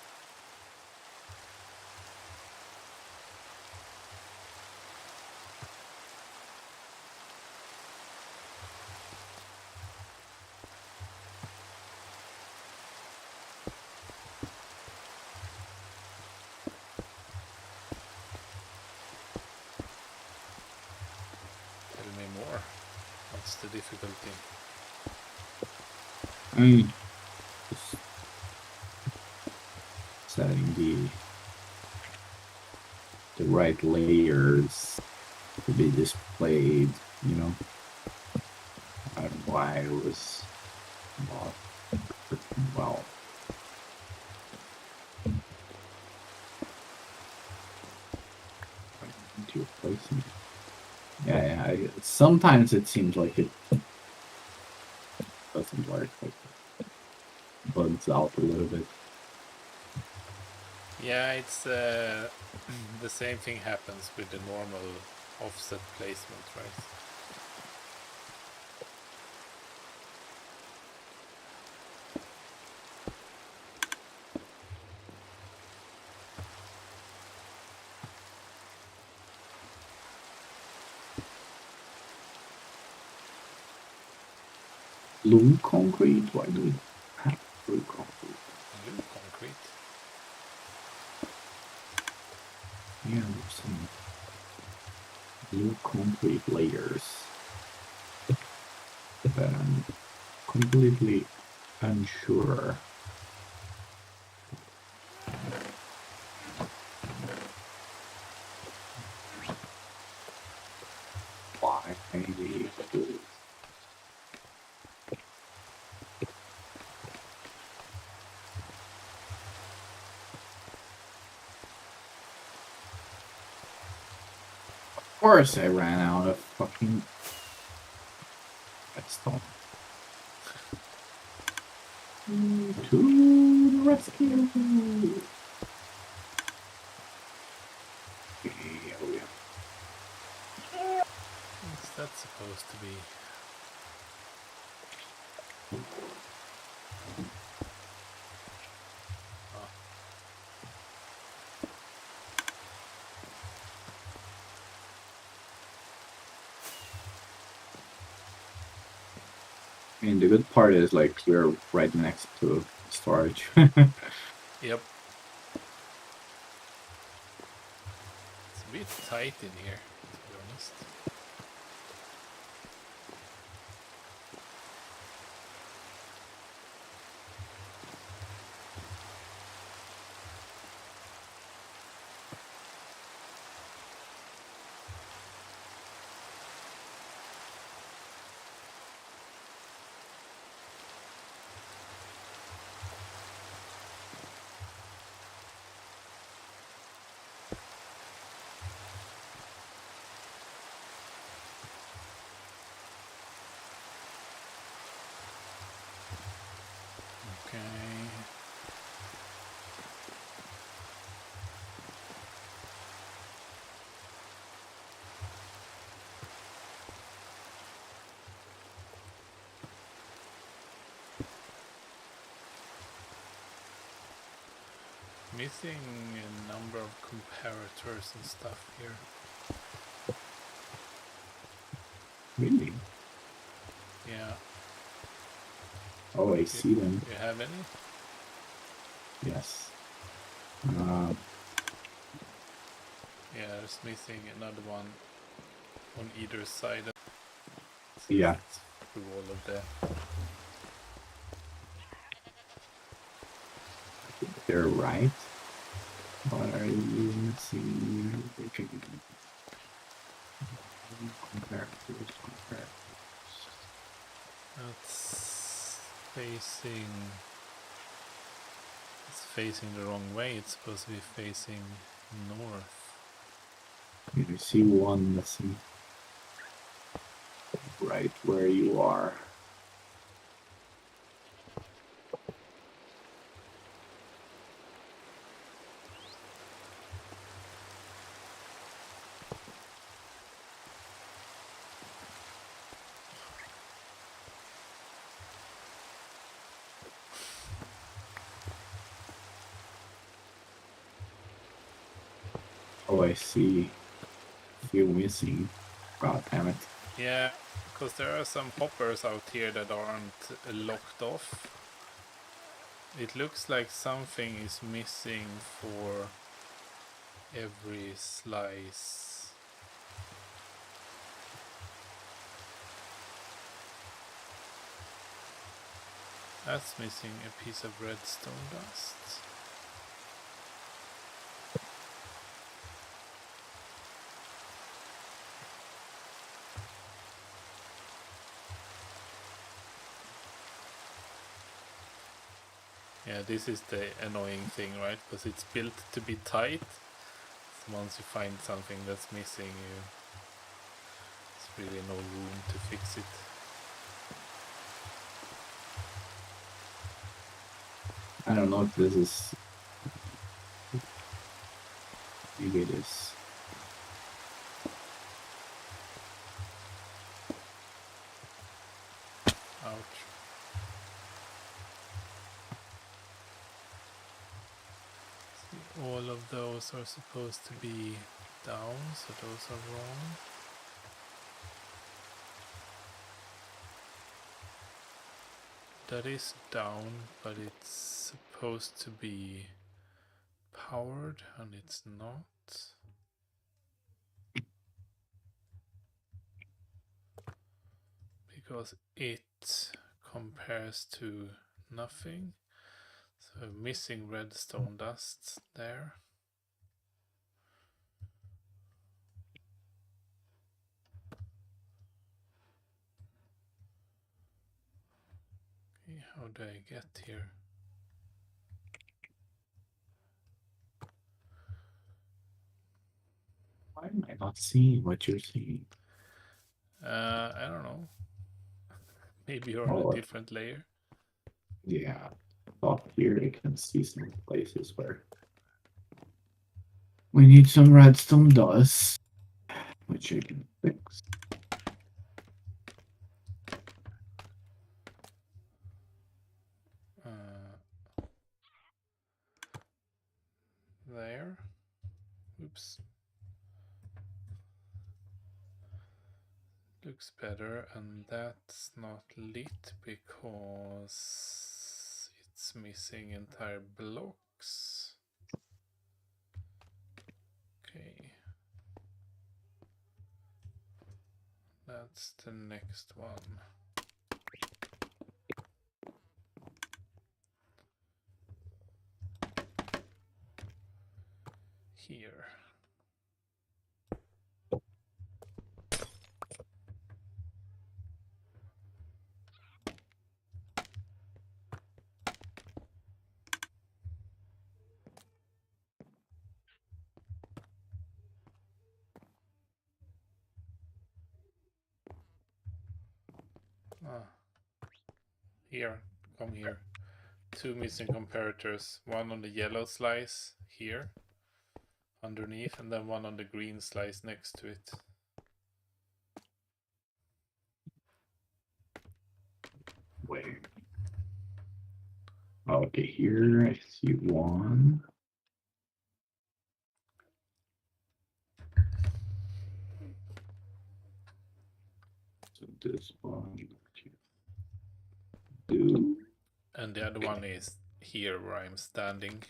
Tell me more. What's the difficulty? I mean, just setting the right layers to be displayed, you know. I don't know why it was not working well. Into your placement. Yeah, sometimes it seems like it doesn't work, like bugs out a little bit. Yeah, it's the same thing happens with the normal offset placement, right? Blue concrete? Why do we have blue concrete? Blue concrete. Yeah, there's some blue concrete layers that I'm completely unsure. Why they do it. Of course I ran out of fucking redstone. To the rescue! Yeah, oh yeah. What's that supposed to be? Oh. I mean, the good part is like we're right next to storage. Yep. It's a bit tight in here, to be honest. missing a number of comparators and stuff here. Really? Yeah. Oh, I see them. You have any? Yes. Yeah, there's missing another one on either side. Yeah. Through all of the. They're right. What are you missing? It's facing. It's facing the wrong way. It's supposed to be facing north. You see one missing. Right where you are. Oh, I see. Few missing. God damn it. Yeah, because there are some hoppers out here that aren't locked off. It looks like something is missing for every slice. That's missing a piece of redstone dust. Yeah, this is the annoying thing, right? Because it's built to be tight. So once you find something that's missing, there's really no room to fix it. I don't know if this is. Maybe it is. Ouch. See, all of those are supposed to be down, so those are wrong. That is down, but it's supposed to be powered, and it's not. Because it compares to nothing. So missing redstone dust there. Okay, how do I get here? Why am I not seeing what you're seeing? I don't know. Maybe you're on a different layer. Yeah. Up here I can see some places where we need some redstone dust, which I can fix. There. Oops. Looks better, and that's not lit because it's missing entire blocks. Okay. That's the next one. Here. Here, come here. Two missing comparators. One on the yellow slice here, underneath, and then one on the green slice next to it. Where? Okay, here I see one. So this one, do. And the other one is here where I'm standing.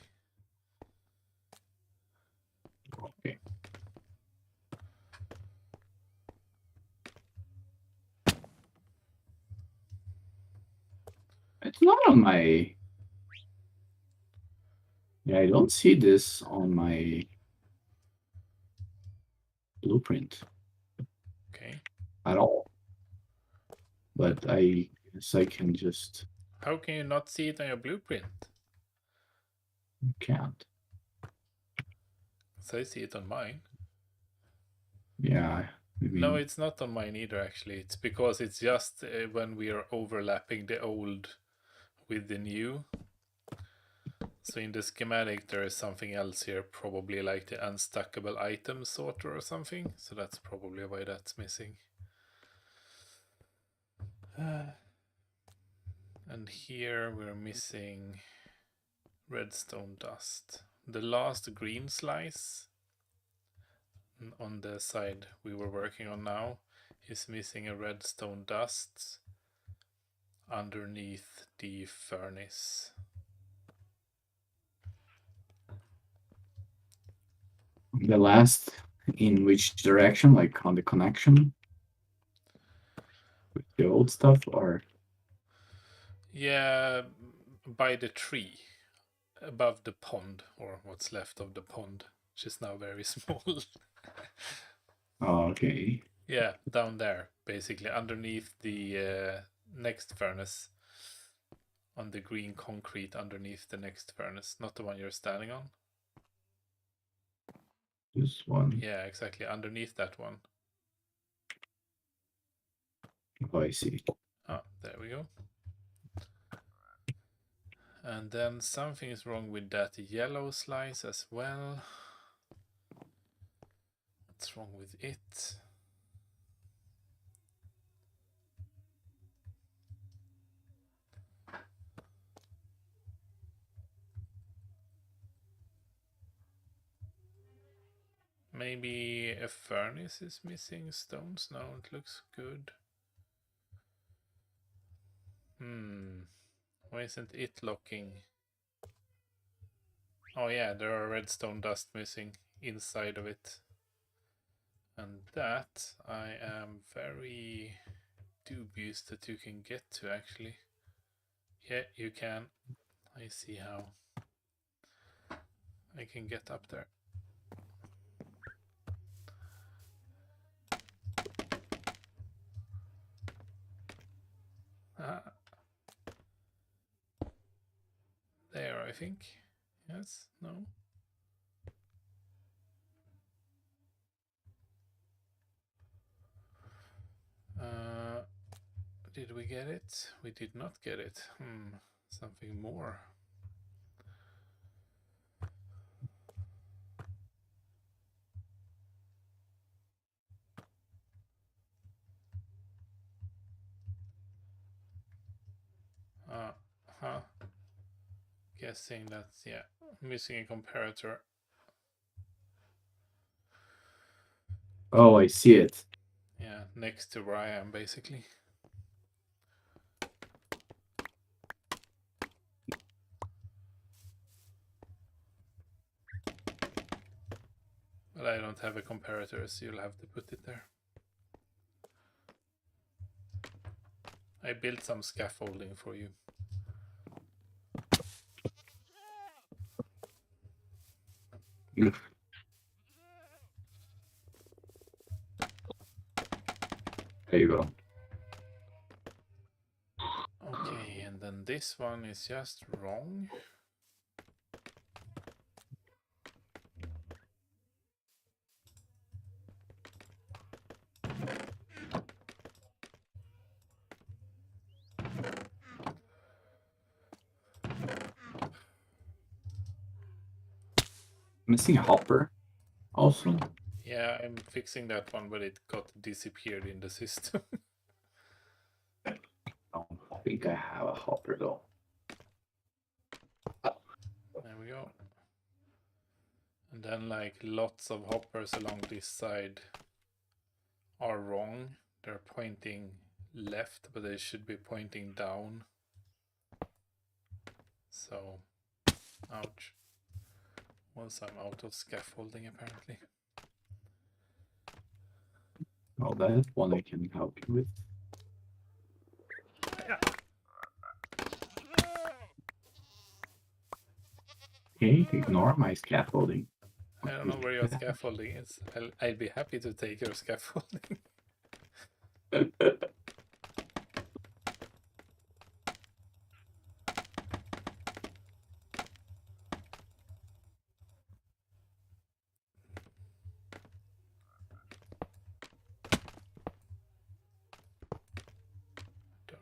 Okay. It's not on my. Yeah, I don't see this on my blueprint Okay. at all. But I guess I can just. How can you not see it on your blueprint? Can't. So I see it on mine. Yeah. I mean, No, it's not on mine either, actually. It's because it's just when we are overlapping the old with the new. So in the schematic, there is something else here, probably like the unstackable item sorter or something. So that's probably why that's missing. And here we're missing redstone dust. The last green slice on the side we were working on now is missing a redstone dust underneath the furnace. the last in which direction, like on the connection with the old stuff, or Yeah, by the tree above the pond, or what's left of the pond, which is now very small. oh, okay. Yeah, down there, basically underneath the next furnace, on the green concrete underneath the next furnace, not the one you're standing on. This one. Yeah, exactly, underneath that one. Oh, I see. Ah, there we go. And then something is wrong with that yellow slice as well. What's wrong with it? Maybe a furnace is missing stones? No, it looks good. Why isn't it locking? Oh yeah, there are redstone dust missing inside of it. And that I am very dubious that you can get to, actually. Yeah, you can. I see how I can get up there. There, I think. Yes, no. Did we get it? We did not get it. Something more. Guessing that's, yeah, missing a comparator. Oh, I see it. Yeah, next to where I am, basically. But I don't have a comparator, so you'll have to put it there. I built some scaffolding for you. There you go. Okay, and then this one is just wrong. Missing a hopper also. Yeah, I'm fixing that one, but it got disappeared in the system. I don't think I have a hopper though. There we go. And then like lots of hoppers along this side are wrong. They're pointing left, but they should be pointing down. So, ouch. Once I'm out of scaffolding, apparently. Well, that one I can help you with. Okay, ignore my scaffolding. I don't know where your scaffolding is. I'd be happy to take your scaffolding. Don't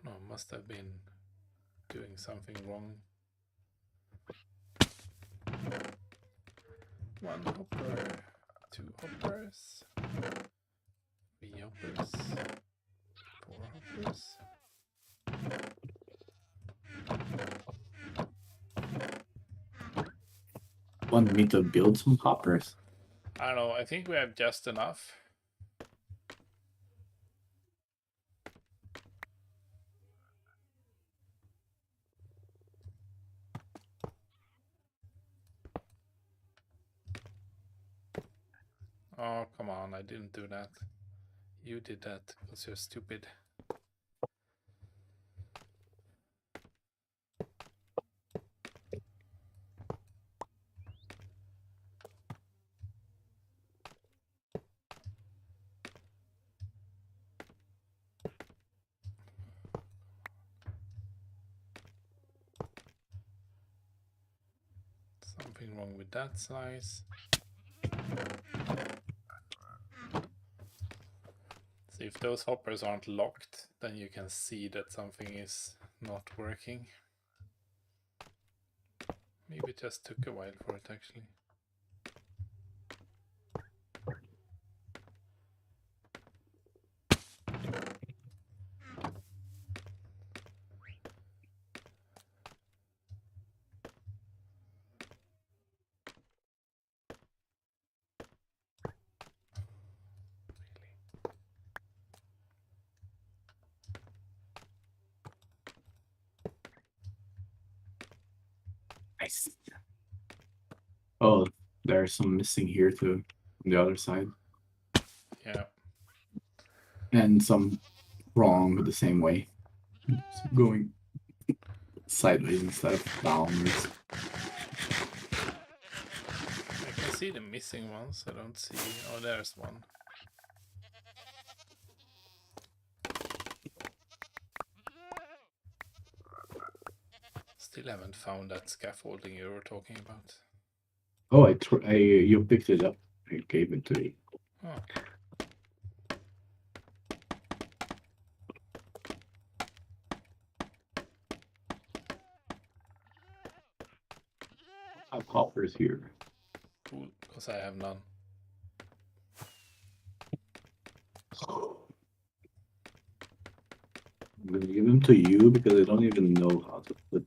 know, must have been doing something wrong. 1 hopper, 2 hoppers, 3 hoppers, 4 hoppers. Want me to build some hoppers? I don't know, I think we have just enough. Oh, come on, I didn't do that. You did that because you're stupid. Something wrong with that size. So if those hoppers aren't locked, then you can see that something is not working. Maybe it just took a while for it actually. Nice. Oh, there's some missing here too, on the other side. Yeah. And some wrong the same way. So going sideways instead of downwards. I can see the missing ones. I don't see. Oh, there's one. Still haven't found that scaffolding you were talking about. Oh, you picked it up. I gave it to you. Oh. I have hoppers here. Cool, because I have none. I'm gonna give them to you because I don't even know how to put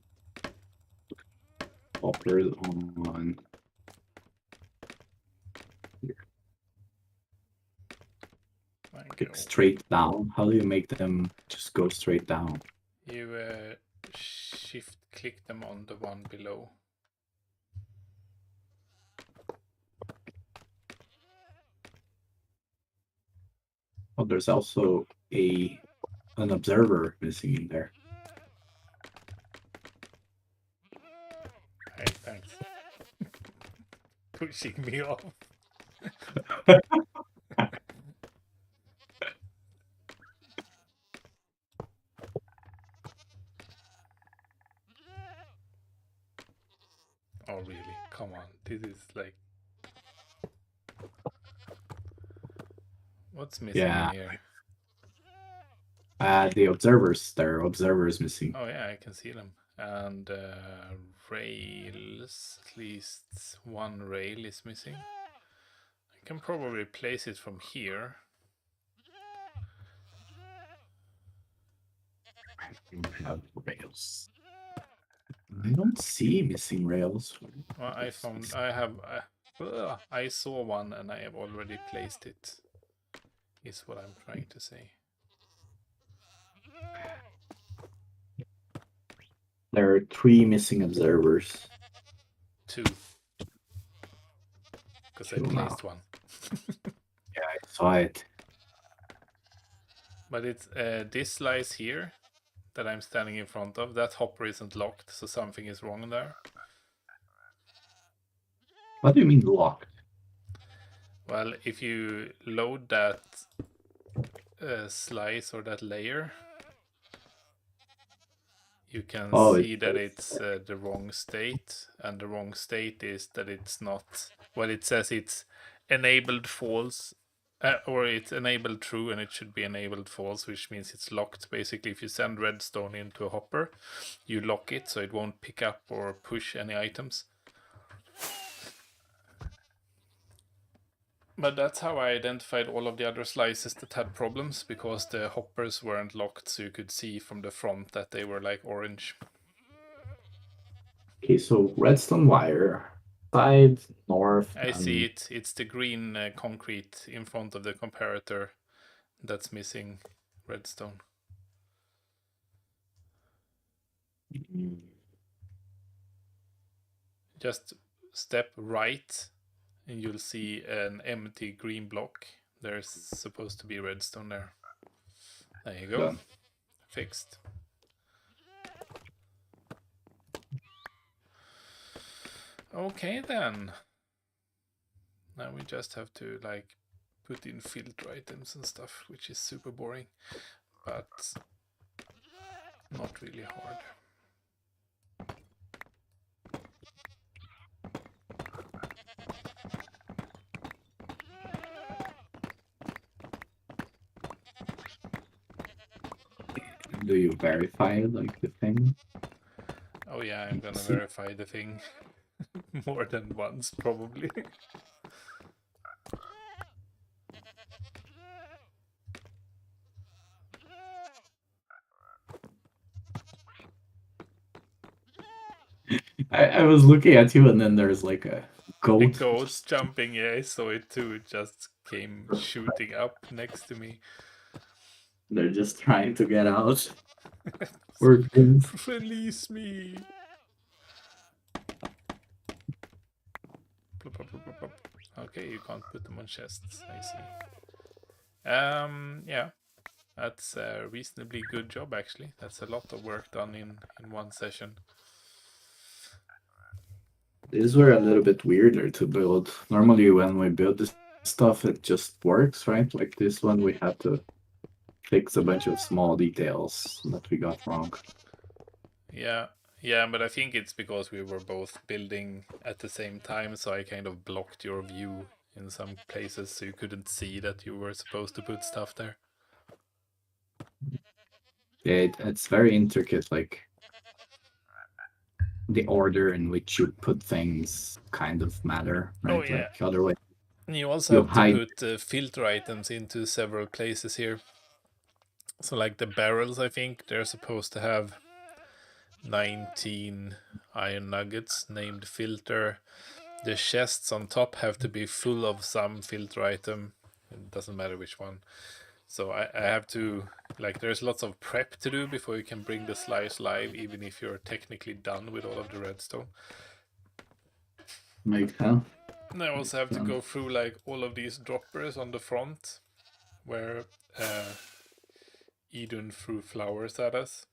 hoppers on here. Thank you. Straight down. How do you make them just go straight down? You shift click them on the one below. Oh, there's also an observer missing in there. Hey, thanks. Pushing me off. Oh really? Come on. This is like... What's missing Yeah. in here? The observers. There are observers missing. Oh yeah, I can see them. And rails, at least one rail is missing. I can probably place it from here. I don't have rails. I don't see missing rails. Well, I saw one and I have already placed it, is what I'm trying to say. There are 3 missing observers. 2. Because I 2 now. placed 1. Yeah, I saw it. But it's this slice here that I'm standing in front of. That hopper isn't locked, so something is wrong there. What do you mean locked? Well, if you load that slice or that layer, you can see that it's the wrong state, and the wrong state is that it's not. Well, it says it's enabled false, or it's enabled true, and it should be enabled false, which means it's locked. Basically, if you send redstone into a hopper, you lock it so it won't pick up or push any items. But that's how I identified all of the other slices that had problems, because the hoppers weren't locked, so you could see from the front that they were like orange. Okay, so redstone wire, side, north. I see it. It's the green concrete in front of the comparator that's missing redstone. Just step right and you'll see an empty green block. There's supposed to be redstone there. There you go. Done. Fixed. Okay then. Now we just have to like put in filter items and stuff, which is super boring, but not really hard. Do you verify like the thing? Oh yeah, I'm gonna verify the thing more than once probably. I was looking at you and then there's like a goat. A ghost jumping, yeah, I saw it too. It just came shooting up next to me. They're just trying to get out. Release me! Okay, you can't put them on chests, I see. Yeah, that's a reasonably good job actually. That's a lot of work done in one session. These were a little bit weirder to build. Normally when we build this stuff, it just works, right? Like this one, we had to fix a bunch of small details that we got wrong. Yeah, but I think it's because we were both building at the same time, so I kind of blocked your view in some places, so you couldn't see that you were supposed to put stuff there. Yeah, it's very intricate, like the order in which you put things kind of matter, right? Oh, yeah. Like other way. You also have to put filter items into several places here. So like the barrels, I think they're supposed to have 19 iron nuggets named filter. The chests on top have to be full of some filter item. It doesn't matter which one. So I have to, like, there's lots of prep to do before you can bring the slice live, even if you're technically done with all of the redstone. Like how? And I also have to go through like all of these droppers on the front where Idun threw flowers at us.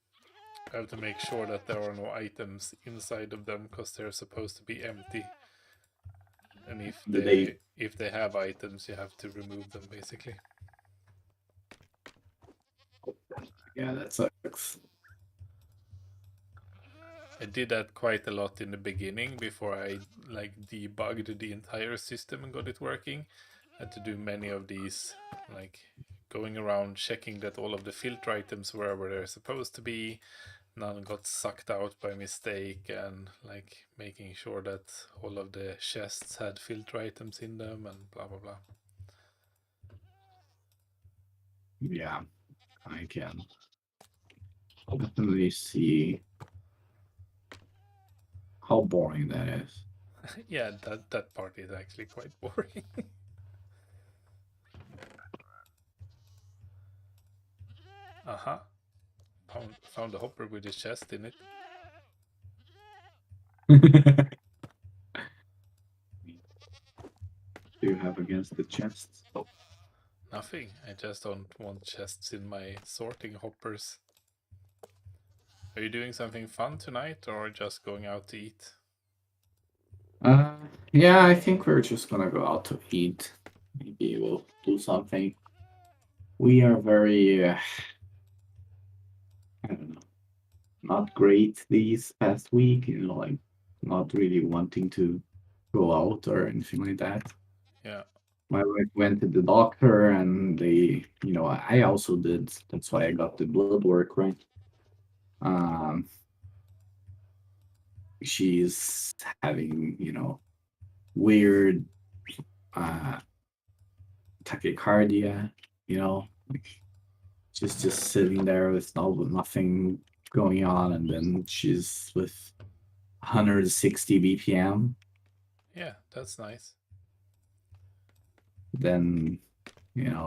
I have to make sure that there are no items inside of them because they're supposed to be empty. And if they have items, you have to remove them basically. Yeah, that sucks. I did that quite a lot in the beginning before I like debugged the entire system and got it working. I had to do many of these, like going around checking that all of the filter items were where they're supposed to be, none got sucked out by mistake, and like making sure that all of the chests had filter items in them and blah blah blah. Yeah, I can definitely see how boring that is. Yeah, that part is actually quite boring. Uh-huh. found a hopper with a chest in it. Do you have against the chests? Oh, Nothing. I just don't want chests in my sorting hoppers. Are you doing something fun tonight or just going out to eat? yeah, I think we're just gonna go out to eat. Maybe we'll do something. We are very, I don't know, not great these past week, like not really wanting to go out or anything like that. Yeah. My wife went to the doctor and they, I also did. That's why I got the blood work, right? Um, she's having, weird uh tachycardia, like she's just sitting there with nothing going on, and then she's with 160 BPM. Yeah, that's nice. Then,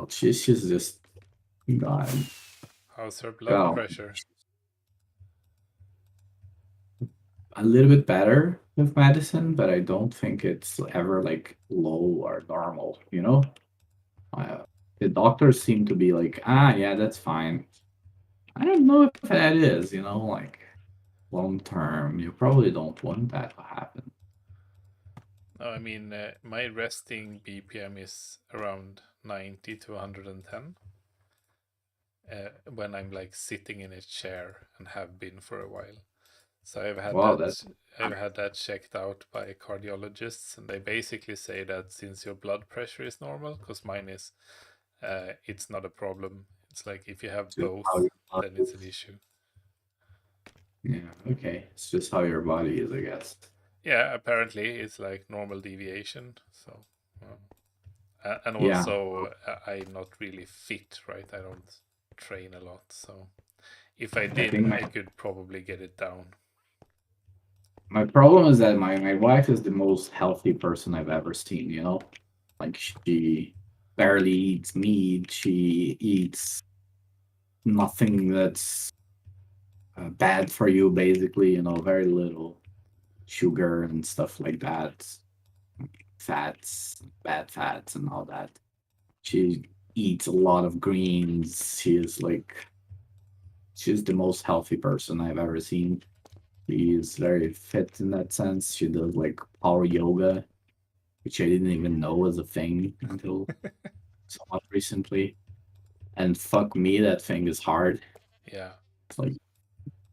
she's just God. How's her blood Go. pressure? A little bit better with medicine, but I don't think it's ever like low or normal, Uh, the doctors seem to be like, yeah, that's fine. I don't know if that is, like long term. You probably don't want that to happen. No, I mean, my resting BPM is around 90 to 110 when I'm like sitting in a chair and have been for a while. So Wow, that's I've had that checked out by cardiologists, and they basically say that since your blood pressure is normal, because mine is, it's not a problem. It's like if you have just how both, your body then it's an is. issue. Yeah, okay. It's just how your body is, I guess. Yeah, apparently it's like normal deviation. So, and Yeah, also I'm not really fit, right? I don't train a lot, so if I I did, think I could probably get it down. my problem is that my wife is the most healthy person I've ever seen, Like she barely eats meat. She eats nothing that's bad for you, basically, very little sugar and stuff like that, fats, bad fats, and all that. She eats a lot of greens. She's the most healthy person I've ever seen. She is very fit in that sense. She does like power yoga, which I didn't even know was a thing until somewhat recently. And fuck me, that thing is hard. Yeah. It's like,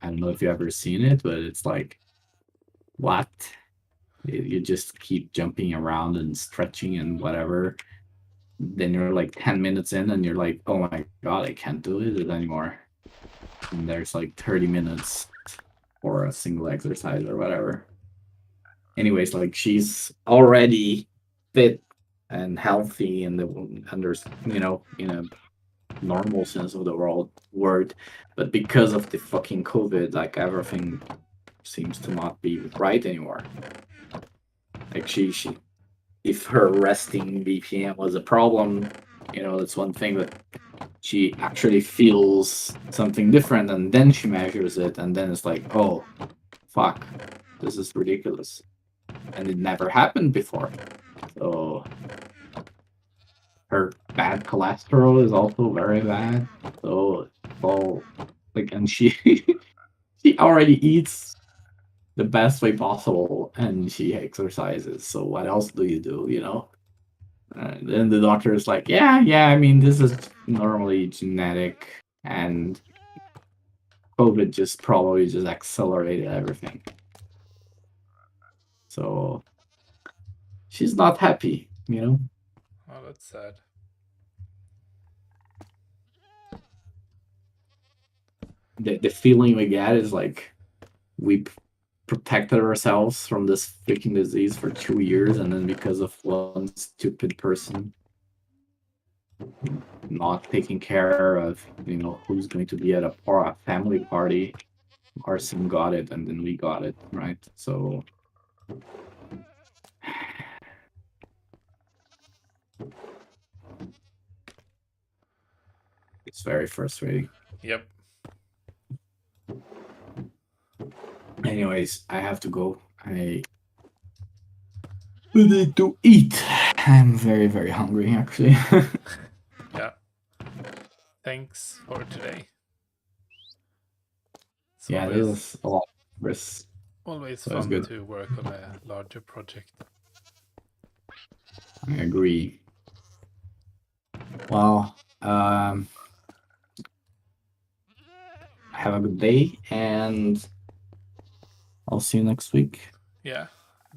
I don't know if you ever seen it, but it's like, what? You just keep jumping around and stretching and whatever. Then you're like 10 minutes in and you're like, oh my God, I can't do it anymore. And there's like 30 minutes for a single exercise or whatever. Anyways, like she's already fit and healthy in in a normal sense of the word, but because of the fucking COVID, like everything seems to not be right anymore. Like she if her resting BPM was a problem, that's one thing, but she actually feels something different and then she measures it and then it's like, oh fuck, this is ridiculous. And it never happened before. So her bad cholesterol is also very bad. So all like, and she she already eats the best way possible and she exercises. So what else do you do? Then the doctor is like, yeah. I mean, this is normally genetic, and COVID just probably just accelerated everything. So she's not happy. Oh, that's sad. The feeling we get is like we protected ourselves from this freaking disease for 2 years, and then because of one stupid person not taking care of who's going to be at a family party, our son got it, and then we got it, right? So it's very frustrating. Yep. Anyways, I have to go. I need to eat. I'm very, very hungry, actually. Yeah. Thanks for today. It's Yeah, this is a lot of risk. always That was fun good. to work on a larger project. I agree. Well, have a good day, and I'll see you next week. Yeah.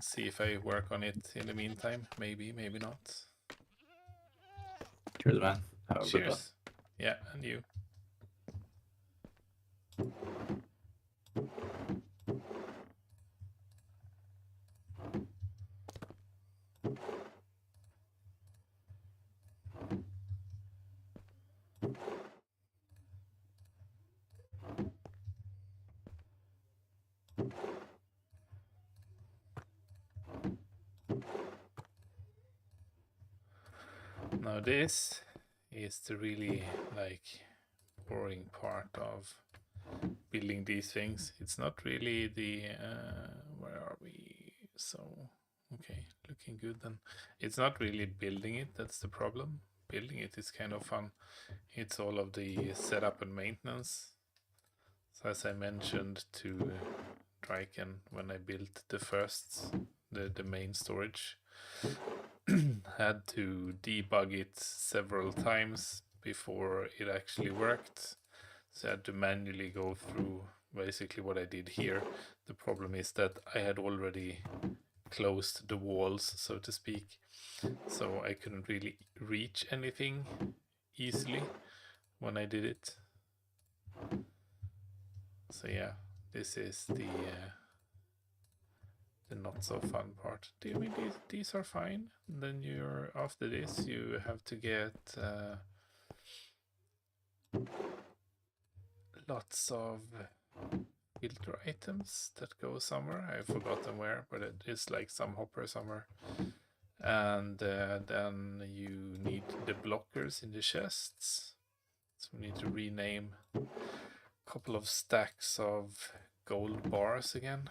See if I work on it in the meantime. Maybe, maybe not. Cheers, man. Have a good one. Cheers. Yeah, and you. Now this is the really boring part of building these things. It's not really the where are we? So okay, looking good then. It's not really building it, that's the problem. Building it is kind of fun. It's all of the setup and maintenance. So as I mentioned to Dryken when I built the main storage, had to debug it several times before it actually worked. So I had to manually go through basically what I did here. The problem is that I had already closed the walls, so to speak, so I couldn't really reach anything easily when I did it. So yeah, this is the not so fun part. Do you mean these are fine? And then you're after this you have to get lots of filter items that go somewhere. I've forgotten where, but it is like some hopper somewhere. And then you need the blockers in the chests. So we need to rename a couple of stacks of gold bars again.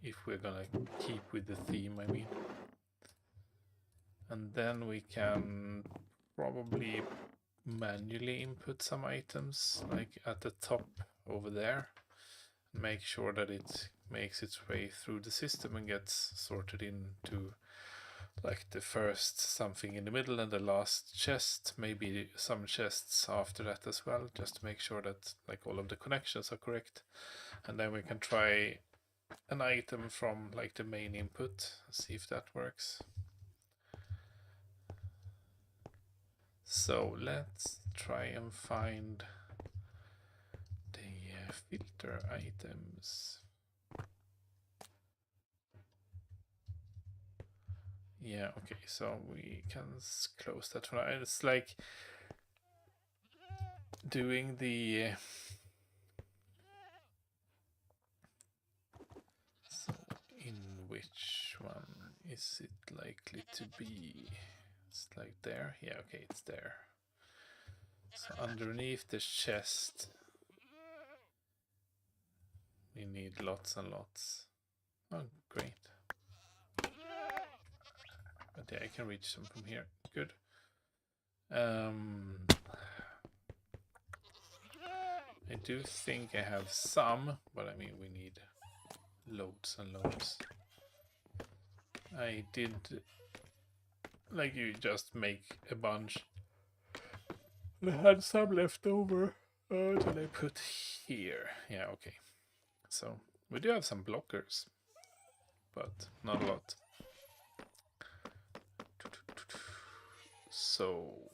If we're gonna keep with the theme, I mean. And then we can probably manually input some items like at the top over there. Make sure that it makes its way through the system and gets sorted into like the first something in the middle and the last chest, maybe some chests after that as well, just to make sure that like all of the connections are correct. And then we can try an item from like the main input, see if that works. So let's try and find the filter items. Yeah, okay, so we can close that one. It's like doing the so in which one is it likely to be? It's like there. Yeah, okay, it's there. So underneath the chest we need lots and lots. Oh, great. But yeah, I can reach some from here. Good. I do think I have some, but I mean we need loads and loads. I did like you just make a bunch. I had some left over that I put here. Yeah, okay. So we do have some blockers, but not a lot. So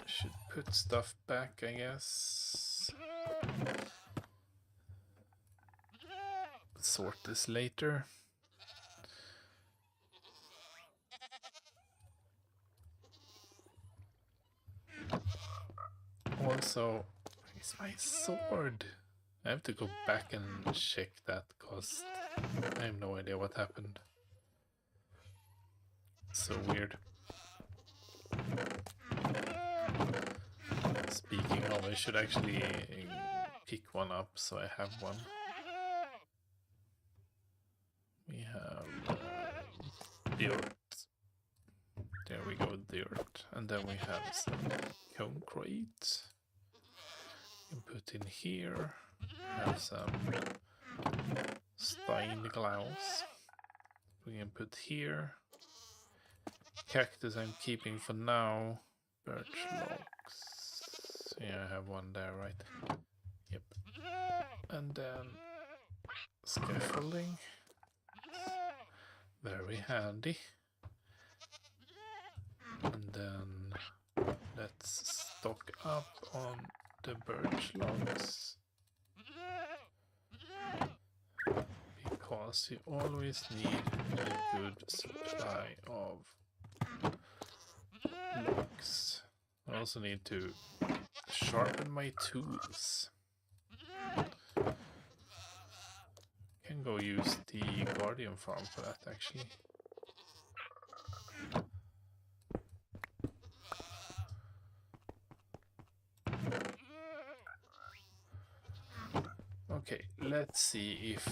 should put stuff back, I guess. Sort this later. Also, where's my sword? I have to go back and check that because I have no idea what happened. So weird. Speaking of, I should actually pick one up so I have one. We have dirt. There we go, dirt. And then we have some concrete. You can put in here. Have some stained glass. We can put here. Cactus I'm keeping for now. Birch logs. Yeah, I have one there, right? Yep. And then scaffolding. Very handy. And then let's stock up on the birch logs. Because you always need a good supply of logs. I also need to sharpen my tools. Can go use the Guardian farm for that actually. Okay, let's see if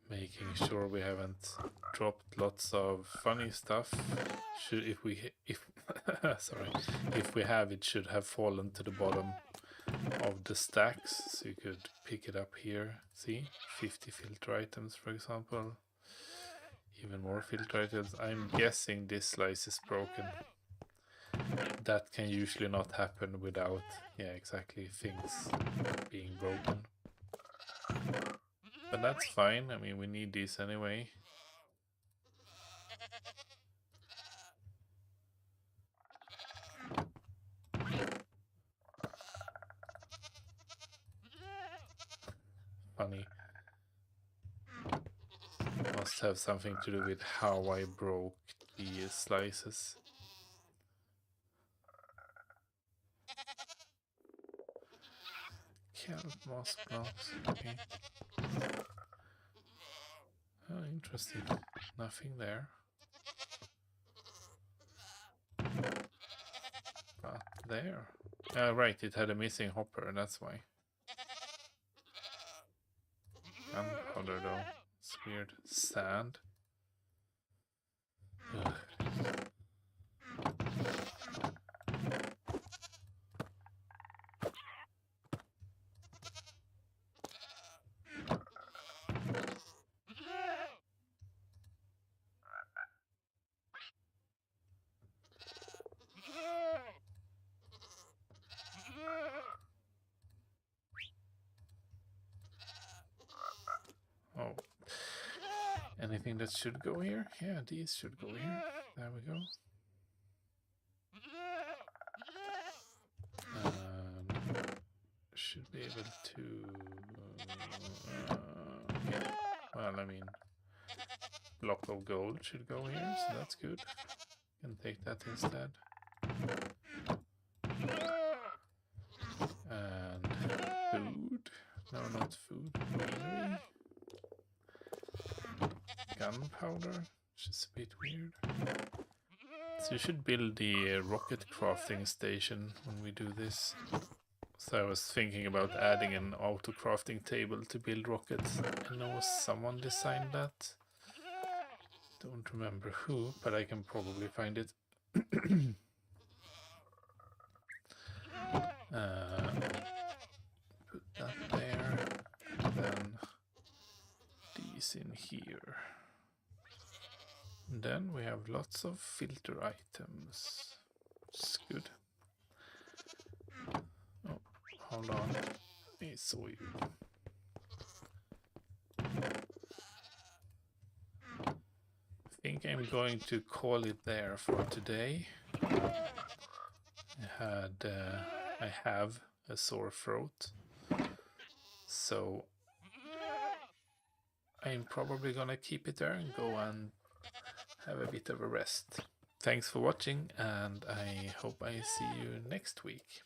making sure we haven't dropped lots of funny stuff. If we have, it should have fallen to the bottom of the stacks, so you could pick it up here. See, 50 filter items, for example. Even more filter items. I'm guessing this slice is broken. That can usually not happen without, yeah, exactly, things being broken. But that's fine, I mean, we need these anyway. Funny. Must have something to do with how I broke the slices. Kelp moss blocks, okay. Oh, interesting. Nothing there. But there. Right, it had a missing hopper, that's why. Gunpowder though. It's weird. Sand. Ugh. Oh. Anything that should go here? Yeah, these should go here. There we go. Should be able to... okay. Well, I mean, block of gold should go here, so that's good. Can take that instead. And food. No, not food. Greenery. Gunpowder, which is a bit weird. So you should build the rocket crafting station when we do this. So I was thinking about adding an auto crafting table to build rockets. I know someone designed that. Don't remember who, but I can probably find it. Put that there, and then these in here. And then we have lots of filter items. It's good. Oh, hold on. I saw you. I think I'm going to call it there for today. I have a sore throat, so I'm probably gonna keep it there and go and have a bit of a rest. Thanks for watching, and I hope I see you next week.